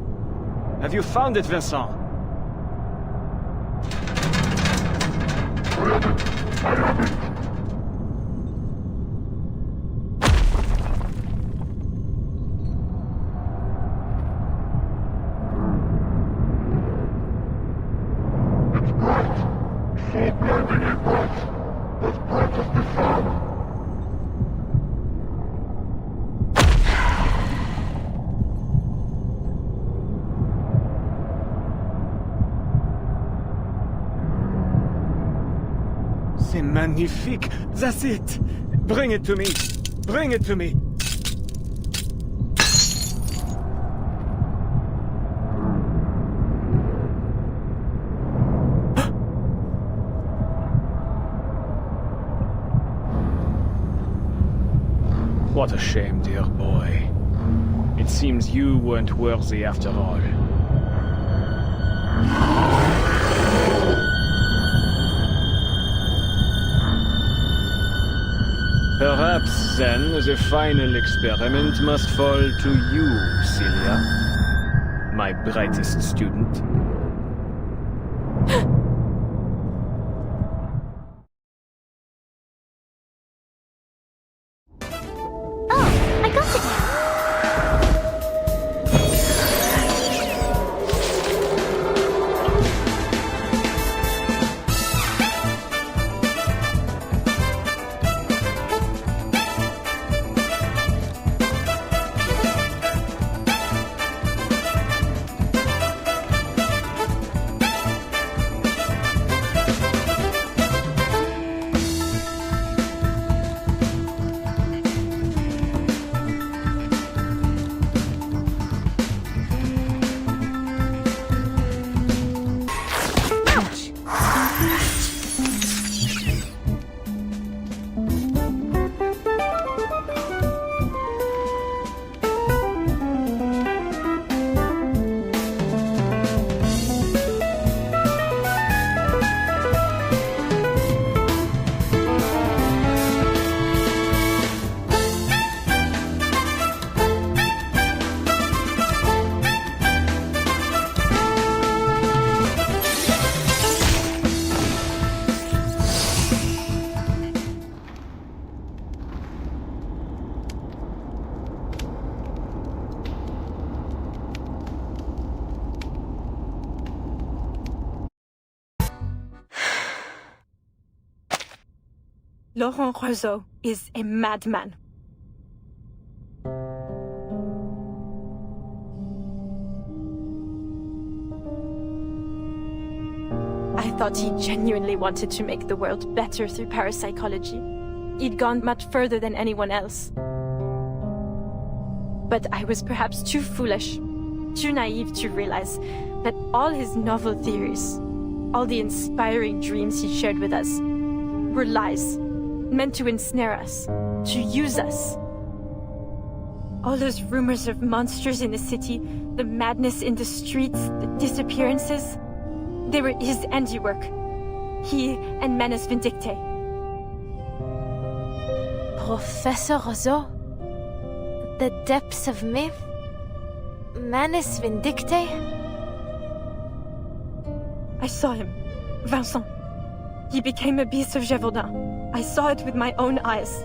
Have you found it, Vincent? I have it. It's bright. So blindingly bright. As bright as the sun. C'est magnifique! That's it! Bring it to me! Bring it to me! What a shame, dear boy. It seems you weren't worthy after all. Perhaps, then, the final experiment must fall to you, Celia, my brightest student. Oh, I got it now. Laurent Roseau is a madman. I thought he genuinely wanted to make the world better through parapsychology. He'd gone much further than anyone else. But I was perhaps too foolish, too naive to realize that all his novel theories, all the inspiring dreams he shared with us, were lies, meant to ensnare us, to use us. All those rumors of monsters in the city, the madness in the streets, the disappearances, they were his handiwork. He and Manus Vindicte. Professor Roseau? The depths of myth? Manus Vindicte? I saw him. Vincent. He became a beast of Gévaudan. I saw it with my own eyes.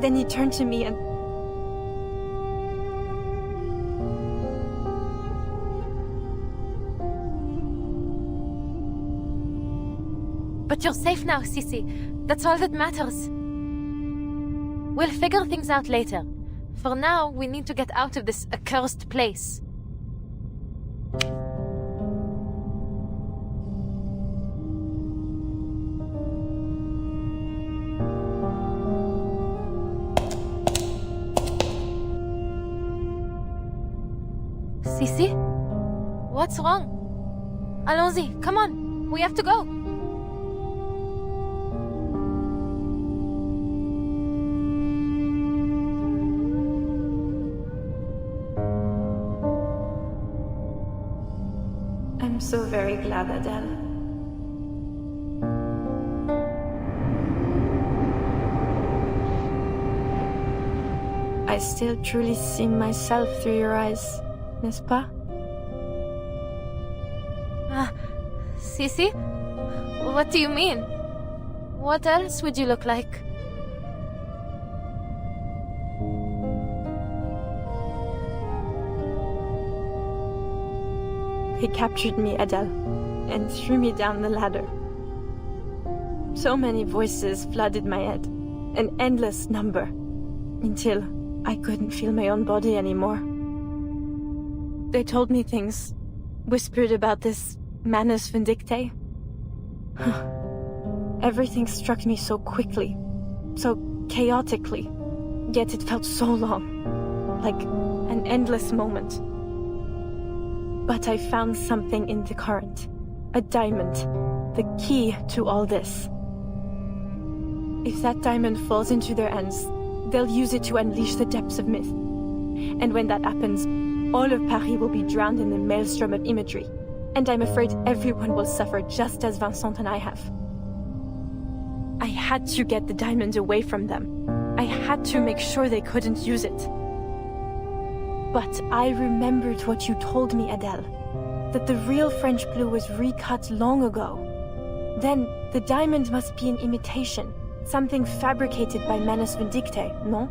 Then he turned to me and... But you're safe now, Sissy. That's all that matters. We'll figure things out later. For now, we need to get out of this accursed place. Sissy? What's wrong? Allons-y, come on. We have to go. I'm so very glad, Adele. I still truly see myself through your eyes, n'est-ce pas? Sissy? What do you mean? What else would you look like? They captured me, Adele, and threw me down the ladder. So many voices flooded my head, an endless number, until I couldn't feel my own body anymore. They told me things, whispered about this Manus Vindicte. Everything struck me so quickly, so chaotically, yet it felt so long, like an endless moment. But I found something in the current, a diamond, the key to all this. If that diamond falls into their hands, they'll use it to unleash the depths of myth. And when that happens, all of Paris will be drowned in the maelstrom of imagery. And I'm afraid everyone will suffer just as Vincent and I have. I had to get the diamond away from them. I had to make sure they couldn't use it. But I remembered what you told me, Adele. That the real French blue was recut long ago. Then, the diamond must be an imitation. Something fabricated by Manus Vindicte, no?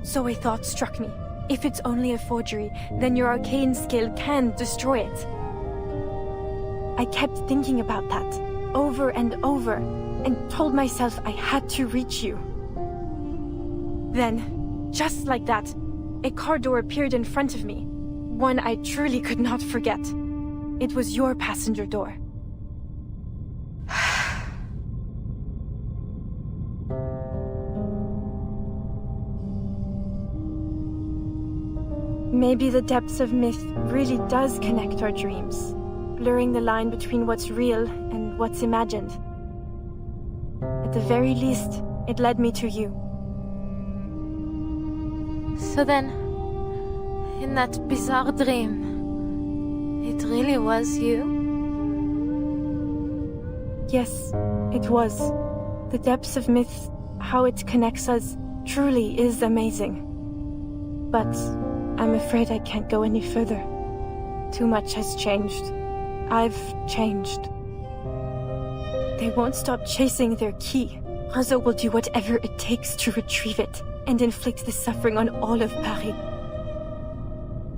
So a thought struck me. If it's only a forgery, then your arcane skill can destroy it. I kept thinking about that, over and over, and told myself I had to reach you. Then, just like that, a car door appeared in front of me. One I truly could not forget. It was your passenger door. Maybe the depths of myth really does connect our dreams, blurring the line between what's real and what's imagined. At the very least, it led me to you. So then, in that bizarre dream, it really was you? Yes, it was. The depths of myth, how it connects us, truly is amazing. But I'm afraid I can't go any further. Too much has changed. I've changed. They won't stop chasing their key. Razo will do whatever it takes to retrieve it and inflict the suffering on all of Paris.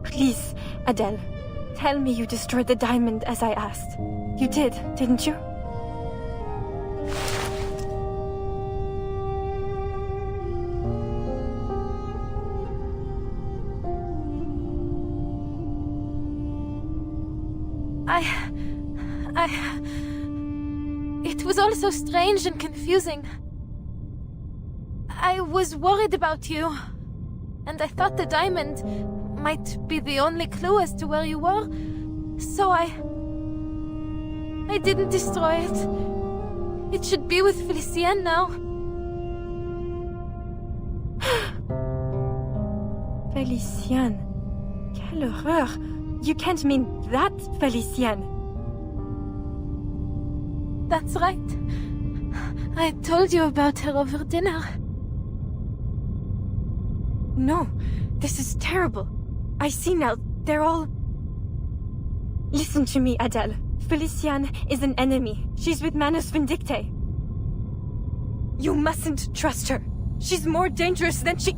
Please, Adele, tell me you destroyed the diamond as I asked. You did, didn't you? It was all so strange and confusing. I was worried about you, and I thought the diamond might be the only clue as to where you were, so I didn't destroy it. It should be with Felicienne now. Felicienne. Quelle horreur! You can't mean that, Felicienne. That's right. I told you about her over dinner. No, this is terrible. I see now, they're all... Listen to me, Adele. Felicienne is an enemy. She's with Manus Vindicte. You mustn't trust her. She's more dangerous than she...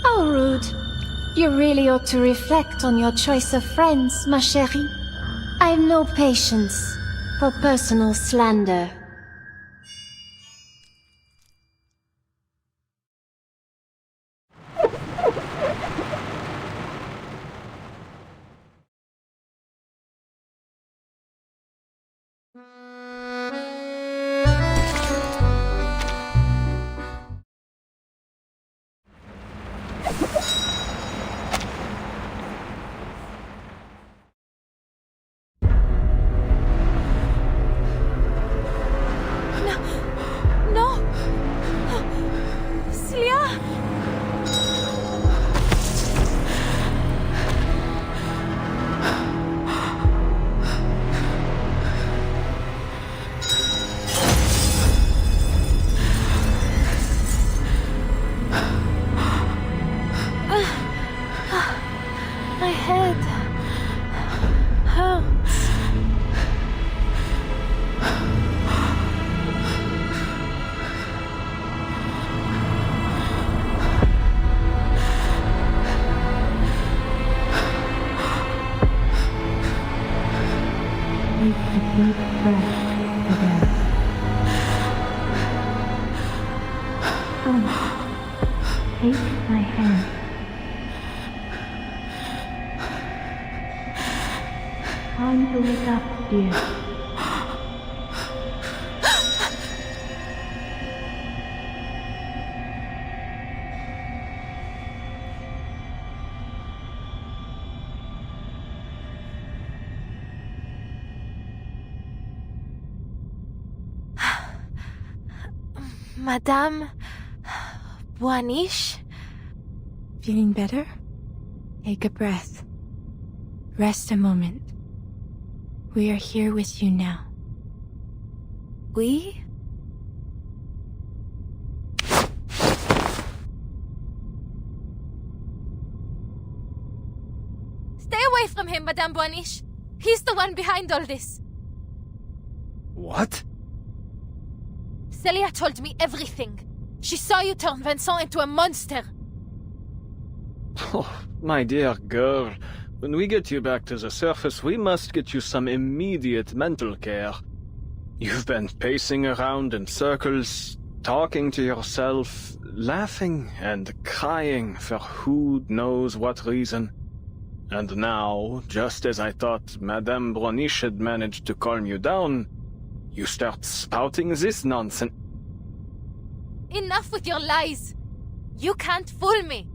How rude. You really ought to reflect on your choice of friends, ma chérie. I have no patience for personal slander. My head hurts. Take a deep breath again. Come, take my hand. Time to wake up, dear. Madame Boaniche? Feeling better? Take a breath. Rest a moment. We are here with you now. We? Stay away from him, Madame Boaniche. He's the one behind all this. What? Celia told me everything. She saw you turn Vincent into a monster. Oh, my dear girl. When we get you back to the surface, we must get you some immediate mental care. You've been pacing around in circles, talking to yourself, laughing and crying for who knows what reason. And now, just as I thought Madame Boaniche had managed to calm you down, you start spouting this nonsense. Enough with your lies. You can't fool me.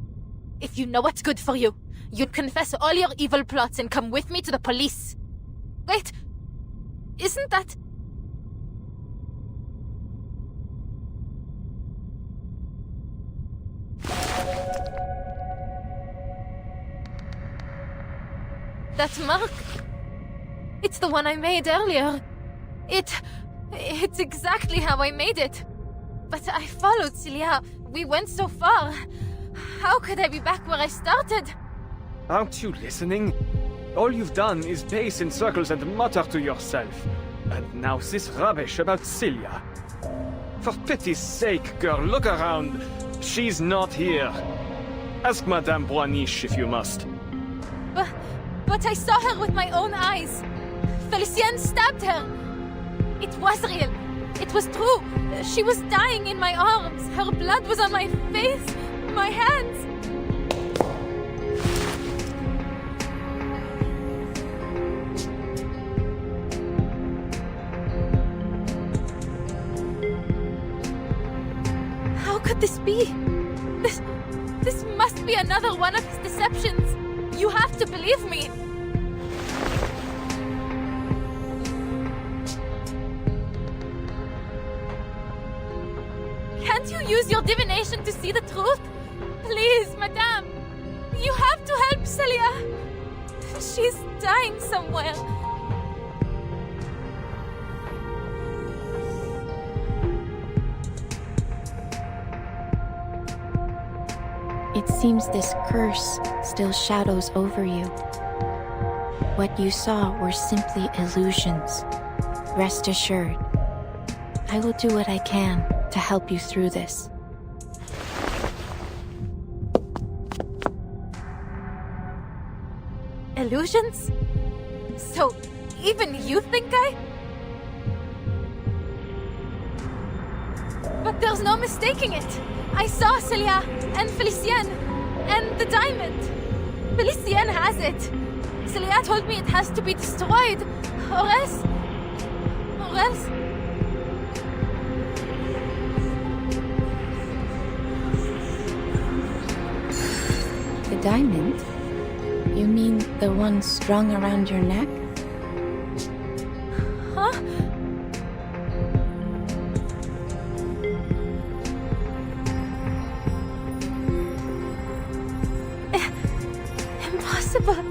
If you know what's good for you, you'd confess all your evil plots and come with me to the police. Wait, isn't that... That mark? It's the one I made earlier. It's exactly how I made it. But I followed Celia. We went so far. How could I be back where I started? Aren't you listening? All you've done is pace in circles and mutter to yourself. And now this rubbish about Celia. For pity's sake, girl, look around. She's not here. Ask Madame Boaniche if you must. But I saw her with my own eyes. Felicien stabbed her. It was real. It was true. She was dying in my arms. Her blood was on my face, my hands. How could this be? This must be another one of his deceptions. You have to believe me. Can't you use your divination to see the truth? Please, Madame. You have to help Celia. She's dying somewhere. It seems this curse still shadows over you. What you saw were simply illusions. Rest assured, I will do what I can to help you through this. Illusions? So, even you think I... But there's no mistaking it. I saw Celia and Felicien and the diamond. Felicien has it. Celia told me it has to be destroyed, or else... The diamond? You mean the one strung around your neck? Huh? Impossible.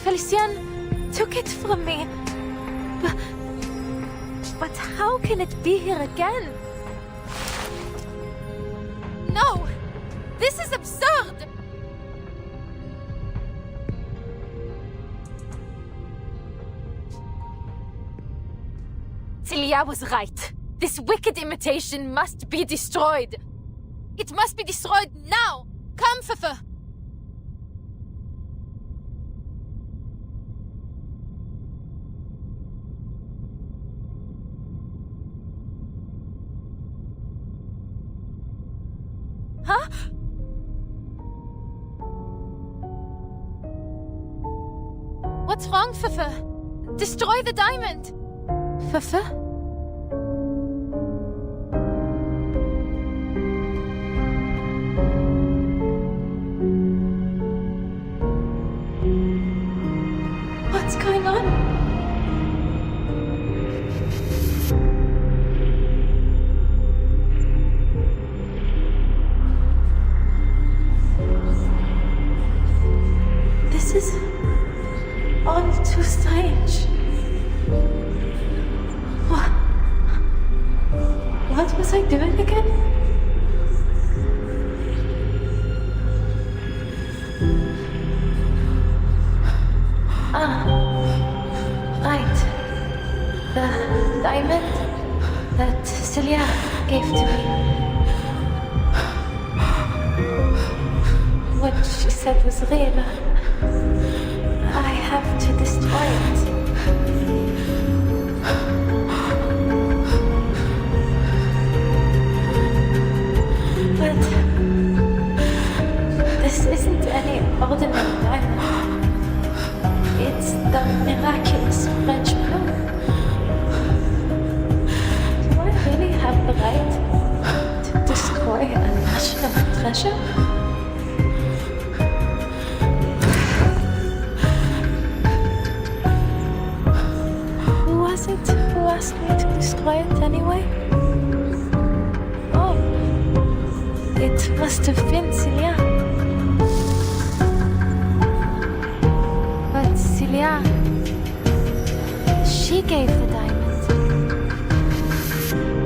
Felicien took it from me. But how can it be here again? No! This is absurd! Celia was right. This wicked imitation must be destroyed. It must be destroyed now! Come, Fefe! Huh? What's wrong, Fefe? Destroy the diamond! Fefe? What's going on? diamond that Celia gave to me. What she said was real. I have to destroy it. But this isn't any ordinary diamond. It's the miraculous French blue. Do I really have the right to destroy a national treasure? Who was it who asked me to destroy it anyway? Oh, it must have been Celia. But Celia, she gave the diamond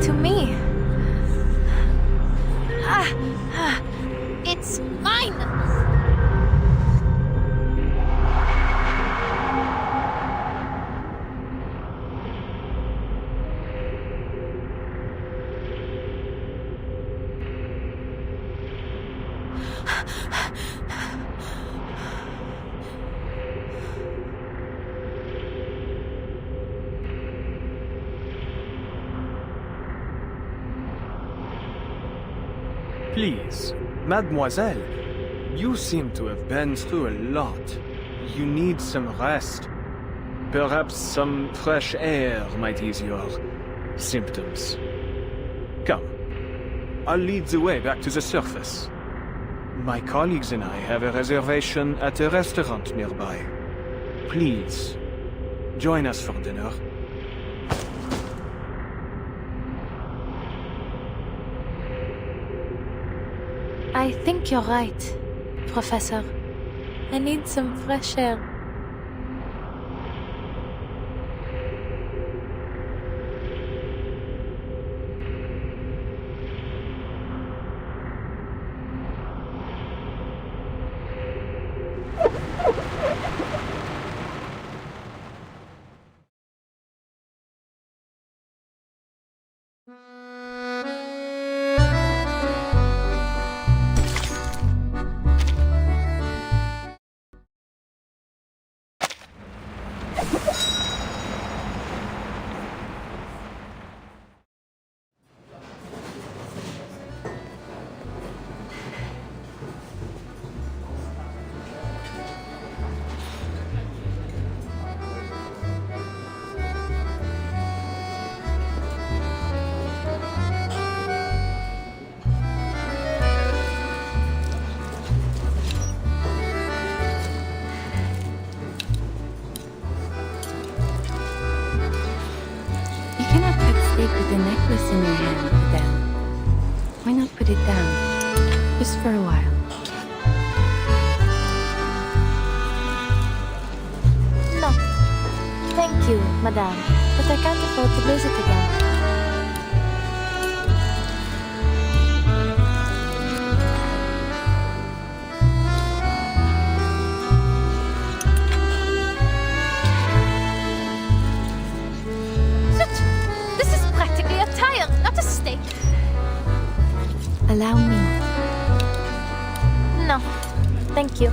to me. It's mine! Please, mademoiselle, you seem to have been through a lot. You need some rest. Perhaps some fresh air might ease your symptoms. Come, I'll lead the way back to the surface. My colleagues and I have a reservation at a restaurant nearby. Please, join us for dinner. I think you're right, Professor. I need some fresh air. With the necklace in your hand, Adele. Why not put it down? Just for a while. No. Thank you, madame. But I can't afford to lose it again. Allow me. No, thank you.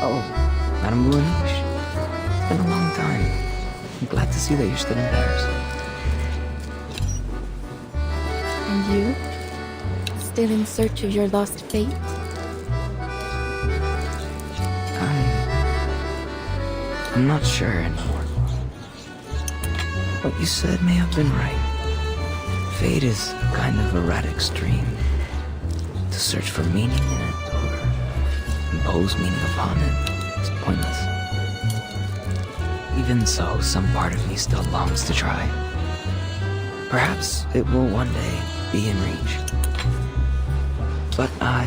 Oh, Madame Bourniche. It's been a long time. I'm glad to see that you're still in Paris. And you? Still in search of your lost fate? I'm not sure anymore. What you said may have been right. Fate is a kind of erratic stream. To search for meaning in it, or impose meaning upon it, is pointless. Even so, some part of me still longs to try. Perhaps it will one day be in reach. But I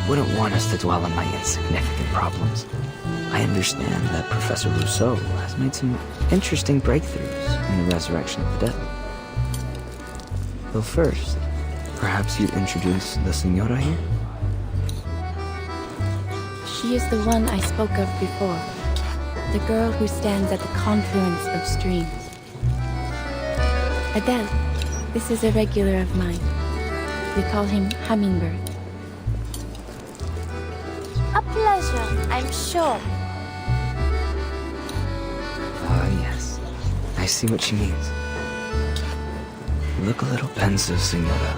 wouldn't want us to dwell on my insignificant problems. I understand that Professor Rousseau has made some interesting breakthroughs in the resurrection of the dead. Though first, perhaps you'd introduce the Senora here? She is the one I spoke of before. The girl who stands at the confluence of streams. Adele, this is a regular of mine. We call him Hummingbird. A pleasure, I'm sure. Ah, yes. I see what she means. You look a little pensive, Senora.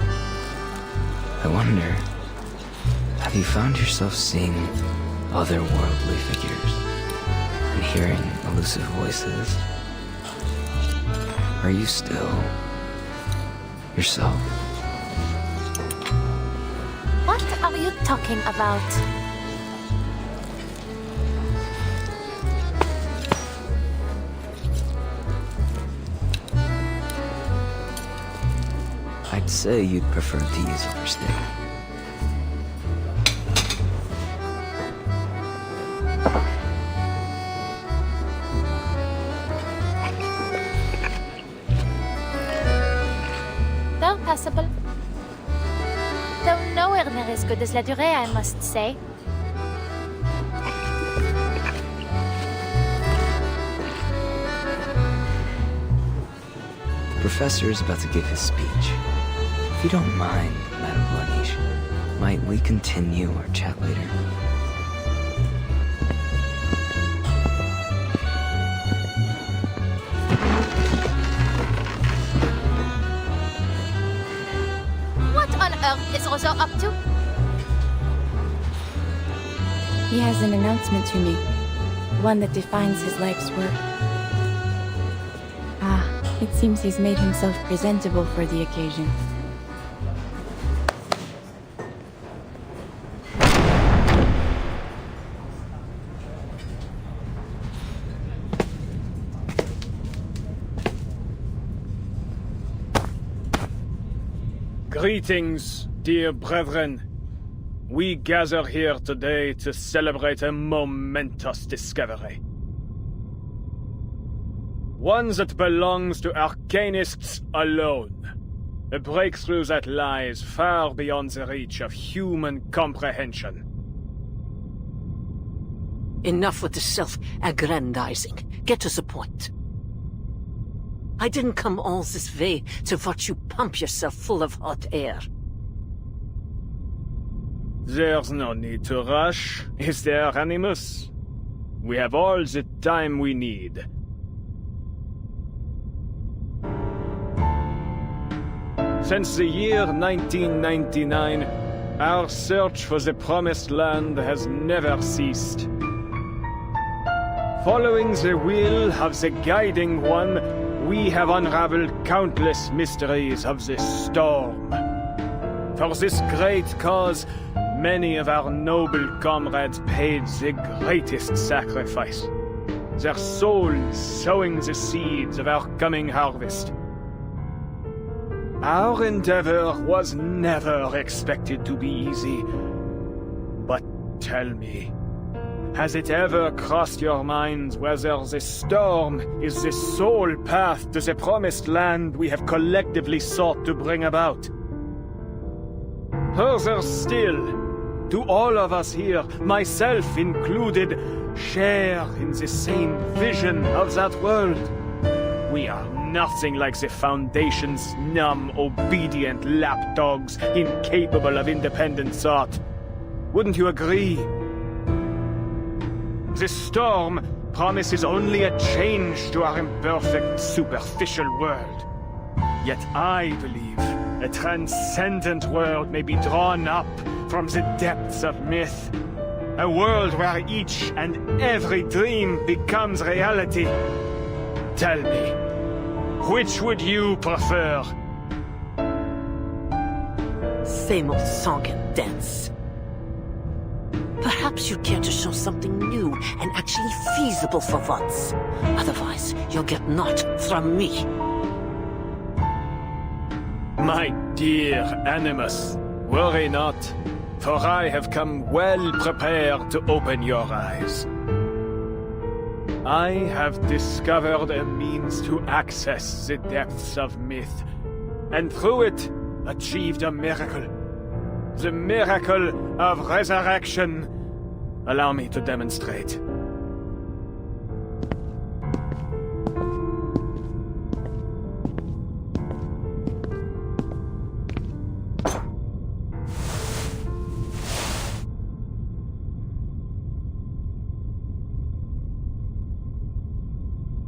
I wonder, have you found yourself seeing otherworldly figures and hearing elusive voices? Are you still yourself? What are you talking about? I'd say you'd prefer these over steak. They're passable. Though nowhere near as good as La Durée, I must say. The professor is about to give his speech. If you don't mind, Madame Boniche, might we continue our chat later? What on earth is Rousseau up to? He has an announcement to make. One that defines his life's work. Ah, it seems he's made himself presentable for the occasion. Greetings, dear brethren. We gather here today to celebrate a momentous discovery. One that belongs to arcanists alone. A breakthrough that lies far beyond the reach of human comprehension. Enough with the self-aggrandizing. Get to the point. I didn't come all this way to watch you pump yourself full of hot air. There's no need to rush, is there, Animus? We have all the time we need. Since the year 1999, our search for the Promised Land has never ceased. Following the will of the Guiding One, we have unraveled countless mysteries of this storm. For this great cause, many of our noble comrades paid the greatest sacrifice. Their souls sowing the seeds of our coming harvest. Our endeavor was never expected to be easy. But tell me, has it ever crossed your minds whether this storm is the sole path to the Promised Land we have collectively sought to bring about? Further still, do all of us here, myself included, share in the same vision of that world? We are nothing like the Foundation's numb, obedient lapdogs, incapable of independent thought. Wouldn't you agree? This storm promises only a change to our imperfect, superficial world. Yet I believe a transcendent world may be drawn up from the depths of myth. A world where each and every dream becomes reality. Tell me, which would you prefer? Same old song and dance. Perhaps you'd care to show something new and actually feasible for once. Otherwise, you'll get naught from me. My dear Animus, worry not, for I have come well prepared to open your eyes. I have discovered a means to access the depths of myth, and through it, achieved a miracle. The miracle of resurrection. Allow me to demonstrate.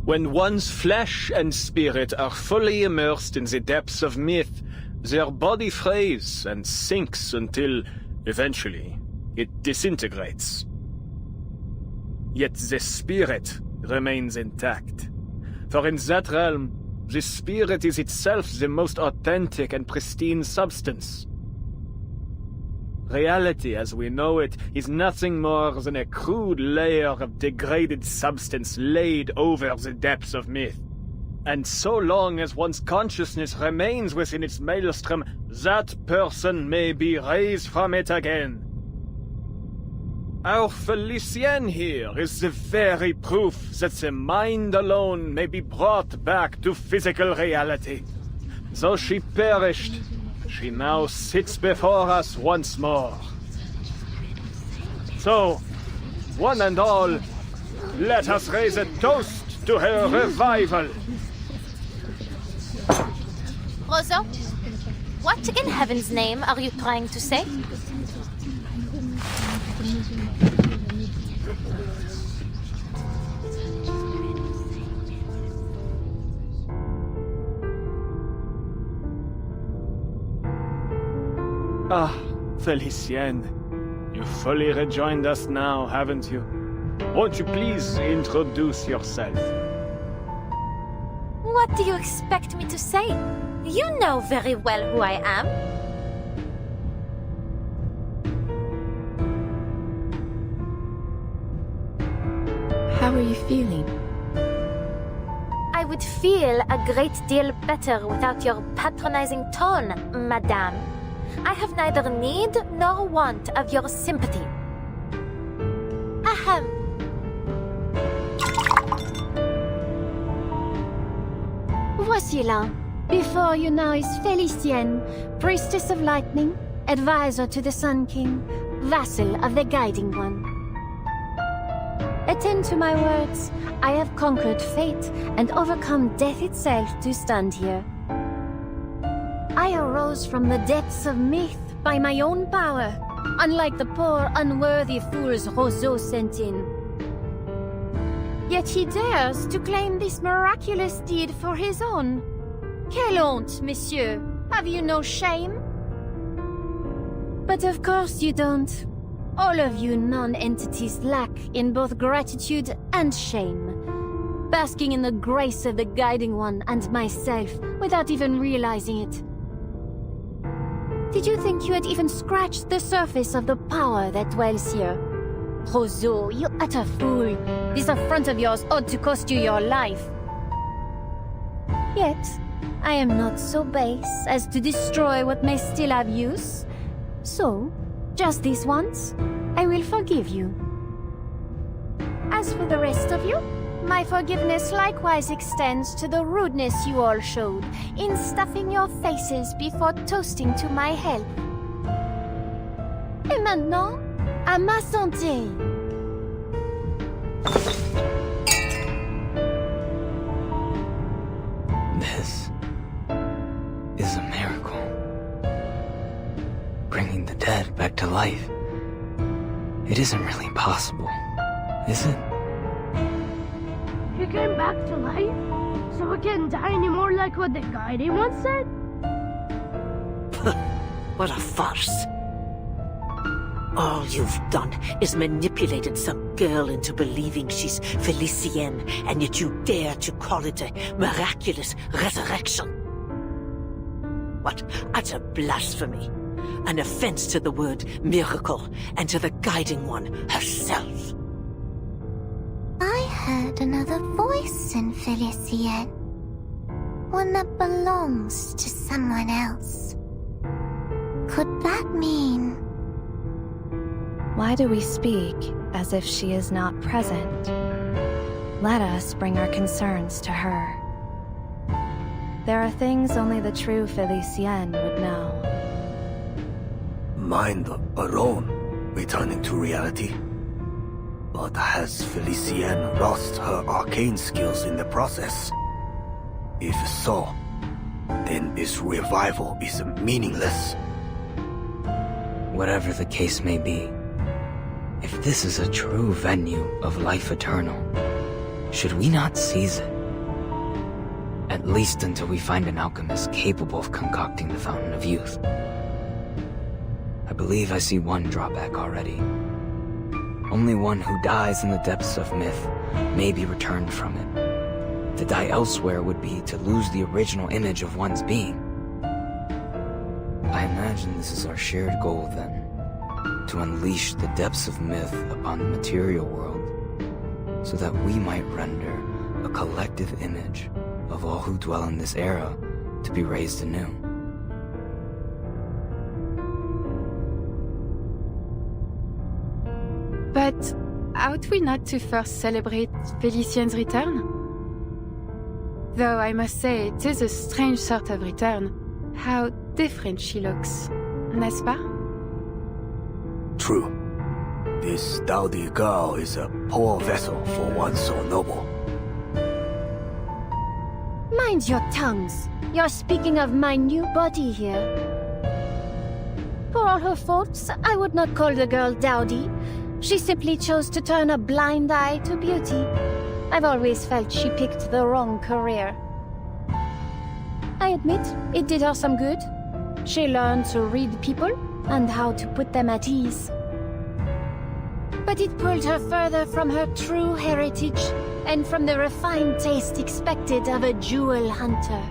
When one's flesh and spirit are fully immersed in the depths of myth, their body frays and sinks until, eventually, it disintegrates. Yet the spirit remains intact. For in that realm, the spirit is itself the most authentic and pristine substance. Reality as we know it is nothing more than a crude layer of degraded substance laid over the depths of myth. And so long as one's consciousness remains within its maelstrom, that person may be raised from it again. Our Felicienne here is the very proof that the mind alone may be brought back to physical reality. Though she perished, she now sits before us once more. So, one and all, let us raise a toast to her revival. Roseau, what in heaven's name are you trying to say? Ah, Felicienne, you fully rejoined us now, haven't you? Won't you please introduce yourself? What do you expect me to say? You know very well who I am. How are you feeling? I would feel a great deal better without your patronizing tone, madame. I have neither need nor want of your sympathy. Ahem. Voici là. Before you now is Felicienne, Priestess of Lightning, Advisor to the Sun King, Vassal of the Guiding One. Attend to my words. I have conquered fate and overcome death itself to stand here. I arose from the depths of myth by my own power, unlike the poor, unworthy fools Roseau sent in. Yet he dares to claim this miraculous deed for his own. Quelle honte, monsieur! Have you no shame? But of course you don't. All of you non-entities lack in both gratitude and shame, basking in the grace of the Guiding One and myself without even realizing it. Did you think you had even scratched the surface of the power that dwells here? Roseau, you utter fool! This affront of yours ought to cost you your life. Yet, I am not so base as to destroy what may still have use. So, just this once, I will forgive you. As for the rest of you, my forgiveness likewise extends to the rudeness you all showed in stuffing your faces before toasting to my health. Et maintenant, à ma santé! This is a miracle. Bringing the dead back to life. It isn't really possible, is it? He came back to life? So we can't die anymore like what the Guardian once said? What a farce. All you've done is manipulated some girl into believing she's Felicienne, and yet you dare to call it a miraculous resurrection. What utter blasphemy. An offense to the word miracle and to the Guiding One herself. I heard another voice in Felicienne. One that belongs to someone else. Could that mean... Why do we speak as if she is not present? Let us bring our concerns to her. There are things only the true Felicienne would know. Mind alone, returning to reality. But has Felicienne lost her arcane skills in the process? If so, then this revival is meaningless. Whatever the case may be, if this is a true venue of life eternal, should we not seize it? At least until we find an alchemist capable of concocting the Fountain of Youth. I believe I see one drawback already. Only one who dies in the depths of myth may be returned from it. To die elsewhere would be to lose the original image of one's being. I imagine this is our shared goal then, to unleash the depths of myth upon the material world, so that we might render a collective image of all who dwell in this era to be raised anew. But ought we not to first celebrate Felicien's return? Though I must say, it is a strange sort of return. How different she looks, n'est-ce pas? True. This dowdy girl is a poor vessel for one so noble. Mind your tongues. You're speaking of my new body here. For all her faults, I would not call the girl dowdy. She simply chose to turn a blind eye to beauty. I've always felt she picked the wrong career. I admit, it did her some good. She learned to read people and how to put them at ease. But it pulled her further from her true heritage and from the refined taste expected of a jewel hunter.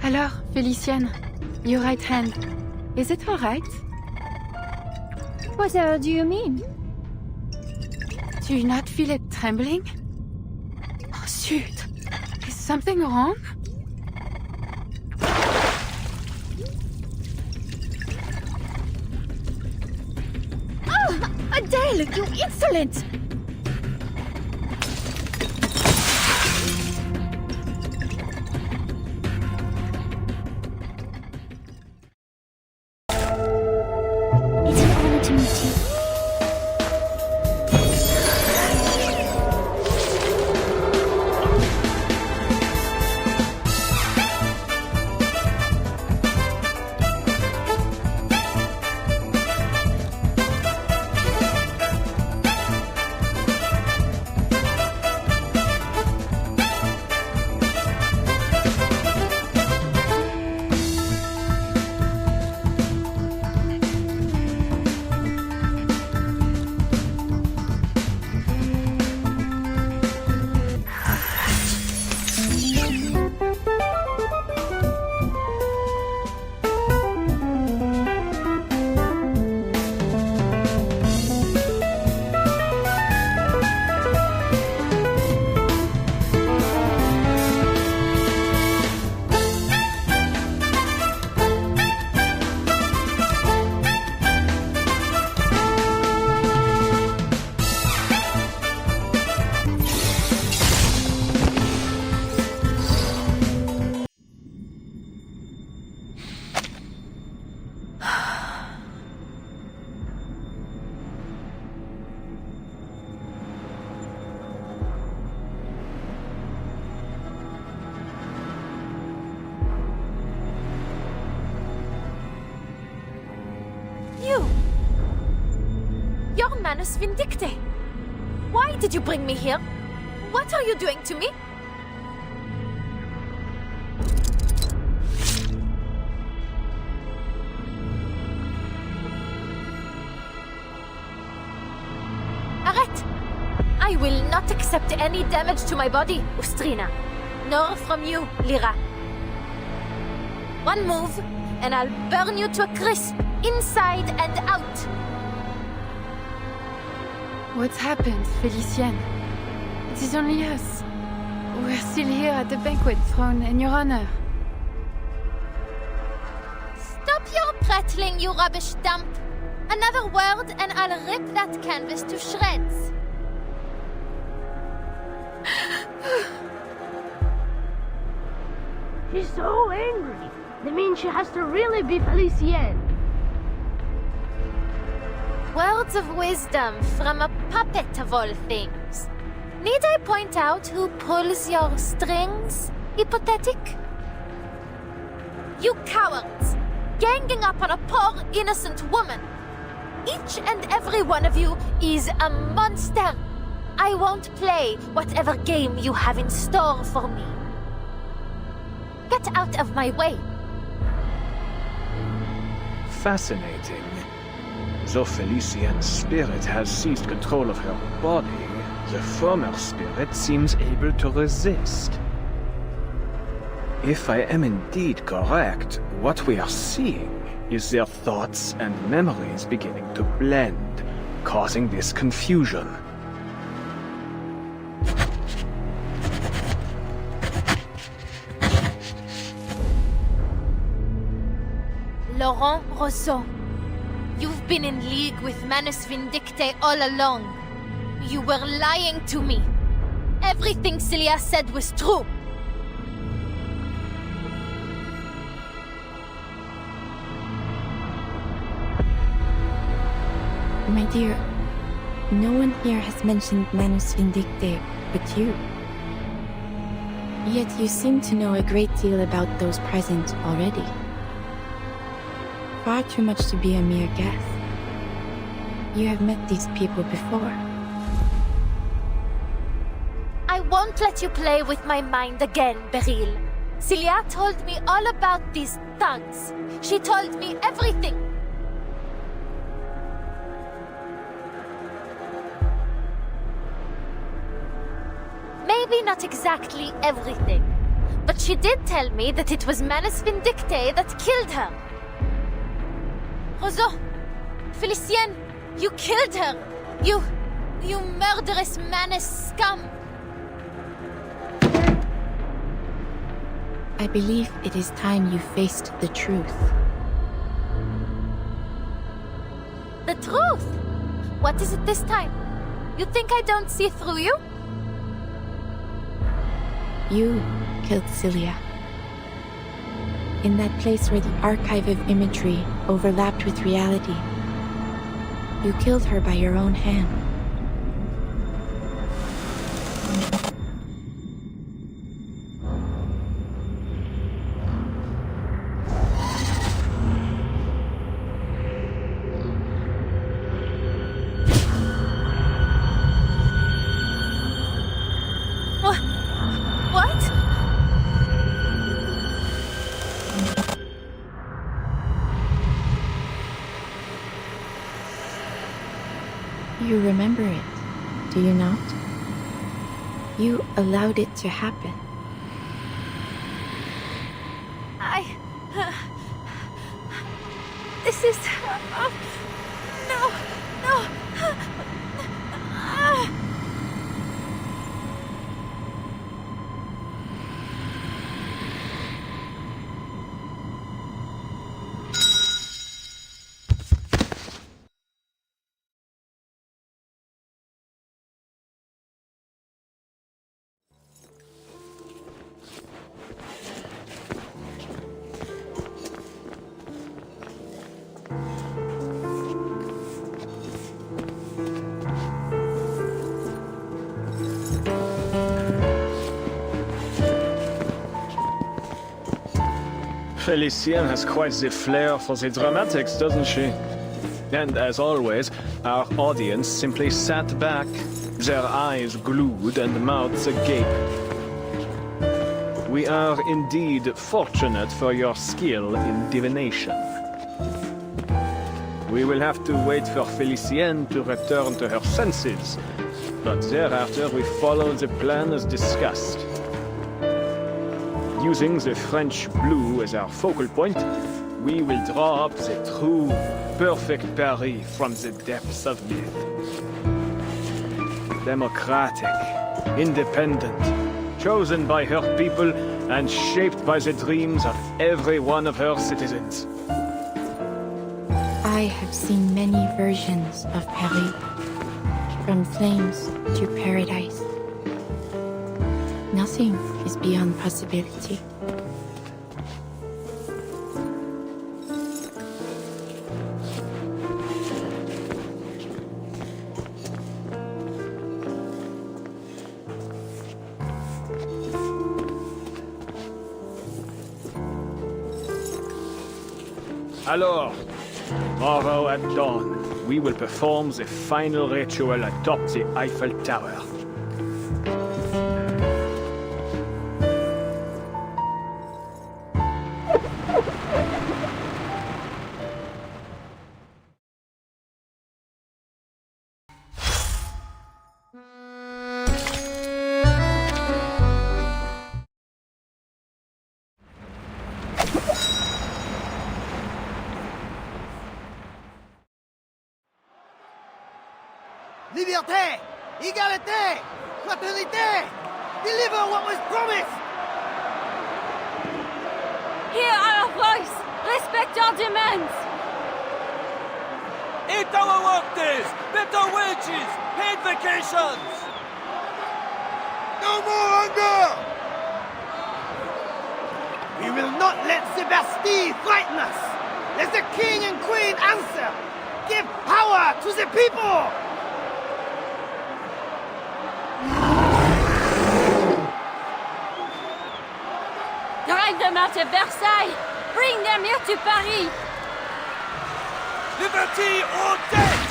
Alors, Felicienne, your right hand, is it all right? Whatever do you mean? Do you not feel it trembling? Oh, shoot. Is something wrong? Oh, Adele, you insolent! It's an honor to meet you. Your Manus Vindicte! Why did you bring me here? What are you doing to me? Arrête! I will not accept any damage to my body, Ustrina. Nor from you, Lyra. One move, and I'll burn you to a crisp, inside and out. What's happened, Felicienne? It is only us. We're still here at the banquet thrown in your honor. Stop your prattling, you rubbish dump! Another word and I'll rip that canvas to shreds. She's so angry. That means she has to really be Felicienne. Words of wisdom from a puppet of all things. Need I point out who pulls your strings, hypothetic? You cowards! Ganging up on a poor, innocent woman! Each and every one of you is a monster! I won't play whatever game you have in store for me. Get out of my way! Fascinating. Though Felicien's spirit has seized control of her body, the former spirit seems able to resist. If I am indeed correct, what we are seeing is their thoughts and memories beginning to blend, causing this confusion. Laurent Rousseau, you've been in league with Manus Vindicte all along. You were lying to me. Everything Celia said was true. My dear, no one here has mentioned Manus Vindicte but you. Yet you seem to know a great deal about those present already. Far too much to be a mere guess. You have met these people before. I won't let you play with my mind again, Beryl. Celia told me all about these thugs. She told me everything. Maybe not exactly everything, but she did tell me that it was Manus Vindicte that killed her. Rousseau, Felicien, you killed her! You murderous Manus scum! I believe it is time you faced the truth. The truth? What is it this time? You think I don't see through you? You killed Celia. In that place where the archive of imagery overlapped with reality. You killed her by your own hand. What? You remember it, do you not? You allowed it to happen. This is... no! Felicien has quite the flair for the dramatics, doesn't she? And as always, our audience simply sat back, their eyes glued and mouths agape. We are indeed fortunate for your skill in divination. We will have to wait for Felicienne to return to her senses, but thereafter we follow the plan as discussed. Using the French blue as our focal point, we will draw up the true, perfect Paris from the depths of myth. Democratic, independent, chosen by her people and shaped by the dreams of every one of her citizens. I have seen many versions of Paris, from flames to paradise. Nothing is beyond possibility. Alors, tomorrow at dawn, we will perform the final ritual atop the Eiffel Tower. Liberté! Égalité! Fraternité! Deliver what was promised! Hear our voice! Respect our demands! Eat our work days! Better wages! Paid vacations! No more hunger! We will not let the Bastille frighten us! Let the King and Queen answer! Give power to the people! Drive them out of Versailles! Bring them here to Paris! Liberty or death!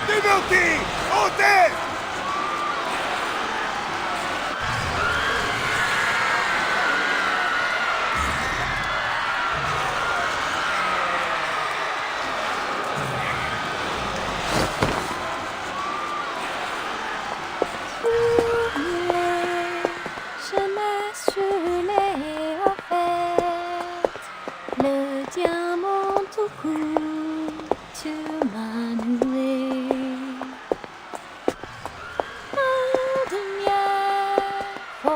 Liberty or death! Je me suis offerte le diamant tout court, tu m'as noué. De miel au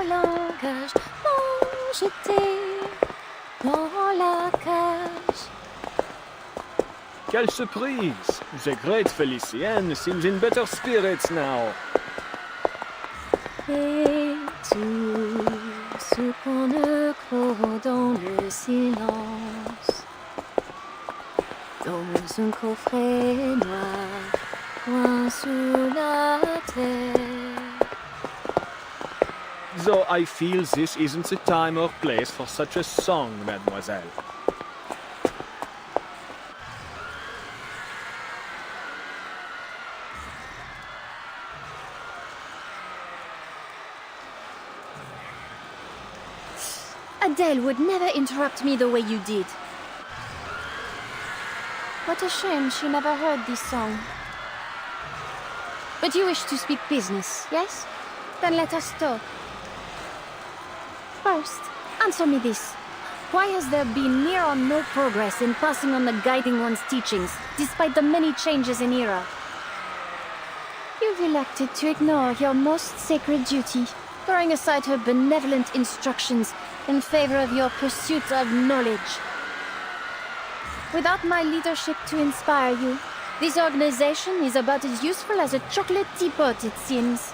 langage m'ont jeté dans la cage. Quelle surprise! The great Felicienne seems in better spirits now. Et tout ce qu'on ne clôt dans le silence, dans un coffret noir, loin sous la terre. Though I feel this isn't the time or place for such a song, mademoiselle. Adele would never interrupt me the way you did. What a shame she never heard this song. But you wish to speak business, yes? Then let us talk. First, answer me this. Why has there been near or no progress in passing on the Guiding One's teachings, despite the many changes in era? You've elected to ignore your most sacred duty, throwing aside her benevolent instructions in favor of your pursuit of knowledge. Without my leadership to inspire you, this organization is about as useful as a chocolate teapot, it seems.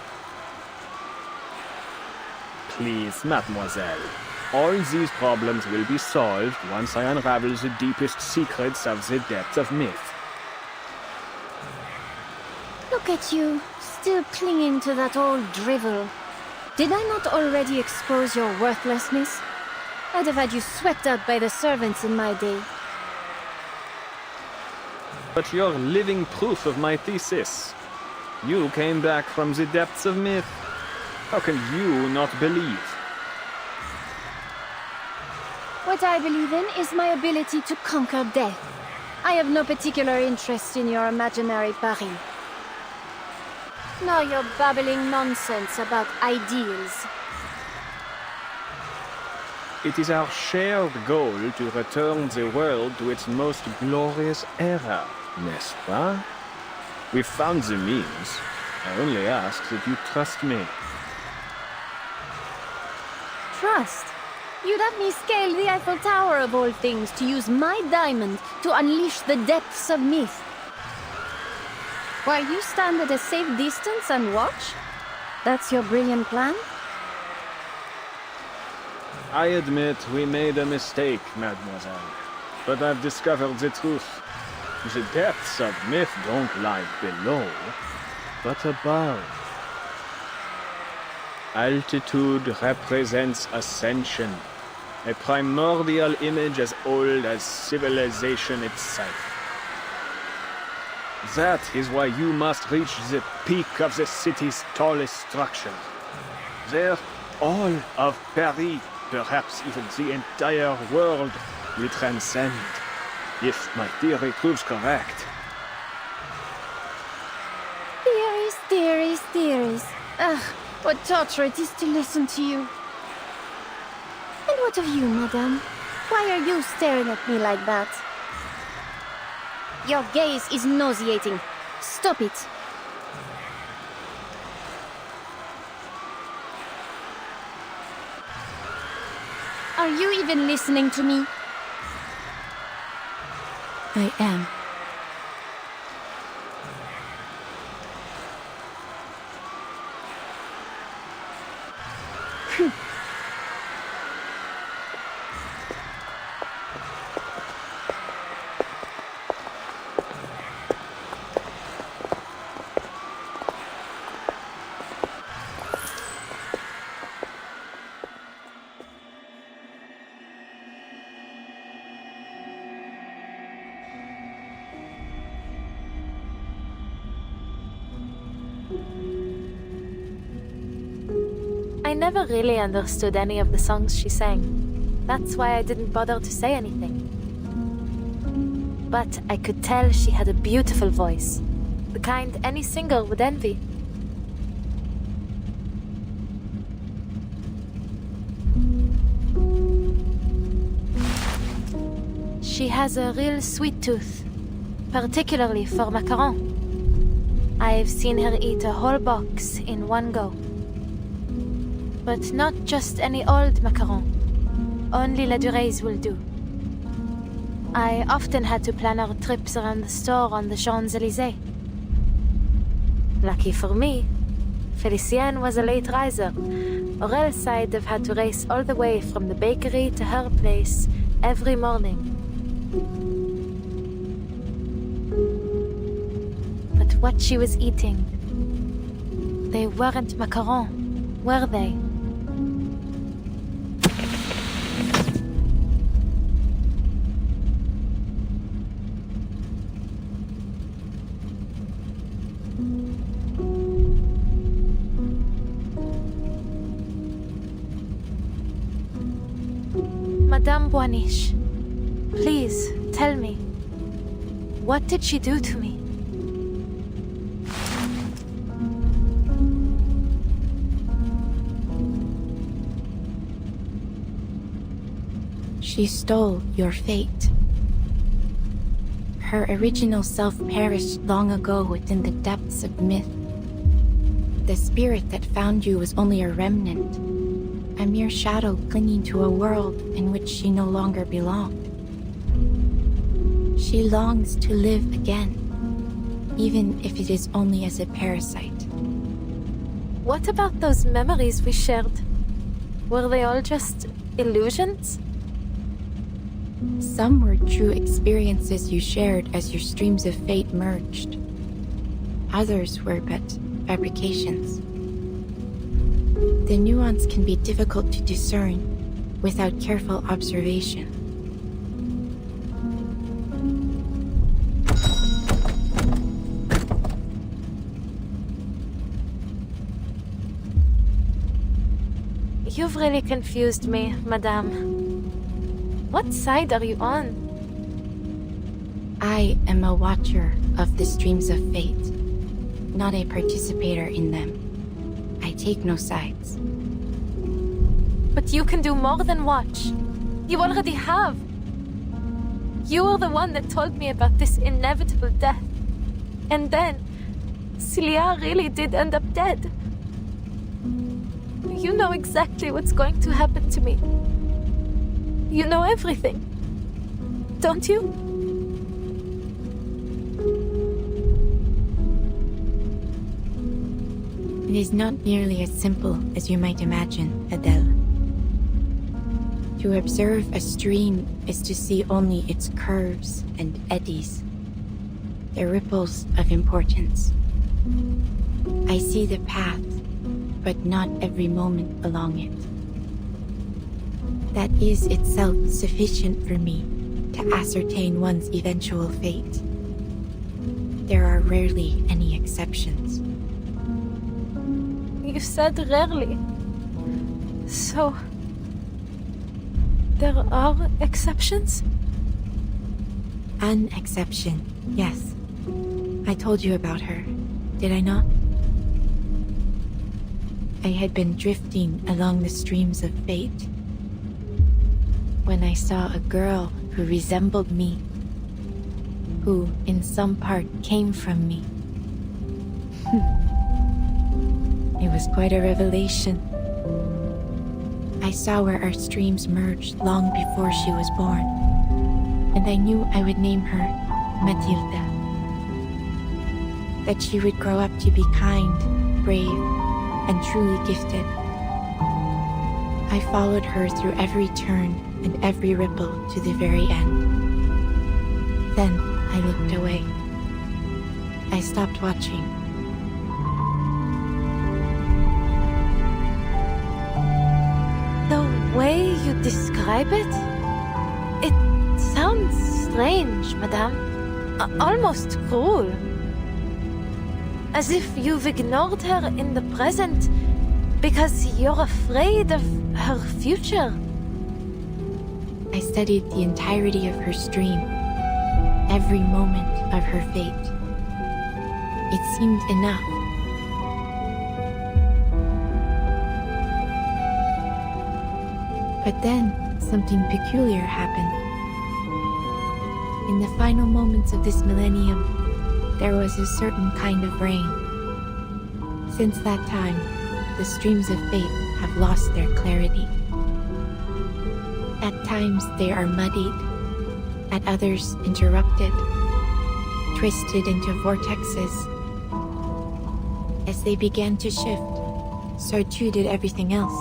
Please, mademoiselle. All these problems will be solved once I unravel the deepest secrets of the depths of myth. Look at you, still clinging to that old drivel. Did I not already expose your worthlessness? I'd have had you swept out by the servants in my day. But you're living proof of my thesis. You came back from the depths of myth. How can you not believe? What I believe in is my ability to conquer death. I have no particular interest in your imaginary Paris. Nor your babbling nonsense about ideals. It is our shared goal to return the world to its most glorious era, n'est-ce pas? We've found the means. I only ask that you trust me. Trust? You'd have me scale the Eiffel Tower of all things to use my diamond to unleash the depths of myth. While you stand at a safe distance and watch? That's your brilliant plan? I admit we made a mistake, mademoiselle. but I've discovered the truth. The depths of myth don't lie below, but above. Altitude represents ascension, a primordial image as old as civilization itself. That is why you must reach the peak of the city's tallest structure. There, all of Paris, perhaps even the entire world, will transcend, if my theory proves correct. Theories, theories, theories. Ugh, what torture it is to listen to you. And what of you, madame? Why are you staring at me like that? Your gaze is nauseating. Stop it. Are you even listening to me? I am. I never really understood any of the songs she sang. That's why I didn't bother to say anything. But I could tell she had a beautiful voice, the kind any singer would envy. She has a real sweet tooth, particularly for macaron. I've seen her eat a whole box in one go. But not just any old macaron. Only La Dure's will do. I often had to plan our trips around the store on the Champs-Élysées. Lucky for me, Felicienne was a late riser, or else I'd have had to race all the way from the bakery to her place every morning. But what she was eating, they weren't macaron, were they? Madame Boaniche, please tell me, what did she do to me? She stole your fate. Her original self perished long ago within the depths of myth. The spirit that found you was only a remnant, a mere shadow clinging to a world in which she no longer belonged. She longs to live again, even if it is only as a parasite. What about those memories we shared? Were they all just illusions? Some were true experiences you shared as your streams of fate merged. Others were but fabrications. The nuance can be difficult to discern without careful observation. You've really confused me, madame. What side are you on? I am a watcher of the streams of fate, not a participator in them. I take no sides. But you can do more than watch. You already have. You were the one that told me about this inevitable death. And then, Celia really did end up dead. You know exactly what's going to happen to me. You know everything, don't you? It is not nearly as simple as you might imagine, Adele. To observe a stream is to see only its curves and eddies, the ripples of importance. I see the path, but not every moment along it. That is itself sufficient for me to ascertain one's eventual fate. There are rarely any exceptions. You said rarely. So, there are exceptions? An exception, yes. I told you about her, did I not? I had been drifting along the streams of fate when I saw a girl who resembled me, who in some part came from me. It was quite a revelation. I saw where our streams merged long before she was born, and I knew I would name her Matilda. That she would grow up to be kind, brave, and truly gifted. I followed her through every turn and every ripple to the very end. Then I looked away. I stopped watching. The way you describe it? It sounds strange, madame. Almost cruel. As if you've ignored her in the present because you're afraid of her future. I studied the entirety of her stream, every moment of her fate. It seemed enough. But then, something peculiar happened. In the final moments of this millennium, there was a certain kind of rain. Since that time, the streams of fate have lost their clarity. At times they are muddied, at others interrupted, twisted into vortexes. As they began to shift, so too did everything else.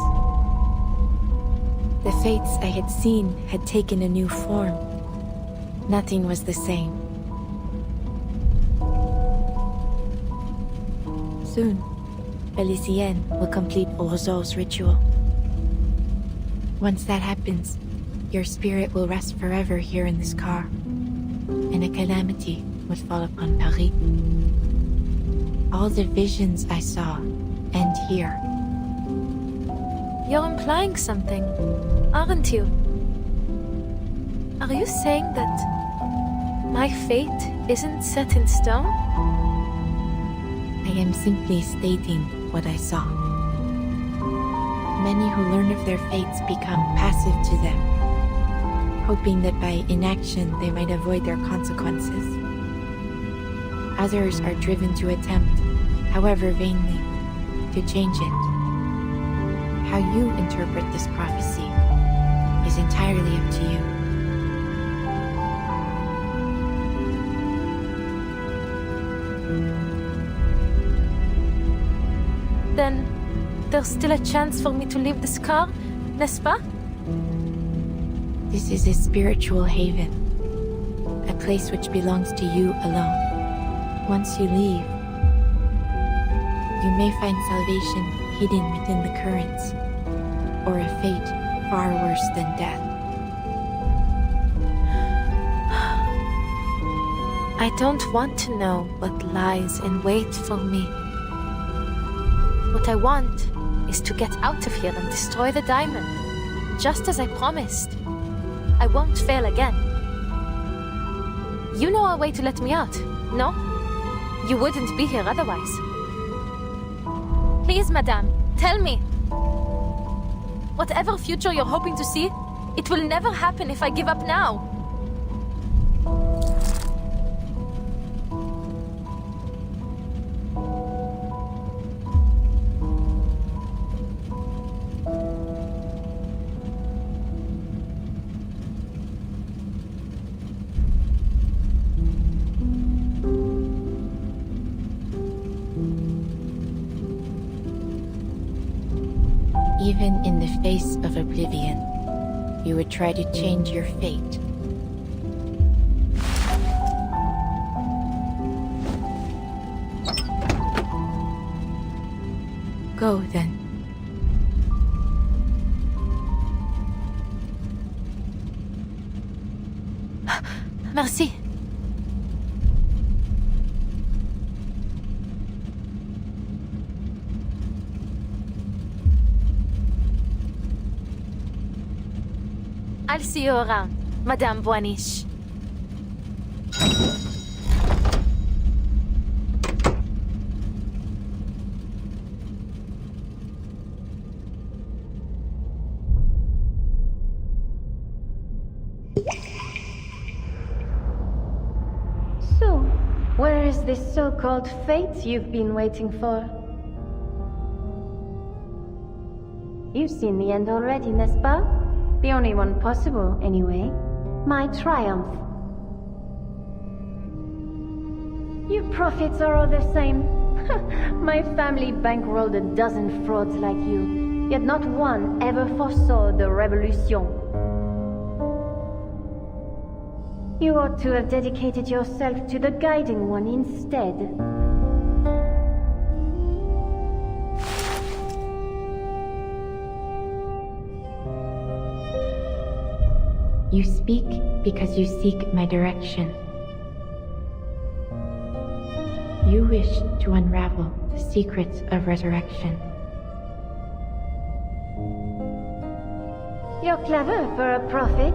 The fates I had seen had taken a new form. Nothing was the same. Soon, Felicienne will complete Roseau's ritual. Once that happens, your spirit will rest forever here in this car, and a calamity would fall upon Paris. All the visions I saw end here. You're implying something, aren't you? Are you saying that my fate isn't set in stone? I am simply stating what I saw. Many who learn of their fates become passive to them, hoping that by inaction they might avoid their consequences. Others are driven to attempt, however vainly, to change it. How you interpret this prophecy is entirely up to you. Then, there's still a chance for me to leave this car, n'est-ce pas? This is a spiritual haven, a place which belongs to you alone. Once you leave, you may find salvation hidden within the currents, or a fate far worse than death. I don't want to know what lies in wait for me. What I want is to get out of here and destroy the diamond, just as I promised. I won't fail again. You know a way to let me out, no? You wouldn't be here otherwise. Please, madame, tell me. Whatever future you're hoping to see, it will never happen if I give up now. Even in the face of oblivion, you would try to change your fate. Go, then. Merci. I'll see you around, Madame Boaniche. So, where is this so-called fate you've been waiting for? You've seen the end already, n'est-ce pas? The only one possible, anyway. My triumph. You prophets are all the same. My family bankrolled a dozen frauds like you, yet not one ever foresaw the revolution. You ought to have dedicated yourself to the guiding one instead. You speak because you seek my direction. You wish to unravel the secrets of resurrection. You're clever for a prophet.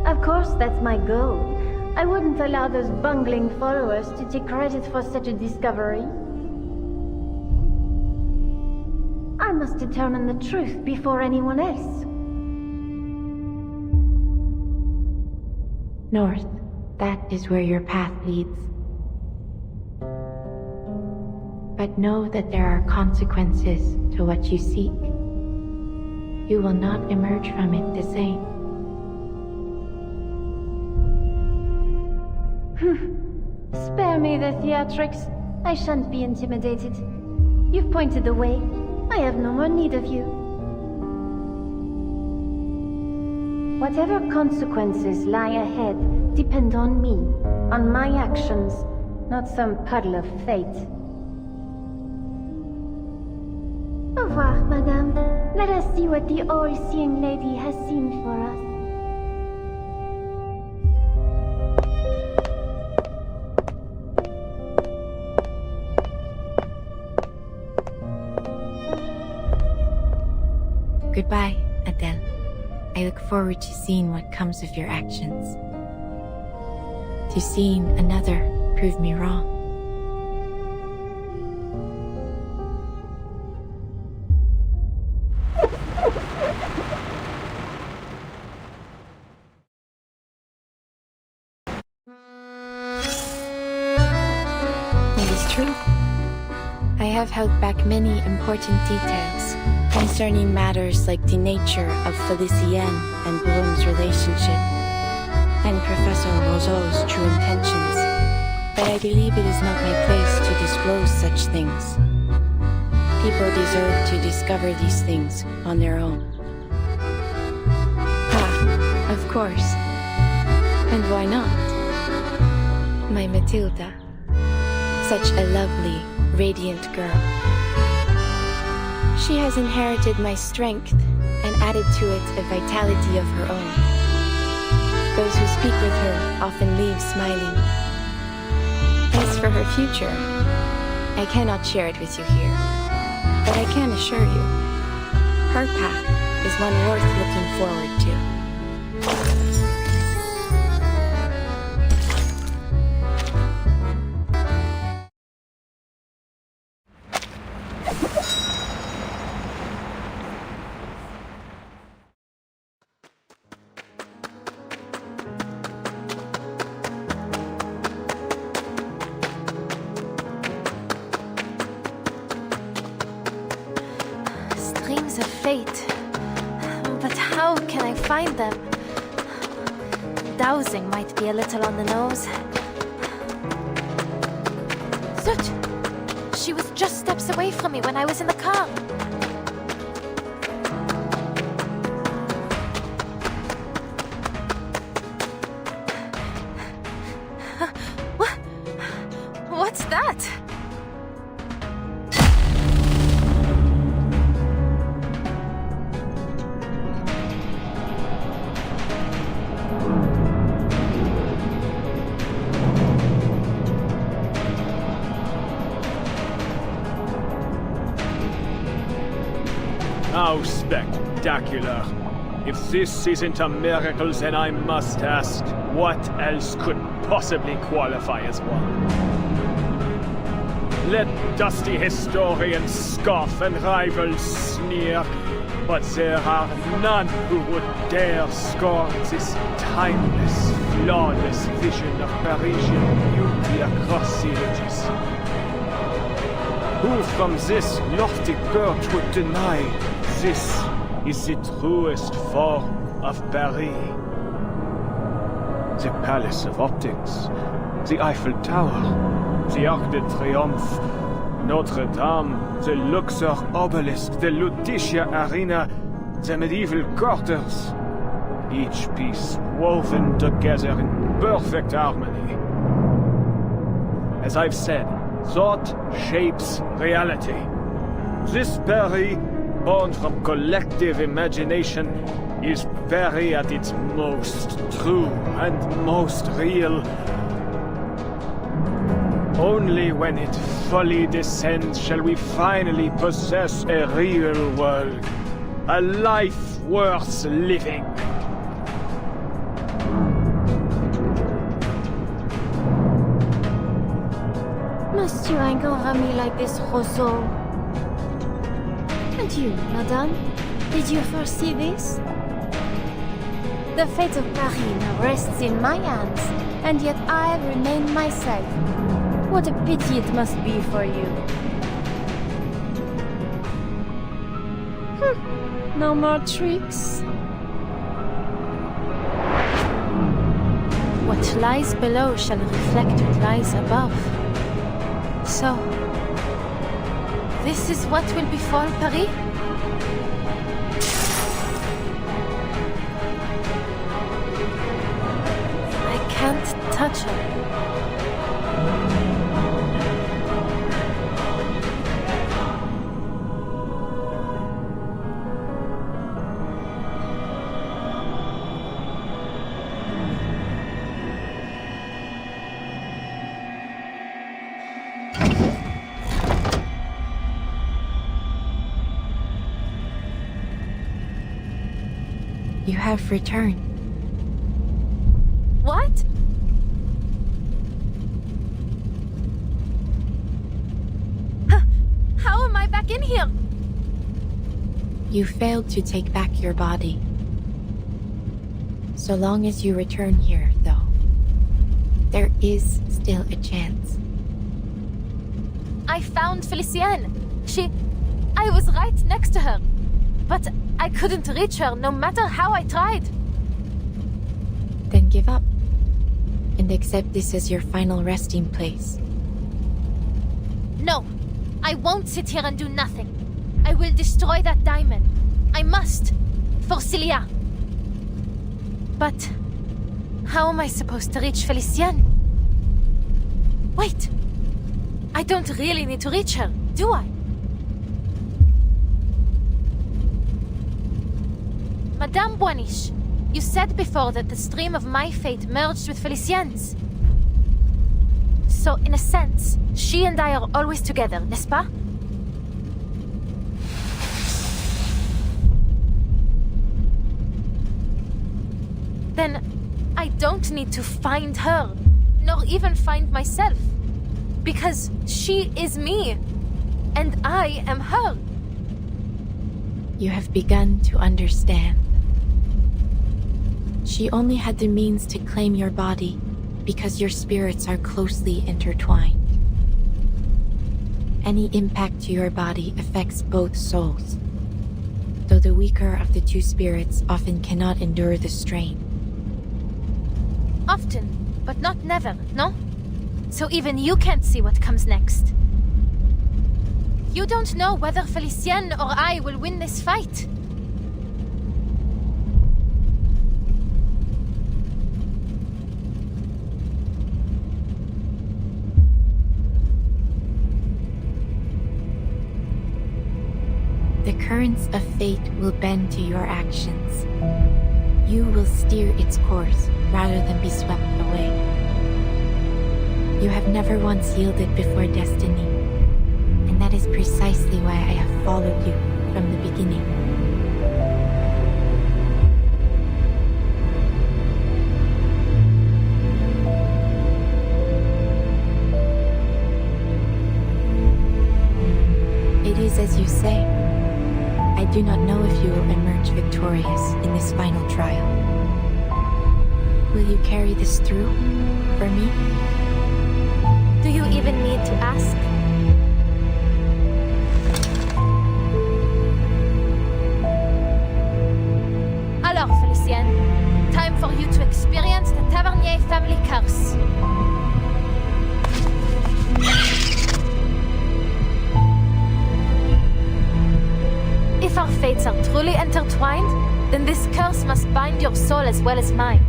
Of course, that's my goal. I wouldn't allow those bungling followers to take credit for such a discovery. I must determine the truth before anyone else. North, that is where your path leads. But know that there are consequences to what you seek. You will not emerge from it the same. Spare me the theatrics. I shan't be intimidated. You've pointed the way. I have no more need of you. Whatever consequences lie ahead depend on me, on my actions, not some puddle of fate. Au revoir, madame. Let us see what the all-seeing lady has seen for us. Goodbye, Adele. I look forward to seeing what comes of your actions. To seeing another prove me wrong. It is true. I have held back many important details concerning matters like the nature of Felicienne and Bloom's relationship, and Professor Roseau's true intentions, but I believe it is not my place to disclose such things. People deserve to discover these things on their own. Ah, of course. And why not? My Matilda. Such a lovely, radiant girl. She has inherited my strength and added to it a vitality of her own. Those who speak with her often leave smiling. As for her future, I cannot share it with you here, but I can assure you, her path is one worth looking forward to. Streams of fate. But how can I find them? Dowsing might be a little on the nose. Zut! She was just steps away from me when I was in the car. How spectacular. If this isn't a miracle, then I must ask, what else could possibly qualify as one? Let dusty historians scoff and rivals sneer, but there are none who would dare scorn this timeless, flawless vision of Parisian beauty across the ages. Who from this lofty perch would deny this is the truest form of Paris? The Palace of Optics, the Eiffel Tower, the Arc de Triomphe, Notre Dame, the Luxor Obelisk, the Lutetia Arena, the medieval quarters, each piece woven together in perfect harmony. As I've said, thought shapes reality. This Paris, born from collective imagination, is Paris at its most true and most real. Only when it fully descends shall we finally possess a real world, a life worth living. Must you anger at me like this, Rousseau? And you, madame? Did you foresee this? The fate of Paris now rests in my hands, and yet I remain myself. What a pity it must be for you. No more tricks. What lies below shall reflect what lies above. So, this is what will befall Paris? I can't touch her. You have returned. What? How am I back in here? You failed to take back your body. So long as you return here, though, there is still a chance. I found Felicienne. I was right next to her. But I couldn't reach her no matter how I tried. Then give up. And accept this as your final resting place. No, I won't sit here and do nothing. I will destroy that diamond. I must. For Celia. But how am I supposed to reach Felicienne? Wait. I don't really need to reach her, do I? Madame Boiniche, you said before that the stream of my fate merged with Felicienne's. So, in a sense, she and I are always together, n'est-ce pas? Then, I don't need to find her, nor even find myself. Because she is me, and I am her. You have begun to understand. She only had the means to claim your body because your spirits are closely intertwined. Any impact to your body affects both souls, though the weaker of the two spirits often cannot endure the strain. Often, but not never, no? So even you can't see what comes next. You don't know whether Felicienne or I will win this fight. The currents of fate will bend to your actions. You will steer its course rather than be swept away. You have never once yielded before destiny, and that is precisely why I have followed you from the beginning. do not know if you will emerge victorious in this final trial. Will you carry this through for me? Do you even need to ask? Alors, Felicienne, time for you to experience the Tavernier family curse. If our fates are truly intertwined, then this curse must bind your soul as well as mine.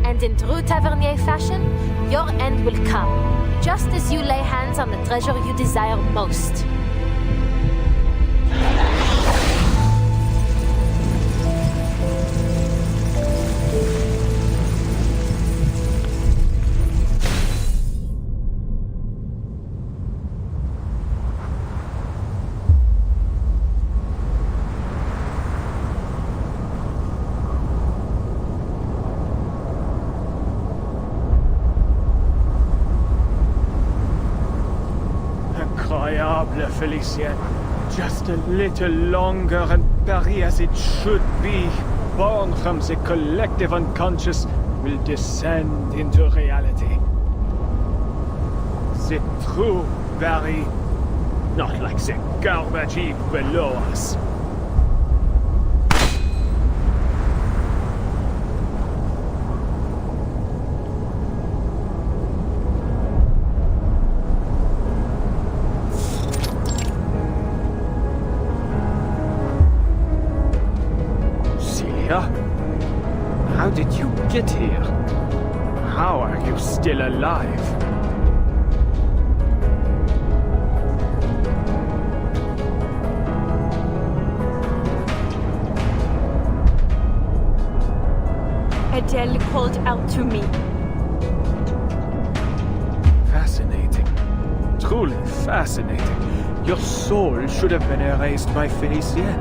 And in true Tavernier fashion, your end will come, just as you lay hands on the treasure you desire most. Incroyable, Felicien. Just a little longer and Paris as it should be, born from the collective unconscious, will descend into reality. The true Paris, not like the garbage heap below us. How did you get here? How are you still alive? Adele called out to me. Fascinating. Truly fascinating. Your soul should have been erased by Felicien.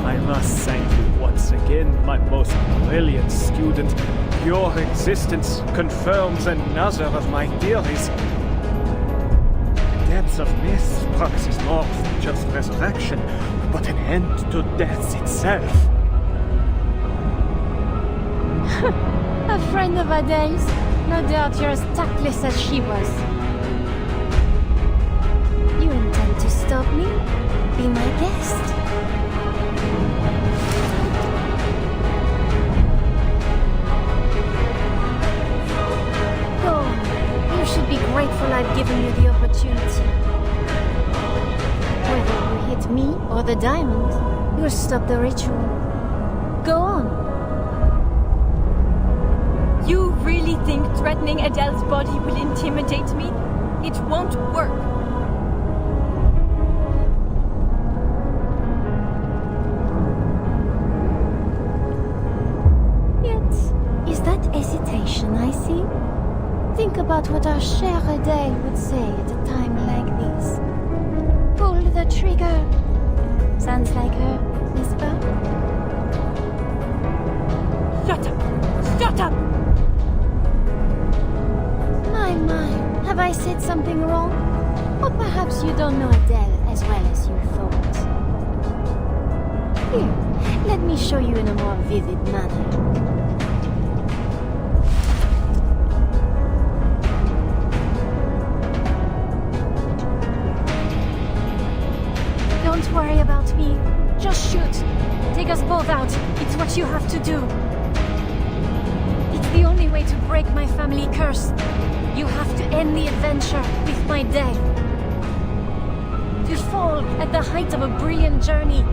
I must thank you once again, my most brilliant student. Your existence confirms another of my theories. The depths of myth promises more than just resurrection, but an end to death itself. A friend of Adele's? No doubt you're as tactless as she was. You intend to stop me? Be my guest? Should be grateful I've given you the opportunity. Whether you hit me or the diamond, you'll stop the ritual. Go on. You really think threatening Adele's body will intimidate me? It won't work. Yet, is that hesitation I see? Think about what our chère Adele would say at a time like this. Pull the trigger. Sounds like her, n'est-ce pas? Shut up! Shut up! My, have I said something wrong? Or perhaps you don't know Adele as well as you thought. Here, let me show you in a more vivid manner. Don't worry about me. Just shoot. Take us both out. It's what you have to do. It's the only way to break my family curse. You have to end the adventure with my death. To fall at the height of a brilliant journey.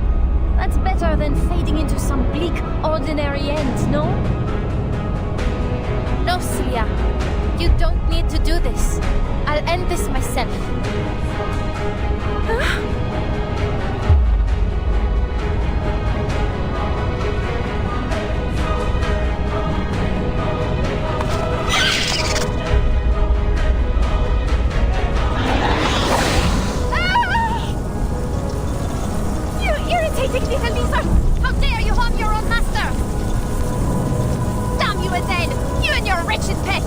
That's better than fading into some bleak, ordinary end, no? No, Celia. You don't need to do this. I'll end this myself. How dare you harm your own master! Damn you, Adele! You and your wretched pet!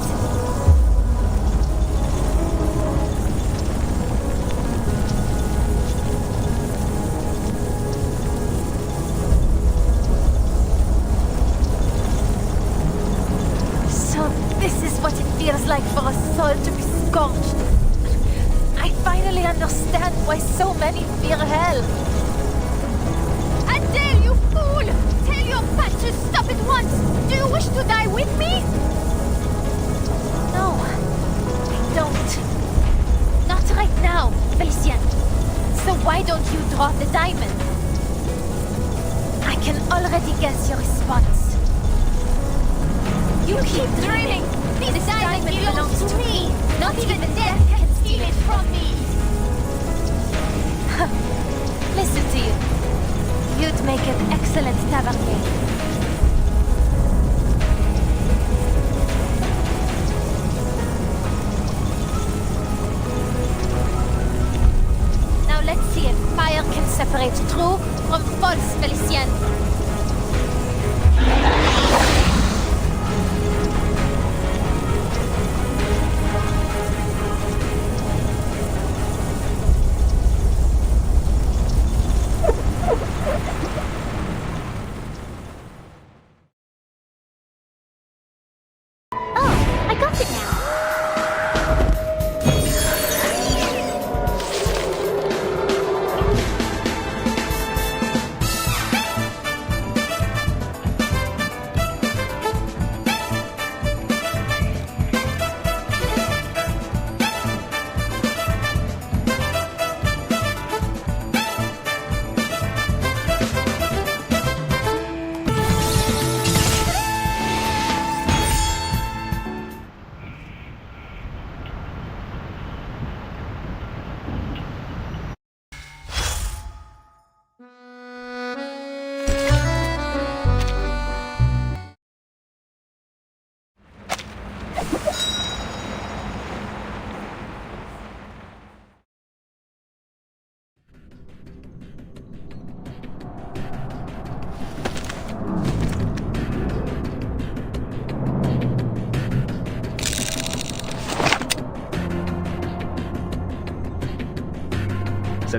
I can already guess your response. You keep dreaming! This diamond belongs to me! Not even death can steal it from me! Listen to you. You'd make an excellent tavernier. Now let's see if fire can separate true from false, Felicienne. Oh, I got it now.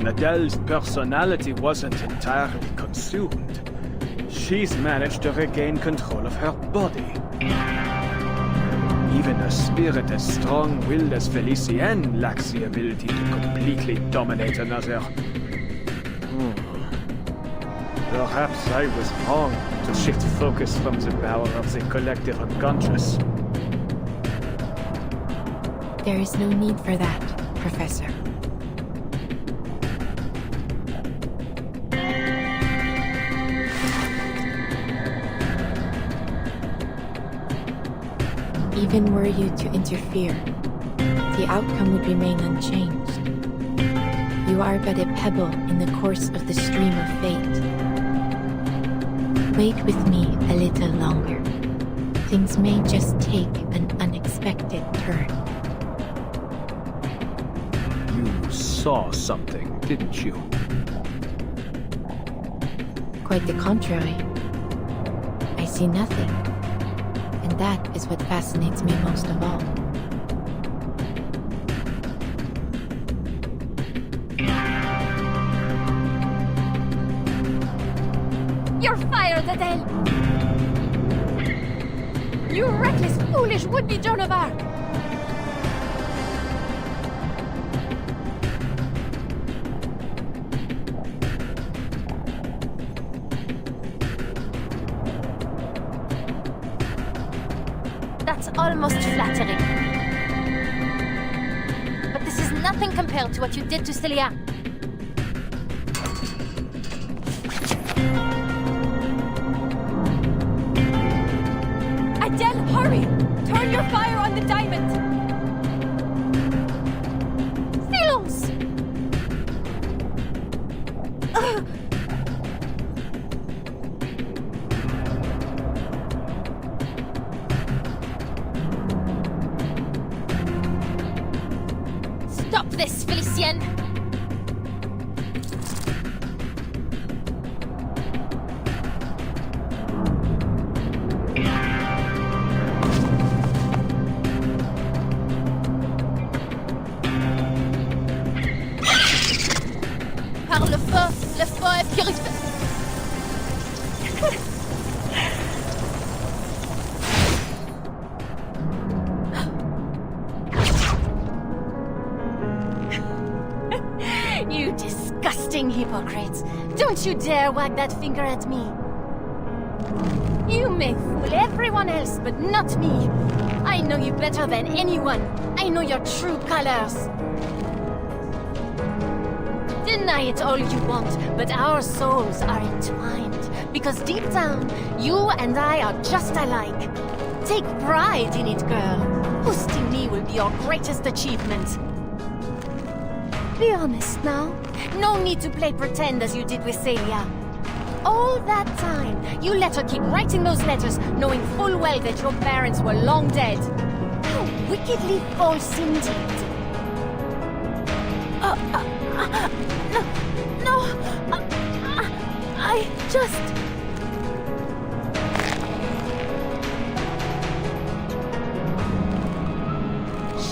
Adele's personality wasn't entirely consumed. She's managed to regain control of her body. Even a spirit as strong-willed as Felicienne lacks the ability to completely dominate another. Perhaps I was wrong to shift focus from the power of the collective unconscious. There is no need for that, Professor. Even were you to interfere, the outcome would remain unchanged. You are but a pebble in the course of the stream of fate. Wait with me a little longer. Things may just take an unexpected turn. You saw something, didn't you? Quite the contrary. I see nothing. And that is what fascinates me most of all. You're fired, Adele! You reckless, foolish would-be Joan of Arc! That's almost flattering. But this is nothing compared to what you did to Celia. Adele, hurry! Turn your fire on the diamond! Silence! Stop this, Felicienne! Par le feu est purifié. You disgusting hypocrites! Don't you dare wag that finger at me! You may fool everyone else, but not me! I know you better than anyone! I know your true colors! Deny it all you want, but our souls are entwined, Because deep down, you and I are just alike. Take pride in it, girl. Hosting me will be your greatest achievement. Be honest now. No need to play pretend as you did with Celia. All that time, you let her keep writing those letters, knowing full well that your parents were long dead. How wickedly false indeed. No, I just...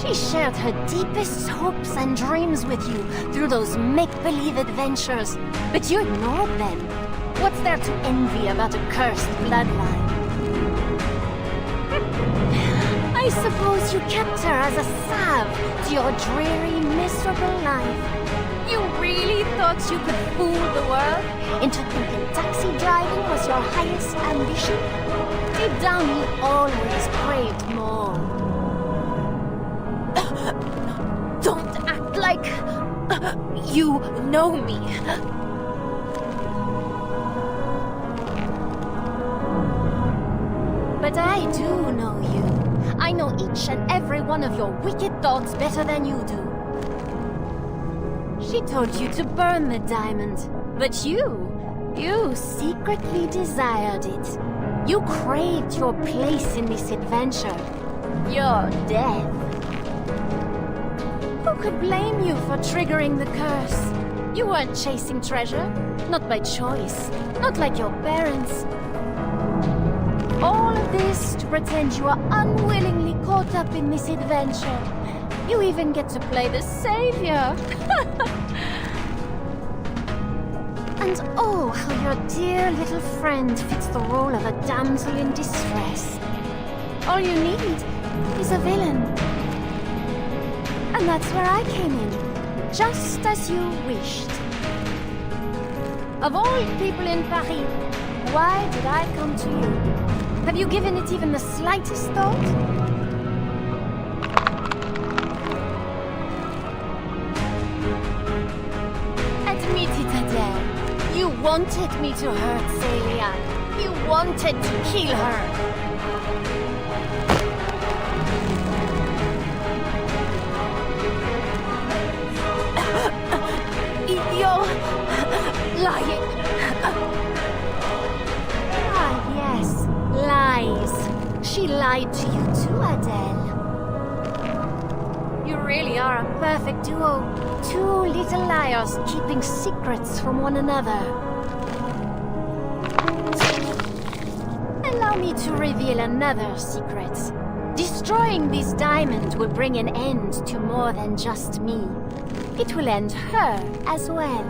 She shared her deepest hopes and dreams with you through those make-believe adventures, but you ignored them. What's there to envy about a cursed bloodline? I suppose you kept her as a salve to your dreary, miserable life. You really thought you could fool the world into thinking taxi driving was your highest ambition? Deep down, you always craved more. Don't act like you know me. But I do know you. I know each and every one of your wicked thoughts better than you do. She told you to burn the diamond, but you secretly desired it. You craved your place in this adventure. Your death. Who could blame you for triggering the curse? You weren't chasing treasure, not by choice, not like your parents. All of this to pretend you are unwillingly caught up in this adventure. You even get to play the savior. And oh, how your dear little friend fits the role of a damsel in distress. All you need is a villain. And that's where I came in, just as you wished. Of all people in Paris, why did I come to you? Have you given it even the slightest thought? Admit it, Adele. You wanted me to hurt Celia. You wanted to kill her. You're lying. Ah, yes, lies. She lied to you too, Adele. You really are a perfect duo. Two little liars keeping secrets from one another. Allow me to reveal another secret. Destroying this diamond will bring an end to more than just me. It will end her as well.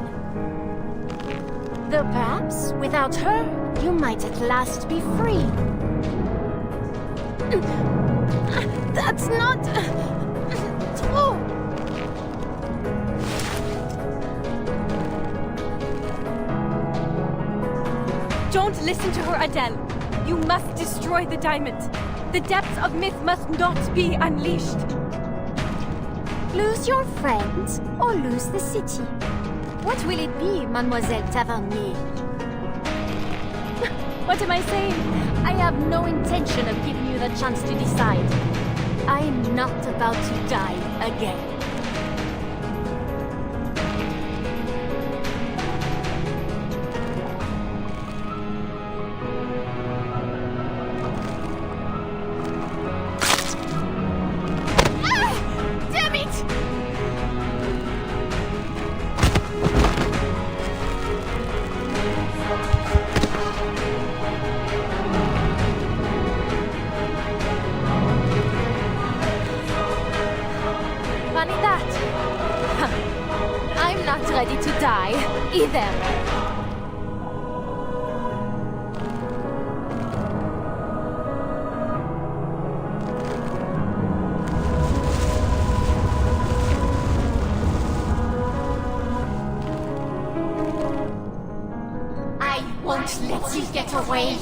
Though perhaps, without her, you might at last be free. That's not... true. Don't listen to her, Adele. You must destroy the diamond. The depths of myth must not be unleashed. Lose your friends, or lose the city. What will it be, Mademoiselle Tavernier? What am I saying? I have no intention of giving you the chance to decide. I'm not about to die again. I'm not ready to die, either. I won't let you get away.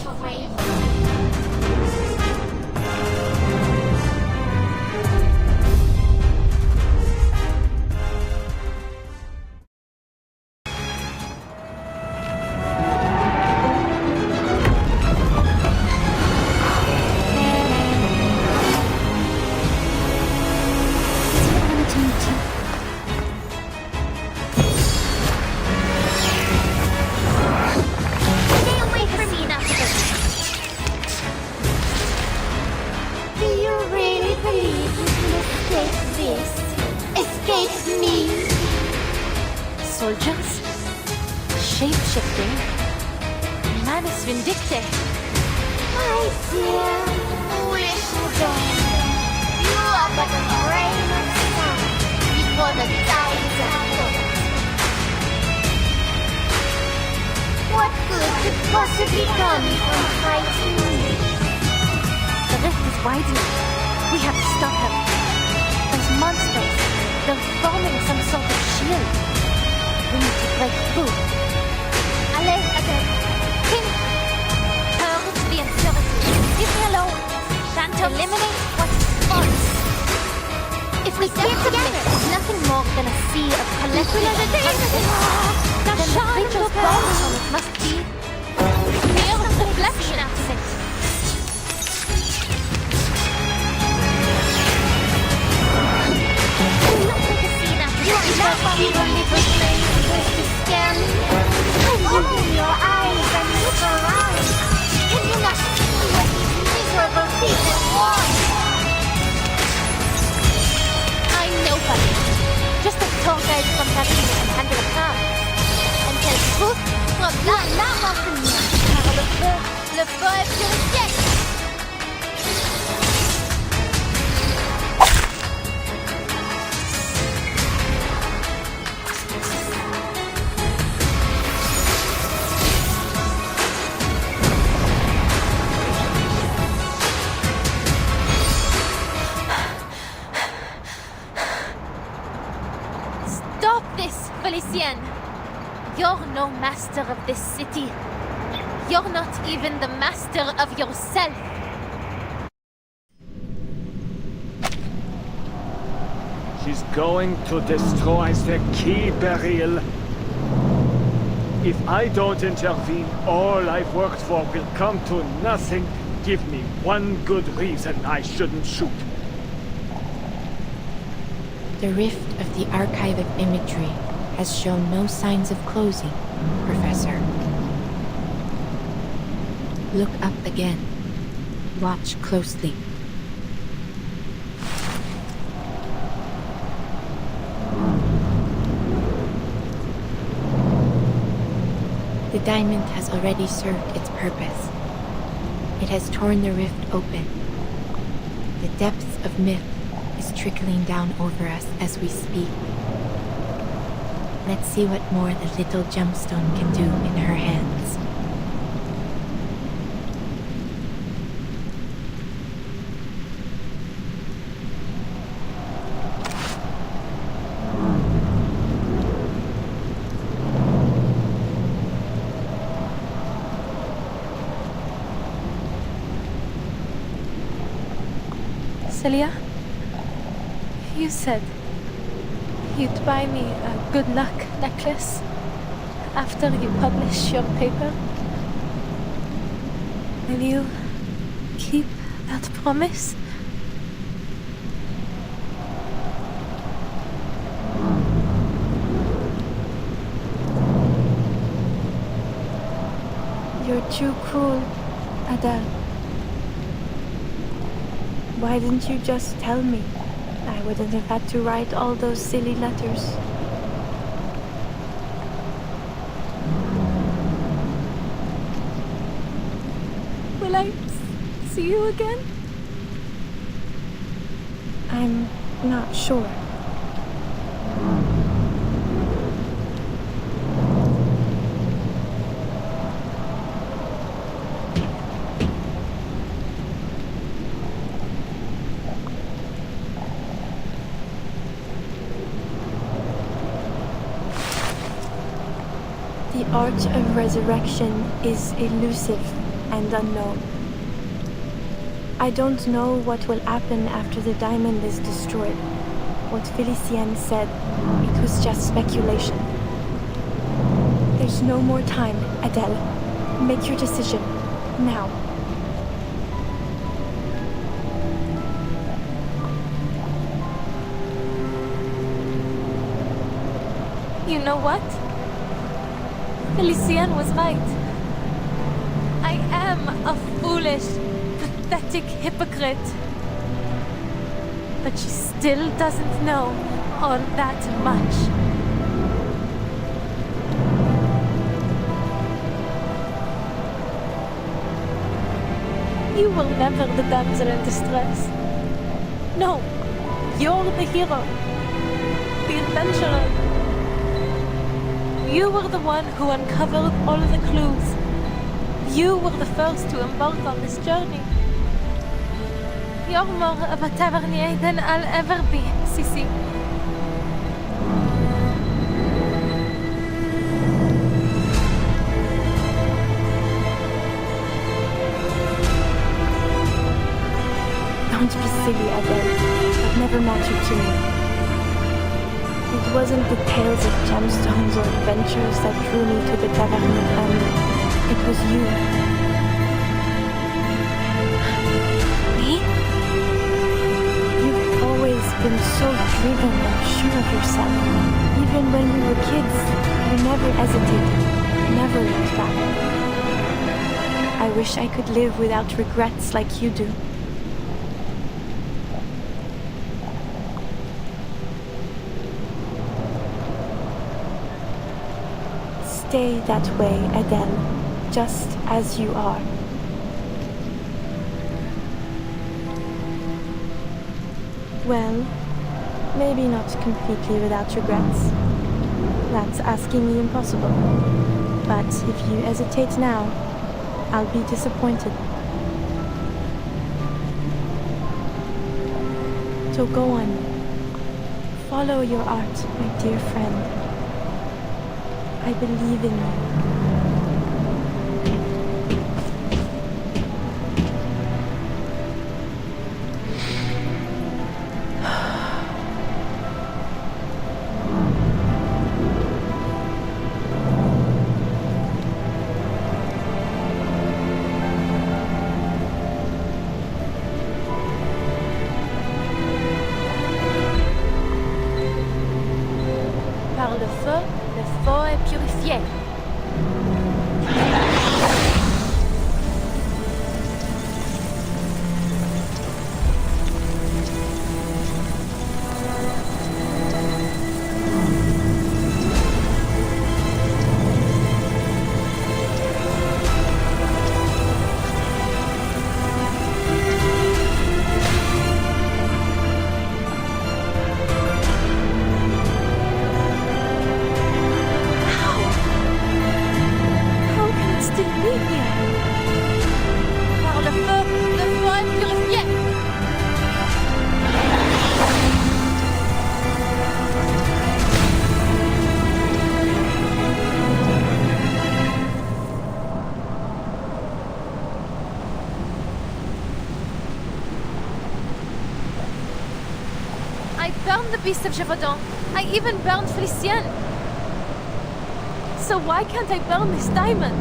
Manus Vindicte. My dear, foolish Madame, you are but a grain of sand before the tides of thought. What good could possibly come from fighting me? The rift is widening. We have to stop them. Those monsters, they're forming some sort of shield. We need to break through. Allez, Adele. King! Purge the impurity. Leave me alone. Phantom, eliminate what is false. If we get together, it's nothing more than a sea of collective unconscious. Then the creature's bones on it must be mere reflection of it. You look like a sea that you are not even little thing to scare me. Open your eyes and look around. Can you not see what these miserable people want? I'm nobody. Just a tour guide from Paris and handle a plan. And tell truth from la renseignement. Car le feu est purifié. Stop this, Felicienne! You're no master of this city. You're not even the master of yourself. She's going to destroy the key, Beryl. If I don't intervene, all I've worked for will come to nothing. Give me one good reason I shouldn't shoot. The rift of the archive of imagery has shown no signs of closing, Professor. Look up again. Watch closely. The diamond has already served its purpose. It has torn the rift open. The depths of myth is trickling down over us as we speak. Let's see what more the little gemstone can do in her hands. Celia, you said you'd buy me a good luck necklace after you publish your paper. Will you keep that promise? You're too cruel, Adele. Why didn't you just tell me? I wouldn't have had to write all those silly letters. Will I see you again? I'm not sure. The art of resurrection is elusive and unknown. I don't know what will happen after the diamond is destroyed. What Felicienne said, it was just speculation. There's no more time, Adele. Make your decision, now. You know what? Felicienne was right. I am a foolish, pathetic hypocrite. But she still doesn't know all that much. You were never the damsel in distress. No, you're the hero. The adventurer. You were the one who uncovered all the clues. You were the first to embark on this journey. You're more of a tavernier than I'll ever be, Sissy. Don't be silly, Adele. That never mattered to me. It wasn't the tales of gemstones or adventures that drew me to the Tavernier family. It was you. Me? You've always been so driven and sure of yourself. Even when we were kids, you never hesitated, never looked back. I wish I could live without regrets like you do. Stay that way, Adele, just as you are. Well, maybe not completely without regrets. That's asking the impossible. But if you hesitate now, I'll be disappointed. So go on. Follow your art, my dear friend. I believe in you. Par le feu est purifié. I burned the Beast of Gévaudan. I even burned Felicienne. So why can't I burn this diamond?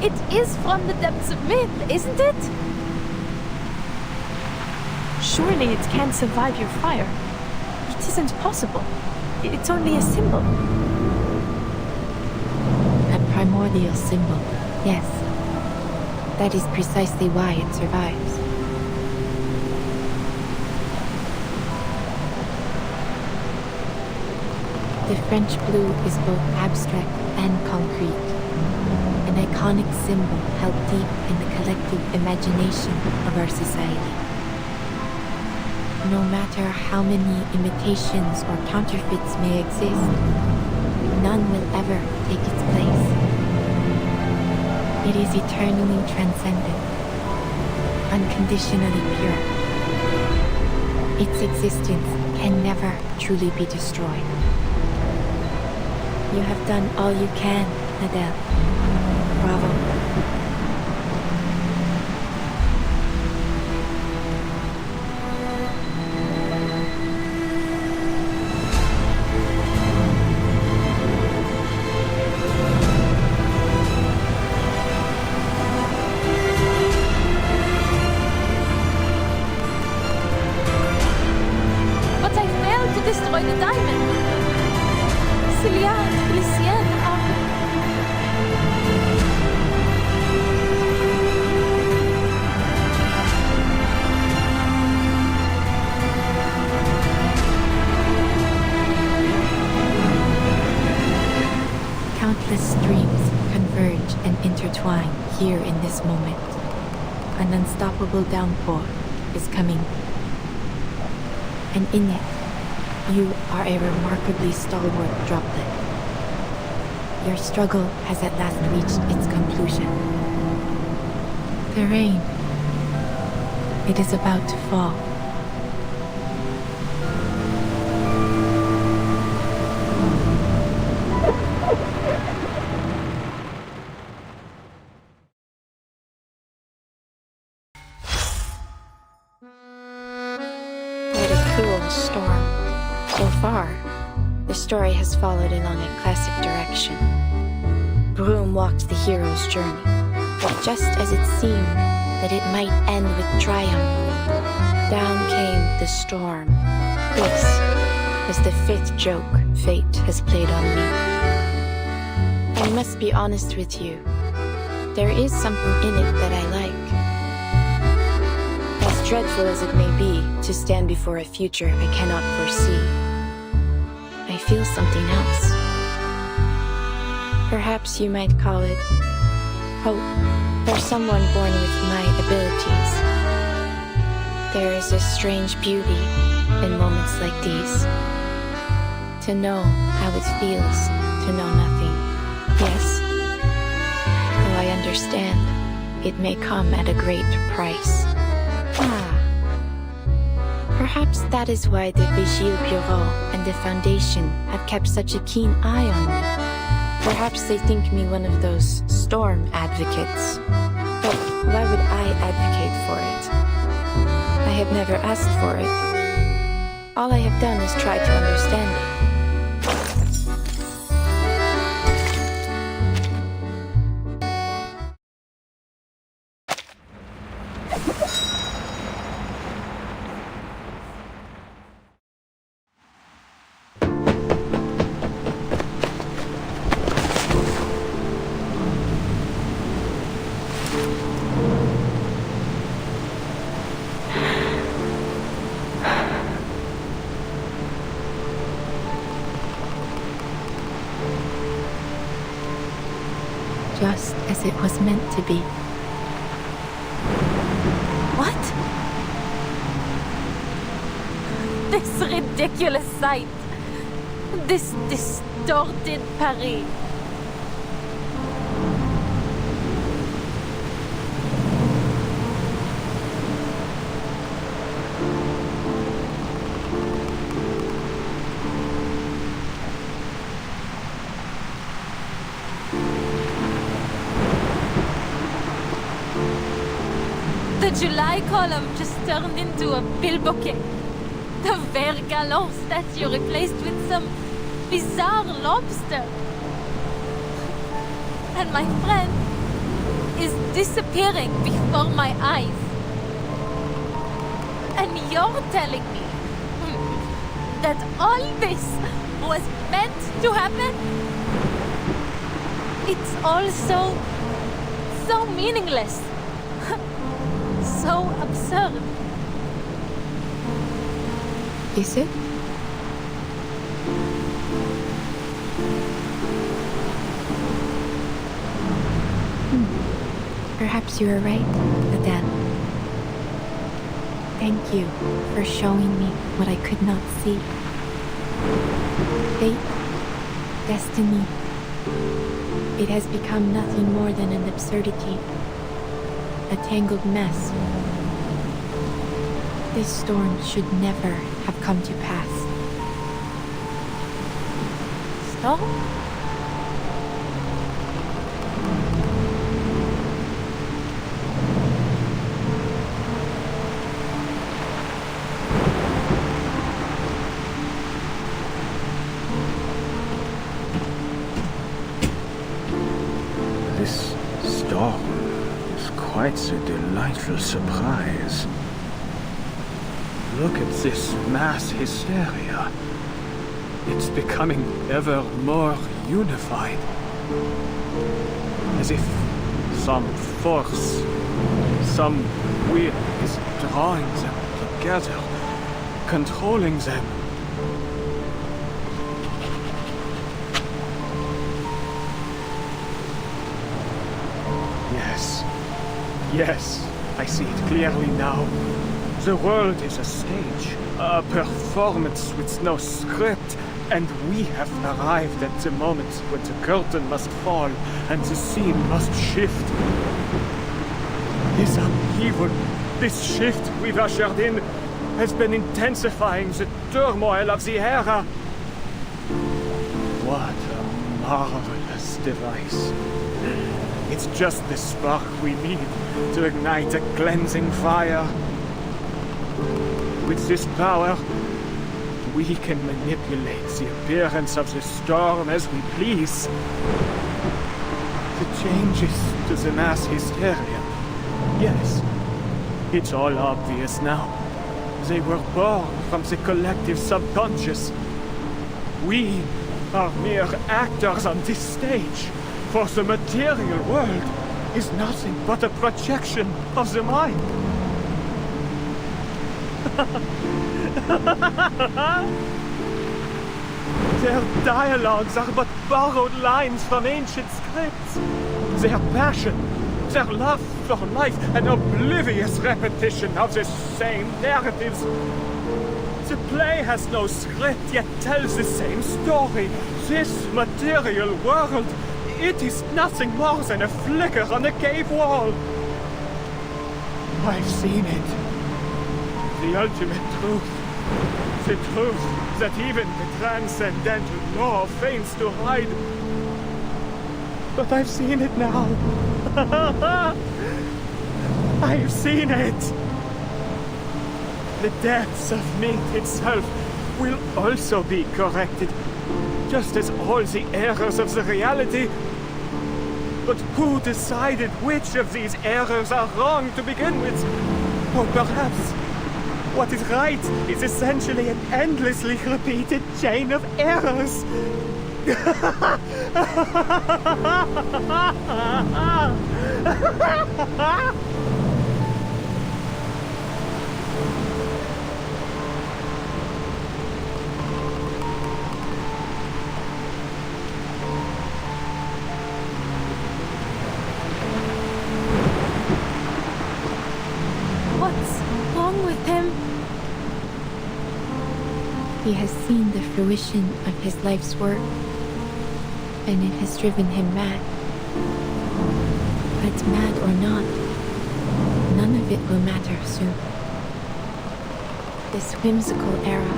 It is from the depths of myth, isn't it? Surely it can't survive your fire. It isn't possible. It's only a symbol. A primordial symbol, yes. That is precisely why it survives. The French blue is both abstract and concrete. An iconic symbol held deep in the collective imagination of our society. No matter how many imitations or counterfeits may exist, none will ever take its place. It is eternally transcendent, unconditionally pure. Its existence can never truly be destroyed. You have done all you can, Adele. Bravo. But I failed to destroy the diamond. Celia and Felicienne are... Countless streams converge and intertwine here in this moment. an unstoppable downpour is coming. And in it, you are a remarkably stalwart droplet. Your struggle has at last reached its conclusion. The rain. It is about to fall. What a cruel storm. So far, the story has followed along a classic direction. Broom walked the hero's journey, but just as it seemed that it might end with triumph, down came the storm. This is the 5th joke fate has played on me. I must be honest with you. There is something in it that I like. As dreadful as it may be to stand before a future I cannot foresee, I feel something else. Perhaps you might call it hope for someone born with my abilities. There is a strange beauty in moments like these. To know how it feels to know nothing. Yes, though I understand it may come at a great price. Perhaps that is why the Vigile Bureau and the Foundation have kept such a keen eye on me. Perhaps they think me one of those storm advocates. But why would I advocate for it? I have never asked for it. All I have done is try to understand it. Just as it was meant to be. What? This ridiculous sight. This distorted Paris. The July column just turned into a billbouquet. The Vert Galant statue replaced with some bizarre lobster. And my friend is disappearing before my eyes. And you're telling me that all this was meant to happen? It's all so meaningless. So absurd. Is it? Perhaps you are right, Adele. Thank you for showing me what I could not see. Fate, destiny. It has become nothing more than an absurdity. A tangled mess. This storm should never have come to pass. Storm? This storm is quite a delightful surprise. Look at this mass hysteria. It's becoming ever more unified. As if some force, some will is drawing them together, controlling them. Yes. I see it clearly now. The world is a stage, a performance with no script, and we have arrived at the moment when the curtain must fall and the scene must shift. This upheaval, this shift we've ushered in, has been intensifying the turmoil of the era. What a marvelous device. It's just the spark we need to ignite a cleansing fire. With this power, we can manipulate the appearance of the storm as we please. The changes to the mass hysteria, yes, it's all obvious now. They were born from the collective subconscious. We are mere actors on this stage, for the material world is nothing but a projection of the mind. Their dialogues are but borrowed lines from ancient scripts. Their passion, their love for life, an oblivious repetition of the same narratives. The play has no script, yet tells the same story. This material world, it is nothing more than a flicker on a cave wall. I've seen it. The ultimate truth. The truth that even the transcendental law feigns to hide. But I've seen it now. I've seen it. The depths of meat itself will also be corrected, just as all the errors of the reality. But who decided which of these errors are wrong to begin with? Or perhaps what is right is essentially an endlessly repeated chain of errors. What's wrong with him? He has seen the fruition of his life's work, and it has driven him mad. But mad or not, none of it will matter soon. This whimsical era,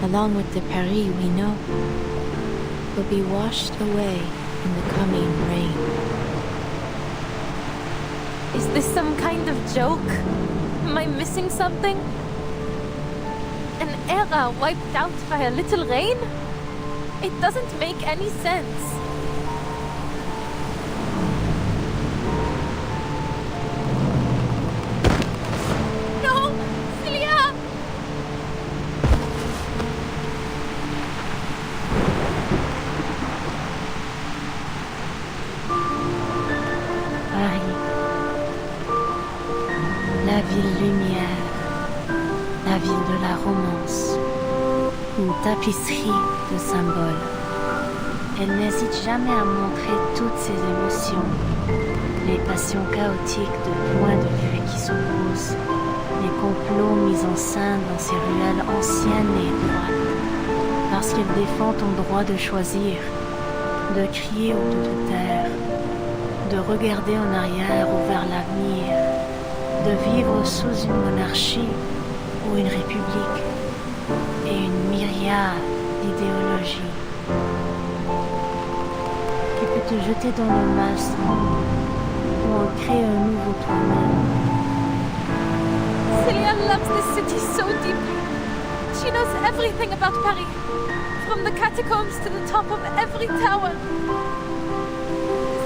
along with the Paris we know, will be washed away in the coming rain. Is this some kind of joke? Am I missing something? An era wiped out by a little rain? It doesn't make any sense. No! Celia! Paris, la ville lumière, la ville de la romance, une tapisserie de symboles. Elle n'hésite jamais à montrer toutes ses émotions, les passions chaotiques de points de vue qui s'opposent, les complots mis en scène dans ces ruelles anciennes et étroites, parce qu'elle défend ton droit de choisir, de crier ou de te taire, de regarder en arrière ou vers l'avenir, de vivre sous une monarchie ou une république, et une myriade d'idéologies qui peut te jeter dans le maelstrom ou en créer un nouveau toi-même. Celia loves this city so deeply. She knows everything about Paris, from the catacombs to the top of every tower.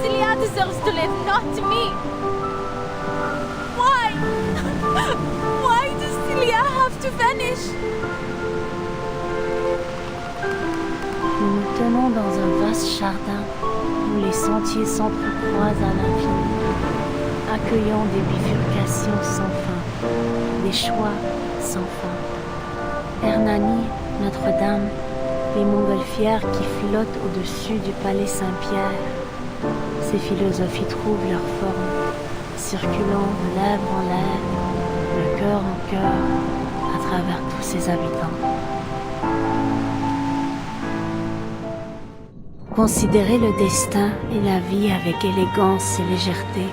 Celia deserves to live, not me. Why? Why does Celia have to vanish? Nous nous tenons dans un vaste jardin où les sentiers s'entrecroisent à l'infini, accueillant des bifurcations sans fin, des choix sans fin. Hernani, Notre-Dame, les montgolfières qui flottent au-dessus du palais Saint-Pierre. Ces philosophies trouvent leur forme, circulant de lèvre en lèvre, de cœur en cœur, à travers tous ses habitants. Considérez le destin et la vie avec élégance et légèreté.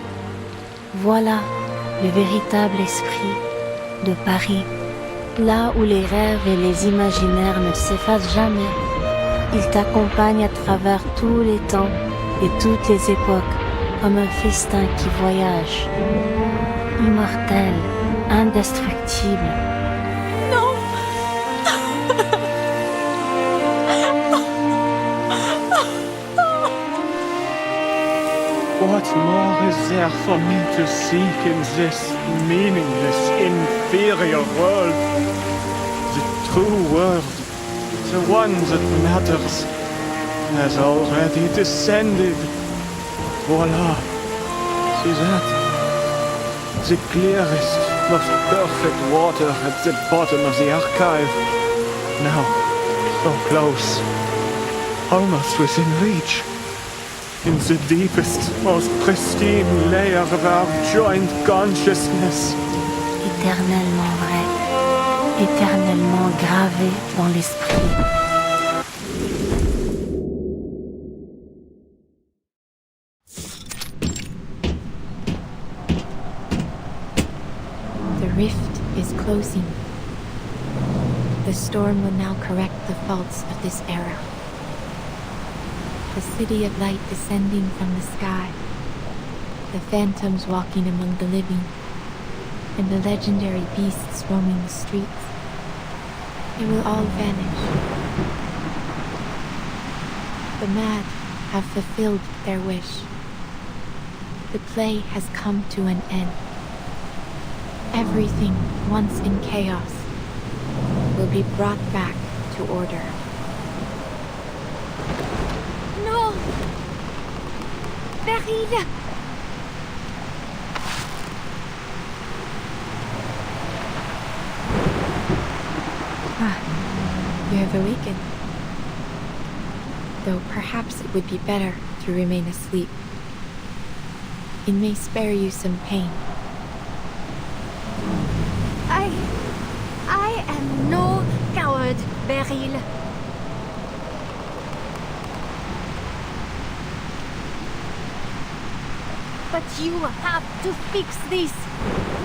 Voilà le véritable esprit de Paris, là où les rêves et les imaginaires ne s'effacent jamais. Il t'accompagne à travers tous les temps et toutes les époques comme un festin qui voyage. Immortel, indestructible. Non! What more is there for me to seek in this meaningless, inferior world? The true world, the one that matters, has already descended. Voila! See that? The clearest, most perfect water at the bottom of the archive. Now, so close, almost within reach. In the deepest, most pristine layer of our joint consciousness. Éternellement vrai, éternellement gravé dans l'esprit. The rift is closing. The storm will now correct the faults of this era. The city of light descending from the sky, the phantoms walking among the living, and the legendary beasts roaming the streets. They will all vanish. The mad have fulfilled their wish. The play has come to an end. Everything once in chaos will be brought back to order. No! Beryl! You have awakened. Though perhaps it would be better to remain asleep. It may spare you some pain. I am no coward, Beryl. But you have to fix this.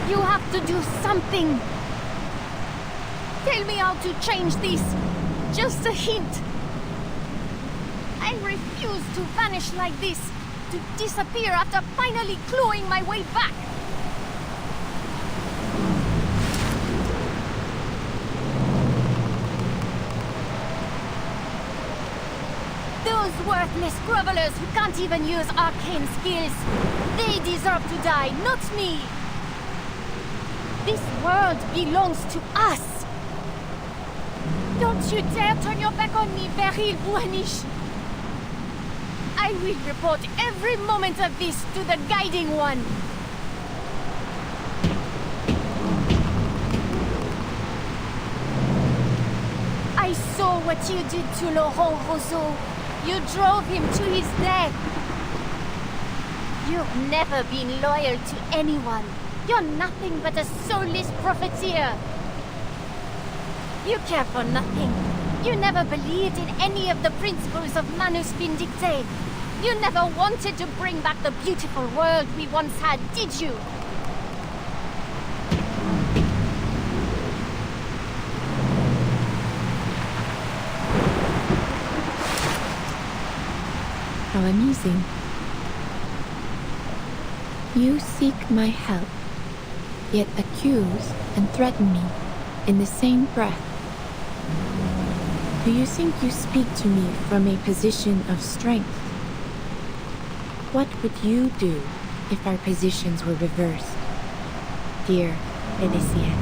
You have to do something. Tell me how to change this. Just a hint. I refuse to vanish like this. To disappear after finally clawing my way back. Those worthless grovelers who can't even use arcane skills. They deserve to die, not me. This world belongs to us. Don't you dare turn your back on me, Beryl Buanish. I will report every moment of this to the Guiding One. I saw what you did to Laurent Rousseau. You drove him to his death. You've never been loyal to anyone. You're nothing but a soulless profiteer. You care for nothing. You never believed in any of the principles of Manus Vindicte. You never wanted to bring back the beautiful world we once had, did you? How amusing. You seek my help, yet accuse and threaten me in the same breath. Do you think you speak to me from a position of strength? What would you do if our positions were reversed, dear Félicien?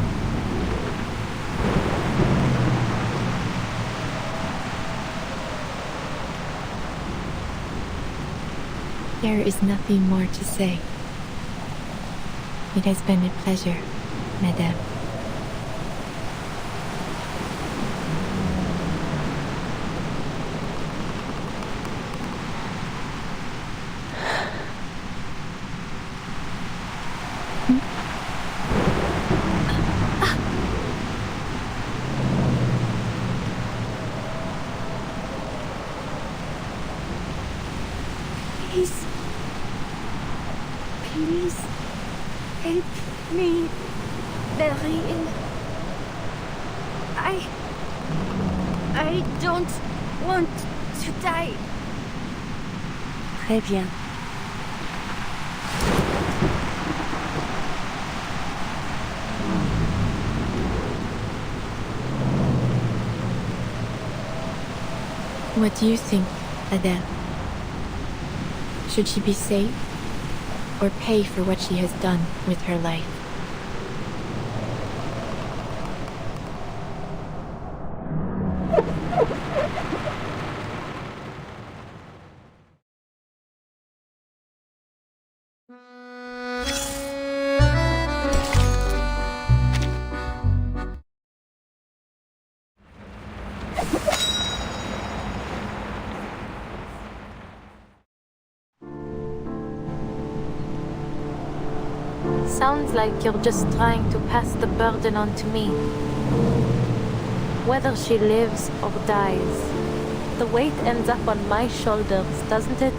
There is nothing more to say. It has been a pleasure, Madame. Help me, Berrine. I don't want to die. Très bien. What do you think, Adele? Should she be saved or pay for what she has done with her life? Sounds like you're just trying to pass the burden on to me. Whether she lives or dies, the weight ends up on my shoulders, doesn't it?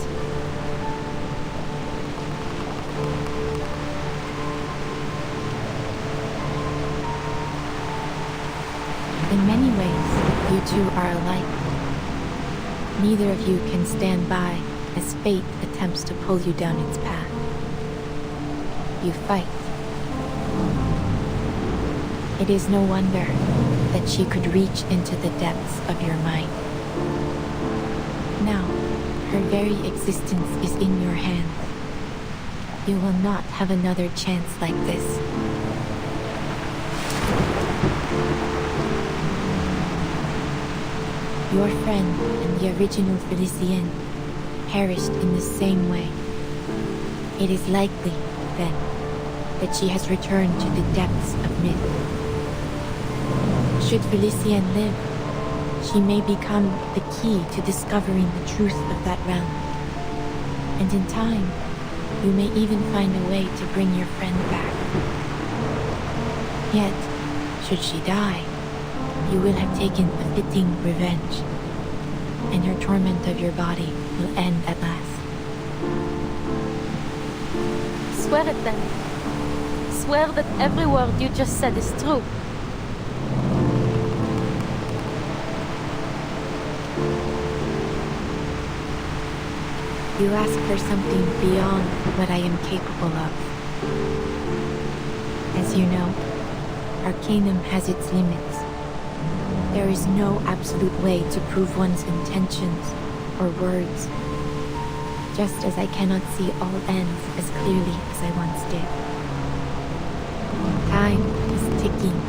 In many ways, you two are alike. Neither of you can stand by as fate attempts to pull you down its path. You fight. It is no wonder that she could reach into the depths of your mind. Now, her very existence is in your hands. You will not have another chance like this. Your friend and the original Felicienne perished in the same way. It is likely, then, that she has returned to the depths of myth. Should Felicienne live, she may become the key to discovering the truth of that realm. And in time, you may even find a way to bring your friend back. Yet, should she die, you will have taken a fitting revenge, and her torment of your body will end at last. Swear it then. Swear that every word you just said is true. You ask for something beyond what I am capable of. As you know, Arcanum has its limits. There is no absolute way to prove one's intentions or words, just as I cannot see all ends as clearly as I once did. Time is ticking.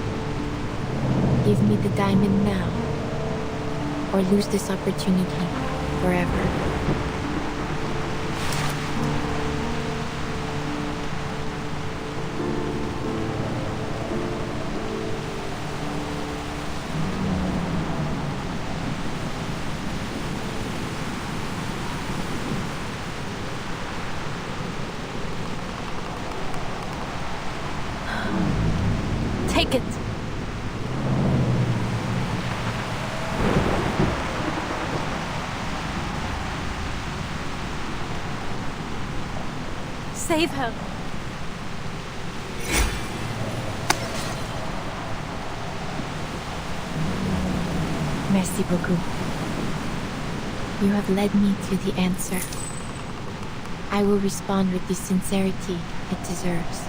Give me the diamond now, or lose this opportunity forever. Take it. Save her. Merci beaucoup. You have led me to the answer. I will respond with the sincerity it deserves.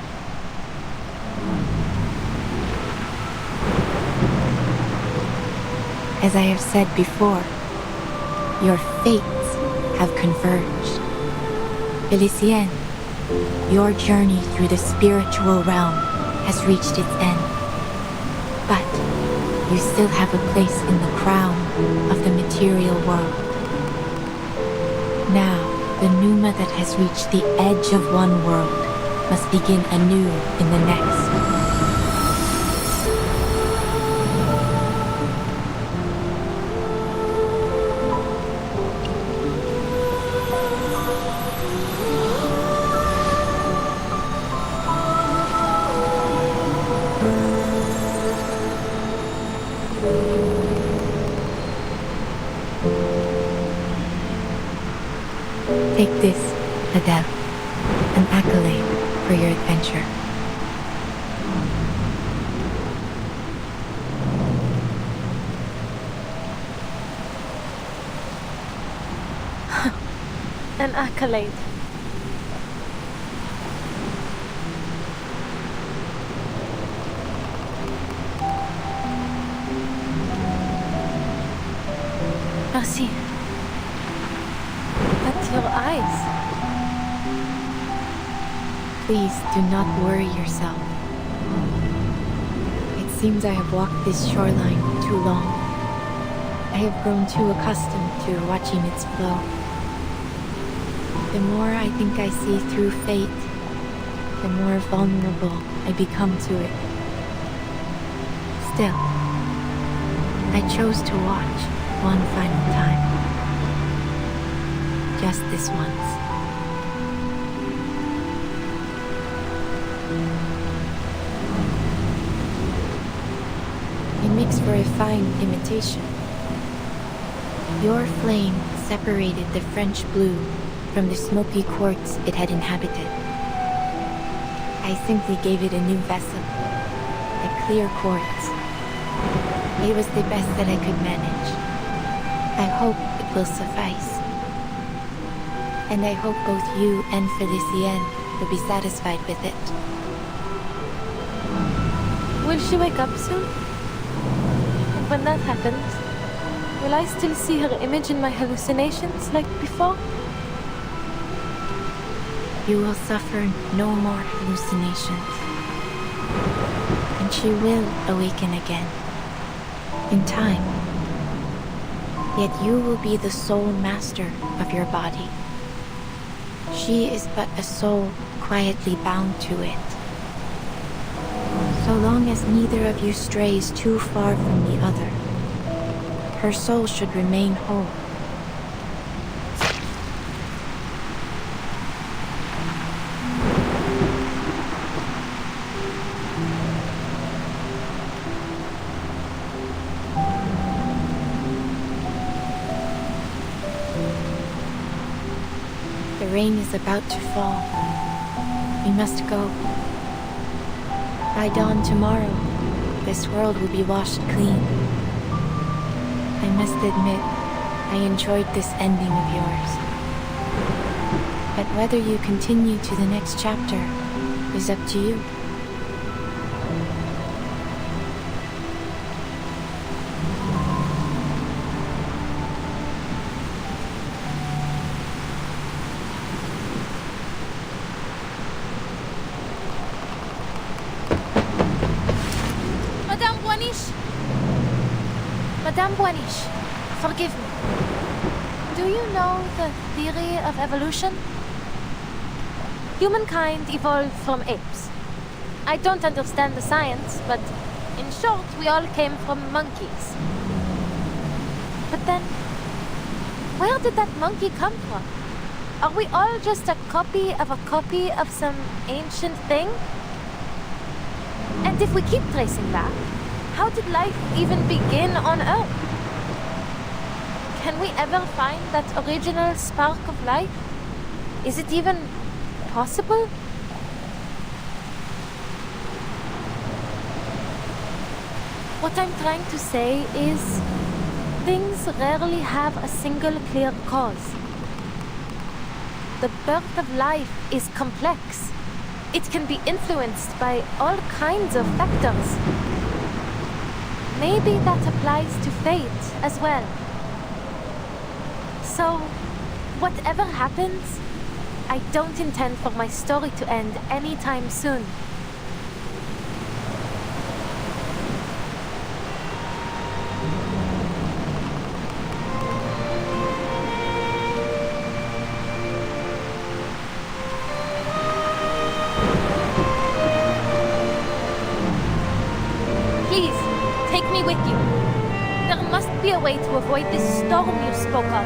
As I have said before, your fates have converged. Felicienne, your journey through the spiritual realm has reached its end. But you still have a place in the crown of the material world. Now, the Pneuma that has reached the edge of one world must begin anew in the next. Take this, Adele, an accolade for your adventure. an accolade. Merci. But your eyes... Please do not worry yourself. It seems I have walked this shoreline too long. I have grown too accustomed to watching its flow. The more I think I see through fate, the more vulnerable I become to it. Still, I chose to watch one final time. Just this once. It makes for a fine imitation. Your flame separated the French blue from the smoky quartz it had inhabited. I simply gave it a new vessel, a clear quartz. It was the best that I could manage. I hope it will suffice. And I hope both you and Felicienne will be satisfied with it. Will she wake up soon? And when that happens, will I still see her image in my hallucinations like before? You will suffer no more hallucinations. And she will awaken again. In time. Yet you will be the sole master of your body. She is but a soul quietly bound to it. So long as neither of you strays too far from the other, her soul should remain whole. The rain is about to fall. We must go. By dawn tomorrow, this world will be washed clean. I must admit, I enjoyed this ending of yours. But whether you continue to the next chapter is up to you. Madame Boiniche, forgive me. Do you know the theory of evolution? Humankind evolved from apes. I don't understand the science, but in short, we all came from monkeys. But then, where did that monkey come from? Are we all just a copy of some ancient thing? And if we keep tracing back, how did life even begin on Earth? Can we ever find that original spark of life? Is it even possible? What I'm trying to say is, things rarely have a single clear cause. The birth of life is complex. It can be influenced by all kinds of factors. Maybe that applies to fate as well. So, whatever happens, I don't intend for my story to end anytime soon. Please, take me with you. There must be a way to avoid this storm you spoke of.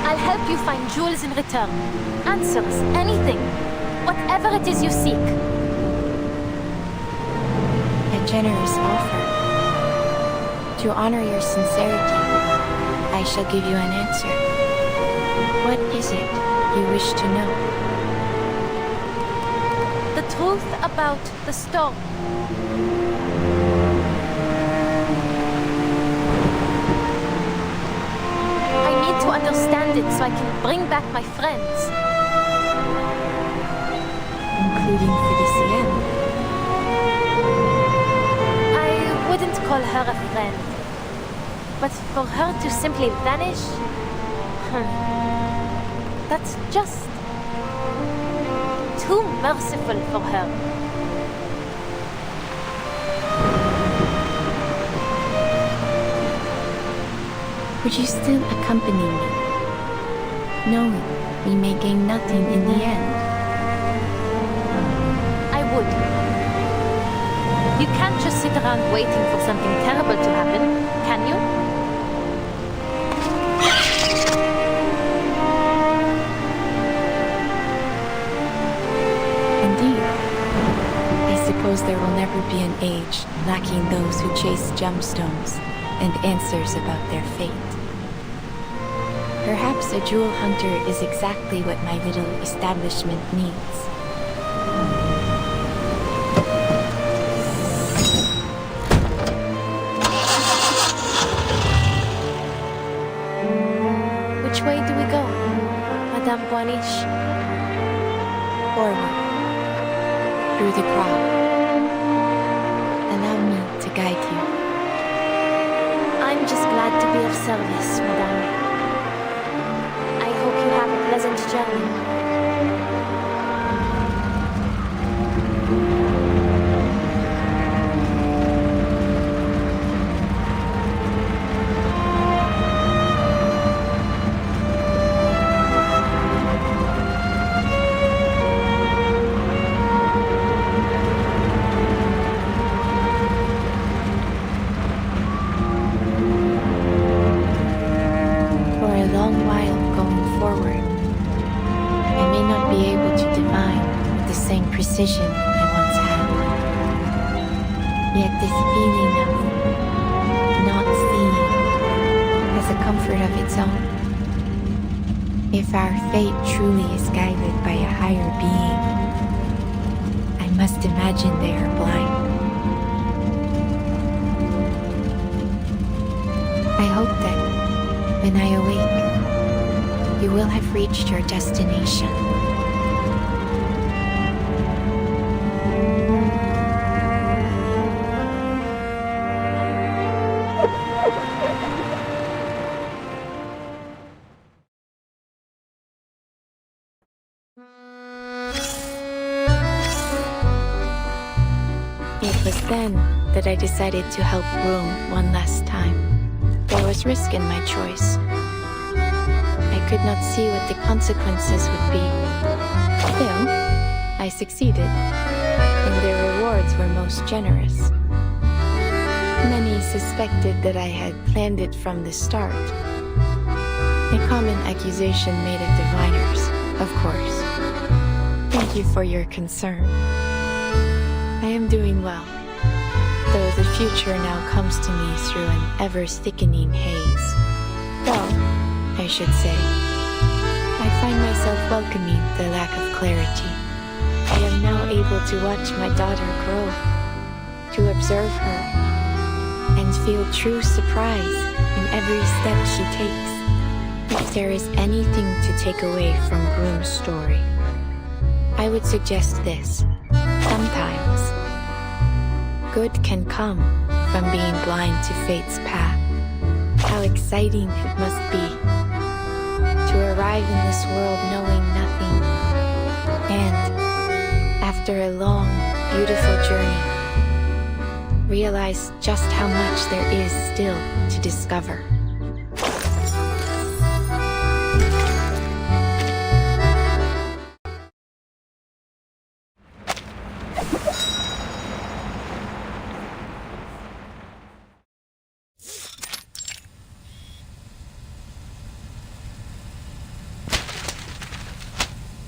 I'll help you find jewels in return. Answers, anything. Whatever it is you seek. A generous offer. To honor your sincerity, I shall give you an answer. What is it you wish to know? The truth about the storm. I need to understand it so I can bring back my friends. Including Felicienne. I wouldn't call her a friend. But for her to simply vanish... that's just... too merciful for her. Would you still accompany me, knowing we may gain nothing in the end? I would. You can't just sit around waiting for something terrible to happen, can you? Indeed. I suppose there will never be an age lacking those who chase gemstones and answers about their fate. Perhaps a jewel hunter is exactly what my little establishment needs. Which way do we go, Madame Boiniche? Forward, through the crowd. Allow me to guide you. I'm just glad to be of service, Madame. I hope you have a pleasant journey. Precision I once had. Yet this feeling of not seeing has a comfort of its own. If our fate truly is guided by a higher being, I must imagine they are blind. I hope that when I awake, you will have reached your destination. It was then that I decided to help Rome one last time. There was risk in my choice. I could not see what the consequences would be. Still, I succeeded, and their rewards were most generous. Many suspected that I had planned it from the start. A common accusation made of diviners, of course. Thank you for your concern. I am doing well, though the future now comes to me through an ever-thickening haze. Though, I should say, I find myself welcoming the lack of clarity. I am now able to watch my daughter grow, to observe her, and feel true surprise in every step she takes. If there is anything to take away from Groom's story, I would suggest this. Sometimes, good can come from being blind to fate's path. How exciting it must be to arrive in this world knowing nothing, and, after a long, beautiful journey, realize just how much there is still to discover.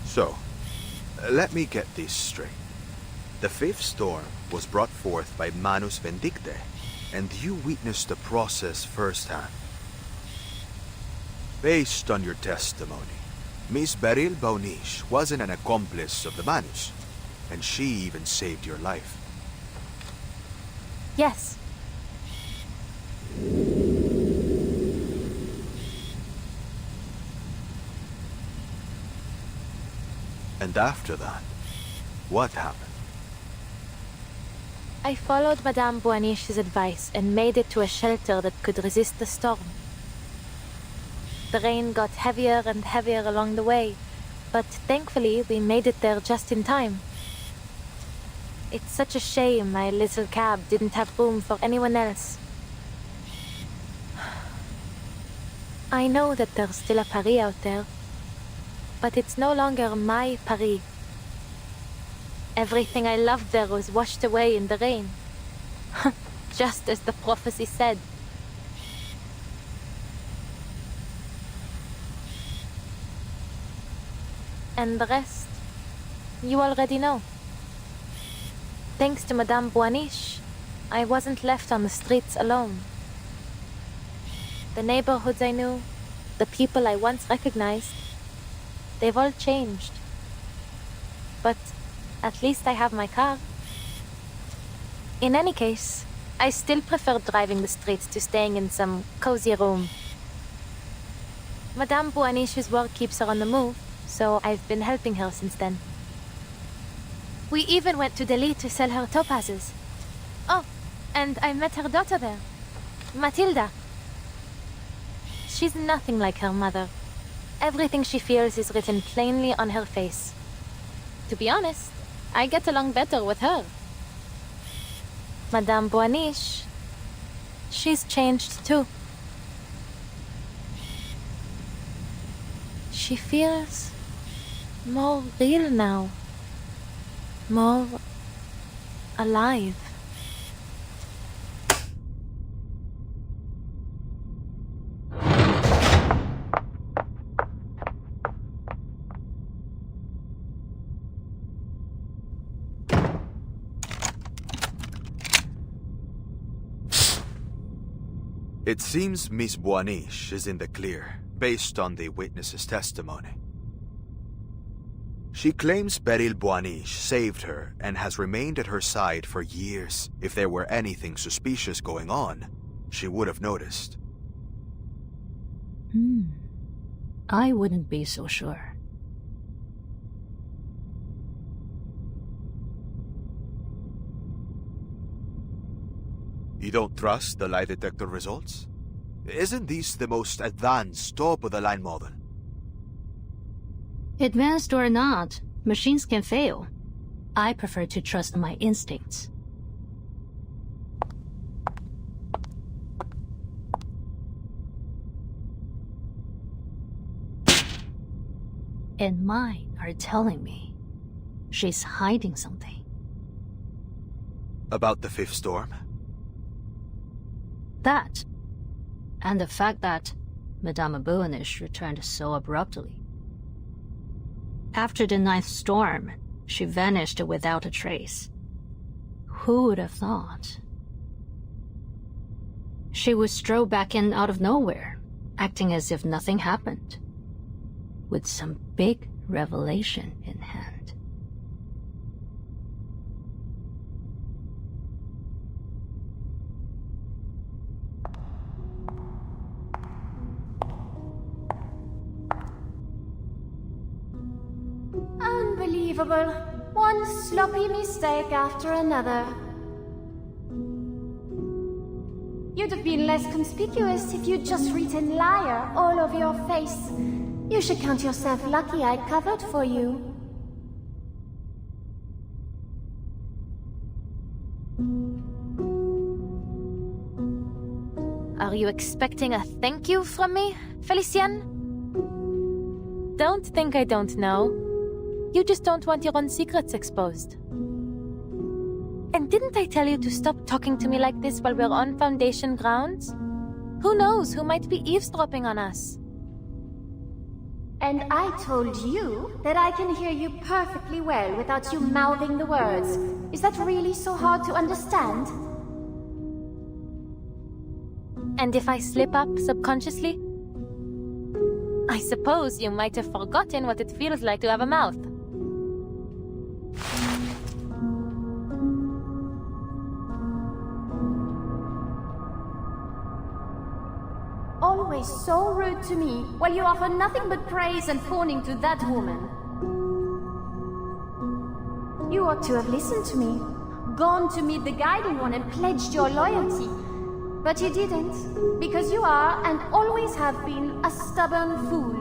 So, let me get this straight. The fifth storm was brought forth by Manus Vindicte, and you witnessed the process firsthand. Based on your testimony, Miss Beryl Baunish wasn't an accomplice of the Manus, and she even saved your life. Yes. And after that, what happened? I followed Madame Boanish's advice and made it to a shelter that could resist the storm. The rain got heavier and heavier along the way, but thankfully we made it there just in time. It's such a shame my little cab didn't have room for anyone else. I know that there's still a Paris out there, but it's no longer my Paris. Everything I loved there was washed away in the rain. Just as the prophecy said. And the rest, you already know. Thanks to Madame Boanish, I wasn't left on the streets alone. The neighborhoods I knew, the people I once recognized, they've all changed. But at least I have my car. In any case, I still prefer driving the streets to staying in some cozy room. Madame Boanish's work keeps her on the move, so I've been helping her since then. We even went to Delhi to sell her topazes. Oh, and I met her daughter there, Matilda. She's nothing like her mother. Everything she feels is written plainly on her face. To be honest, I get along better with her. Madame Boanish, she's changed too. She feels more real now. More alive. It seems Miss Boanish is in the clear, based on the witness's testimony. She claims Beryl Boanish saved her and has remained at her side for years. If there were anything suspicious going on, she would have noticed. I wouldn't be so sure. You don't trust the lie detector results? Isn't this the most advanced top-of-the-line model? Advanced or not, machines can fail. I prefer to trust my instincts. And mine are telling me she's hiding something. About the fifth storm? That, and the fact that Madame Boanish returned so abruptly. After the ninth storm, she vanished without a trace. Who would have thought? She would stroll back in out of nowhere, acting as if nothing happened, with some big revelation in hand. Unbelievable. One sloppy mistake after another. You'd have been less conspicuous if you'd just written liar all over your face. You should count yourself lucky I covered for you. Are you expecting a thank you from me, Felicienne? Don't think I don't know. You just don't want your own secrets exposed. And didn't I tell you to stop talking to me like this while we're on Foundation grounds? Who knows who might be eavesdropping on us? And I told you that I can hear you perfectly well without you mouthing the words. Is that really so hard to understand? And if I slip up subconsciously? I suppose you might have forgotten what it feels like to have a mouth. Always so rude to me, while you offer nothing but praise and fawning to that woman. You ought to have listened to me, gone to meet the Guiding One and pledged your loyalty. But you didn't, because you are, and always have been, a stubborn fool.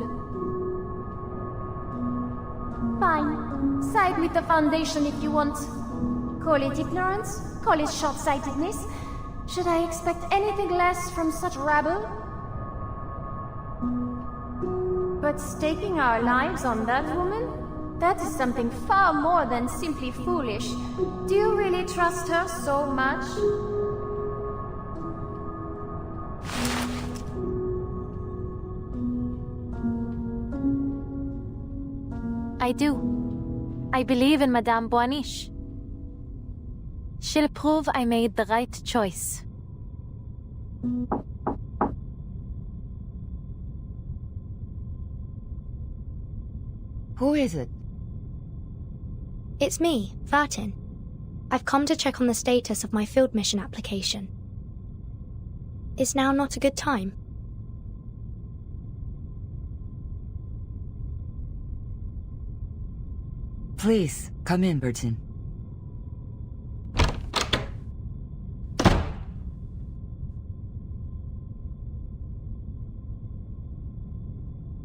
Fine. Side with the Foundation if you want. Call it ignorance, call it short-sightedness. Should I expect anything less from such rabble? But staking our lives on that woman? That is something far more than simply foolish. Do you really trust her so much? I do. I believe in Madame Boaniche. She'll prove I made the right choice. Who is it? It's me, Vartin. I've come to check on the status of my field mission application. Is now not a good time? Please, come in, Burton.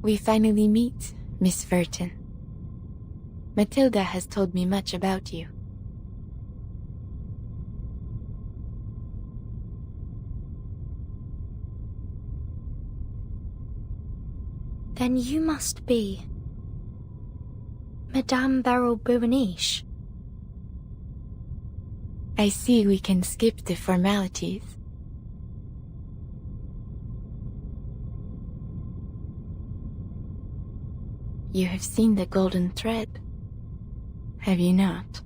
We finally meet, Miss Verton. Matilda has told me much about you. Then you must be Madame Beryl Boaniche. I see we can skip the formalities. You have seen the golden thread, have you not?